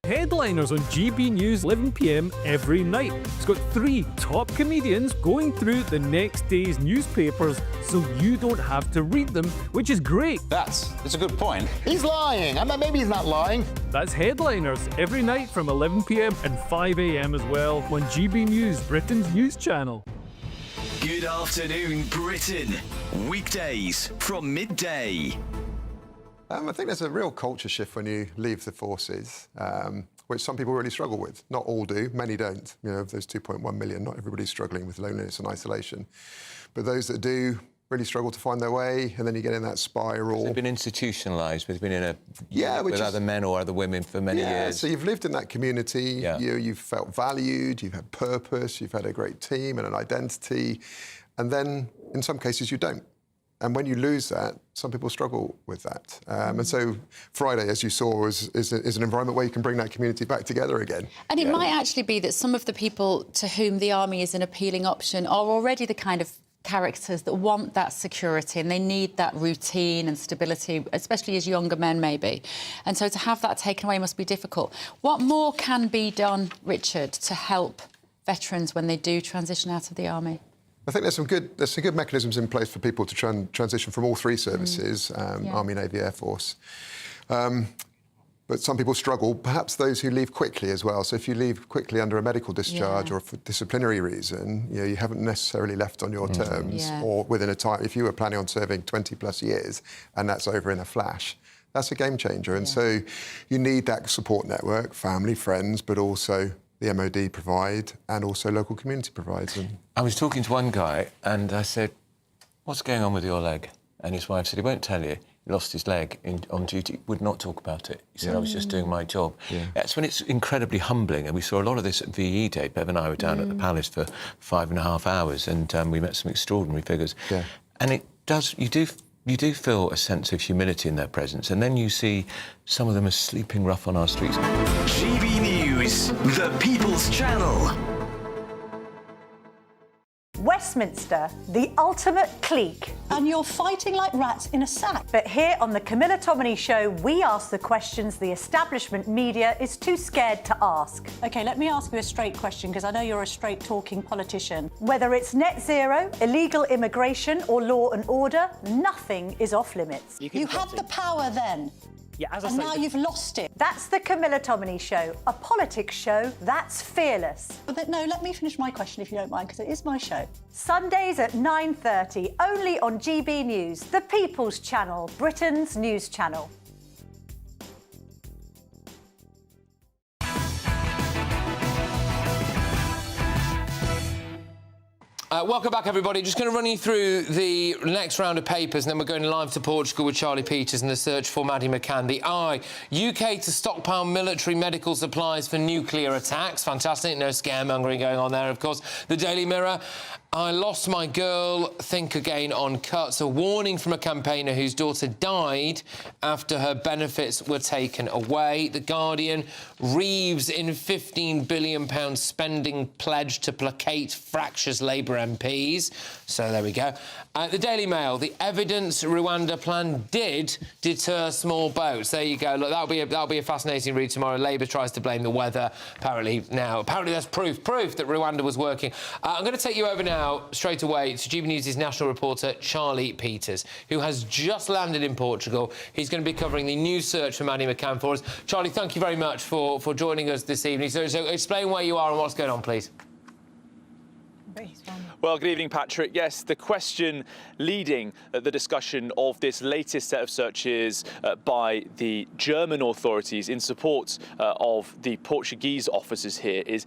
Headliners on GB News 11 p.m. every night. It's got 3 top comedians going through the next day's newspapers so you don't have to read them, which is great. That's a good point. He's lying. I mean, maybe he's not lying. That's Headliners every night from 11 p.m. and 5 a.m. as well on GB News, Britain's news channel. Good afternoon, Britain. Weekdays from midday. I think there's a real culture shift when you leave the forces, which some people really struggle with. Not all do, many don't. You know, of those 2.1 million, not everybody's struggling with loneliness and isolation. But those that do really struggle to find their way, and then you get in that spiral. They've been institutionalised. They've been in a with other men or other women for many years. So you've lived in that community. You've felt valued. You've had purpose. You've had a great team and an identity, and then in some cases you don't. And when you lose that, some people struggle with that. And so Friday, as you saw, is an environment where you can bring that community back together again. And it might actually be that some of the people to whom the army is an appealing option are already the kind of characters that want that security and they need that routine and stability, especially as younger men maybe. And so to have that taken away must be difficult. What more can be done, Richard, to help veterans when they do transition out of the army? I think there's some good mechanisms in place for people to transition from all 3 services, Army, Navy, Air Force. But some people struggle, perhaps those who leave quickly as well. So if you leave quickly under a medical discharge or for disciplinary reason, you haven't necessarily left on your terms or within a time. If you were planning on serving 20 plus years and that's over in a flash, that's a game changer. And so you need that support network, family, friends, but also the MOD provide and also local community provides. I was talking to one guy and I said, what's going on with your leg? And his wife said, he won't tell you. He lost his leg on duty, would not talk about it. He said, I was just doing my job. That's when it's incredibly humbling, and we saw a lot of this at VE Day. Bev and I were down at the Palace for 5.5 hours, and we met some extraordinary figures. And it does, you do feel a sense of humility in their presence, and then you see some of them are sleeping rough on our streets. GB News, the People's Channel. Westminster, the ultimate clique. And you're fighting like rats in a sack. But here on the Camilla Tominey Show, we ask the questions the establishment media is too scared to ask. OK, let me ask you a straight question, because I know you're a straight-talking politician. Whether it's net zero, illegal immigration or law and order, nothing is off-limits. You had the power then. And now you've lost it. That's the Camilla Tominey Show, a politics show that's fearless. But no, let me finish my question if you don't mind, because it is my show. Sundays at 9:30, only on GB News, the People's Channel, Britain's news channel. Welcome back, everybody. Just going to run you through the next round of papers, and then we're going live to Portugal with Charlie Peters and the search for Maddie McCann. The Eye, UK to stockpile military medical supplies for nuclear attacks. Fantastic. No scaremongering going on there, of course. The Daily Mirror, I lost my girl, think again on cuts. A warning from a campaigner whose daughter died after her benefits were taken away. The Guardian, Reeves in £15 billion spending pledge to placate fractious Labour MPs. So there we go. The Daily Mail, the evidence Rwanda plan did deter small boats. There you go. Look, that'll be a fascinating read tomorrow. Labour tries to blame the weather. Apparently there's proof that Rwanda was working. I'm going to take you over now straight away to GB News' national reporter Charlie Peters, who has just landed in Portugal. He's going to be covering the new search for Maddie McCann for us. Charlie, thank you very much for joining us this evening. So explain where you are and what's going on, please. Well, good evening, Patrick. Yes, the question leading the discussion of this latest set of searches by the German authorities in support of the Portuguese officers here is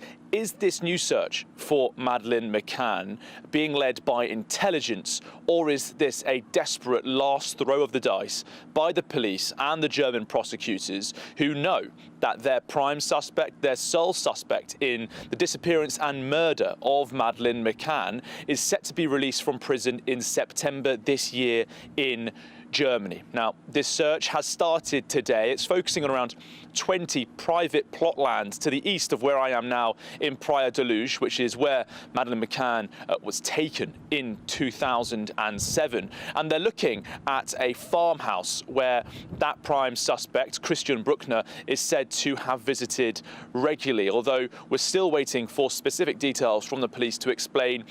this new search for Madeleine McCann being led by intelligence, or is this a desperate last throw of the dice by the police and the German prosecutors, who know that their prime suspect, their sole suspect in the disappearance and murder of Madeleine McCann, is set to be released from prison in September this year in Germany. Now, this search has started today. It's focusing on around 20 private plot lands to the east of where I am now in Praia de Luz, which is where Madeleine McCann was taken in 2007. And they're looking at a farmhouse where that prime suspect, Christian Bruckner, is said to have visited regularly, although we're still waiting for specific details from the police to explain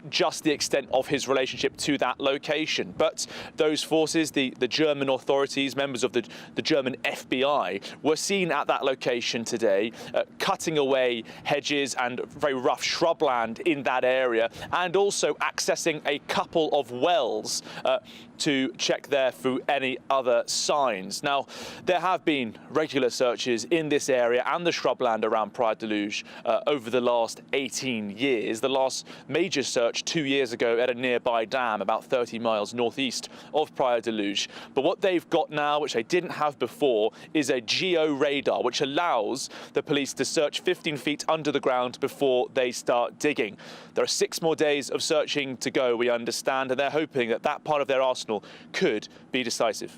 just the extent of his relationship to that location. But those forces, the German authorities, members of the German FBI, were seen at that location today, cutting away hedges and very rough shrubland in that area, and also accessing a couple of wells to check there for any other signs. Now, there have been regular searches in this area and the shrubland around Praia de Luz over the last 18 years. The last major search 2 years ago at a nearby dam about 30 miles northeast of Praia de Luz. But what they've got now, which they didn't have before, is a geo-radar, which allows the police to search 15 feet under the ground before they start digging. There are 6 more days of searching to go, we understand, and they're hoping that that part of their arsenal could be decisive.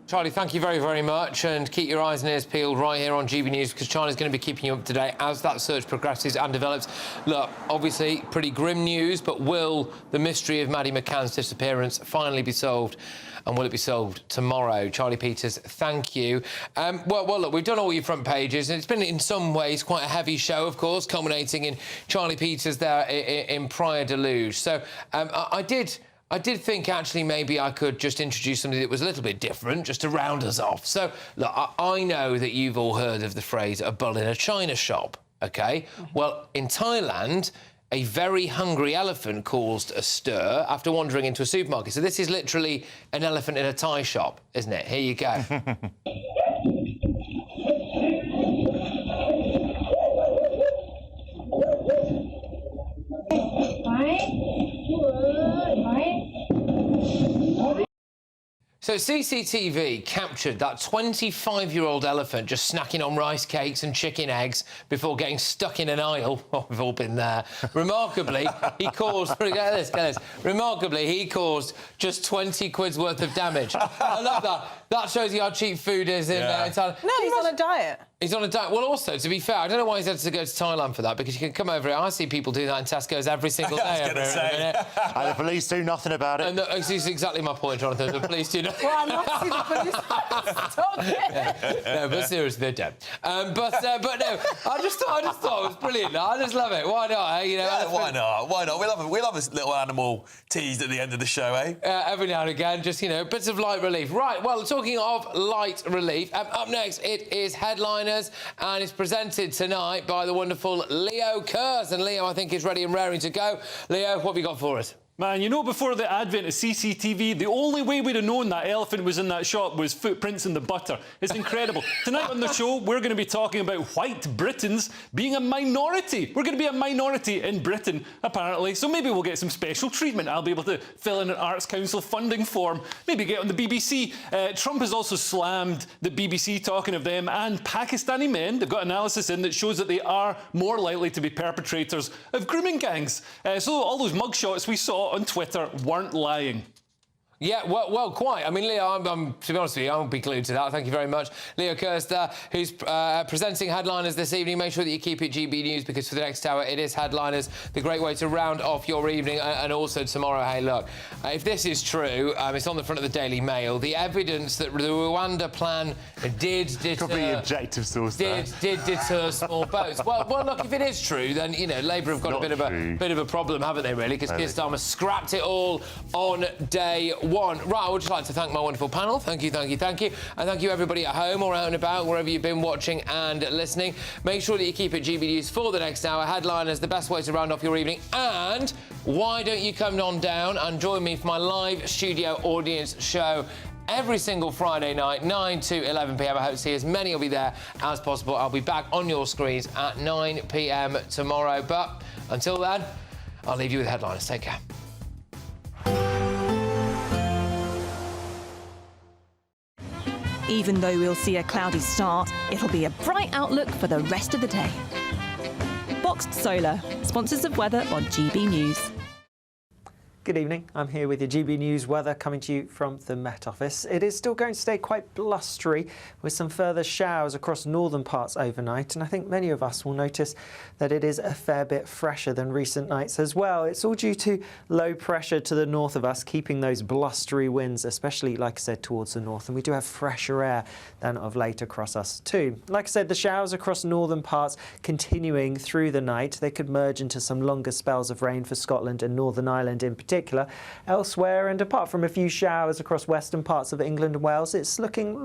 Charlie, thank you very, very much, and keep your eyes and ears peeled right here on GB News, because Charlie's going to be keeping you up to date as that search progresses and develops. Look, obviously, pretty grim news, but will the mystery of Maddie McCann's disappearance finally be solved? And will it be solved tomorrow? Charlie Peters, thank you. Well, look, we've done all your front pages, and it's been, in some ways, quite a heavy show, of course, culminating in Charlie Peters there in Praia de Luz. So I did think, actually, maybe I could just introduce something that was a little bit different, just to round us off. So, look, I know that you've all heard of the phrase, a bull in a china shop, OK? Well, in Thailand, a very hungry elephant caused a stir after wandering into a supermarket. So this is literally an elephant in a Thai shop, isn't it? Here you go. So CCTV captured that 25-year-old elephant just snacking on rice cakes and chicken eggs before getting stuck in an aisle. Oh, we've all been there. Remarkably, he caused... Get this. Remarkably, he caused just 20 quid's worth of damage. I love that. That shows you how cheap food is in Thailand. No, he's on a diet. He's on a diet. Well, also, to be fair, I don't know why he's had to go to Thailand for that, because you can come over here. I see people do that in Tesco's every single day. And the police do nothing about it. And this is exactly my point, Jonathan. The police do nothing. Well, I'm not seeing the police. Stop it. No, but seriously, they're dead. But no, I just thought it was brilliant. I just love it. Why not? You know, yeah, why not? Why not? We love a little animal teased at the end of the show, eh? Every now and again, just, you know, bits of light relief. Right, well, talking of light relief, up next, it is Headliners, and it's presented tonight by the wonderful Leo Kurz. And Leo, I think, is ready and raring to go. Leo, what have you got for us? Man, you know, before the advent of CCTV, the only way we'd have known that elephant was in that shop was footprints in the butter. It's incredible. Tonight on the show, we're going to be talking about white Britons being a minority. We're going to be a minority in Britain, apparently, so maybe we'll get some special treatment. I'll be able to fill in an Arts Council funding form, maybe get on the BBC. Trump has also slammed the BBC, talking of them, and Pakistani men. They've got analysis in that shows that they are more likely to be perpetrators of grooming gangs. So all those mugshots we saw on Twitter weren't lying. Yeah, well, quite. I mean, Leo, I'm to be honest with you, I won't be glued to that. Thank you very much. Leo Kirster, who's presenting Headliners this evening. Make sure that you keep it GB News, because for the next hour, it is Headliners, the great way to round off your evening. And also tomorrow, hey, look, if this is true, it's on the front of the Daily Mail, the evidence that the Rwanda plan did deter... Probably objective source did deter small boats. Well, look, if it is true, then, you know, Labour have got a bit of a problem, haven't they, really? Because Keir Starmer scrapped it all on day one. Right, I would just like to thank my wonderful panel. Thank you. And thank you, everybody at home or out and about, wherever you've been watching and listening. Make sure that you keep it GB News for the next hour. Headliners, the best way to round off your evening. And why don't you come on down and join me for my live studio audience show every single Friday night, 9 to 11 p.m. I hope to see as many will be there as possible. I'll be back on your screens at 9 p.m. tomorrow. But until then, I'll leave you with Headliners. Take care. Even though we'll see a cloudy start, it'll be a bright outlook for the rest of the day. Boxed Solar, sponsors of weather on GB News. Good evening, I'm here with your GB News weather coming to you from the Met Office. It is still going to stay quite blustery with some further showers across northern parts overnight, and I think many of us will notice that it is a fair bit fresher than recent nights as well. It's all due to low pressure to the north of us, keeping those blustery winds, especially, like I said, towards the north, and we do have fresher air than of late across us too. Like I said, the showers across northern parts continuing through the night. They could merge into some longer spells of rain for Scotland and Northern Ireland in particular. Elsewhere, and apart from a few showers across western parts of England and Wales, it's looking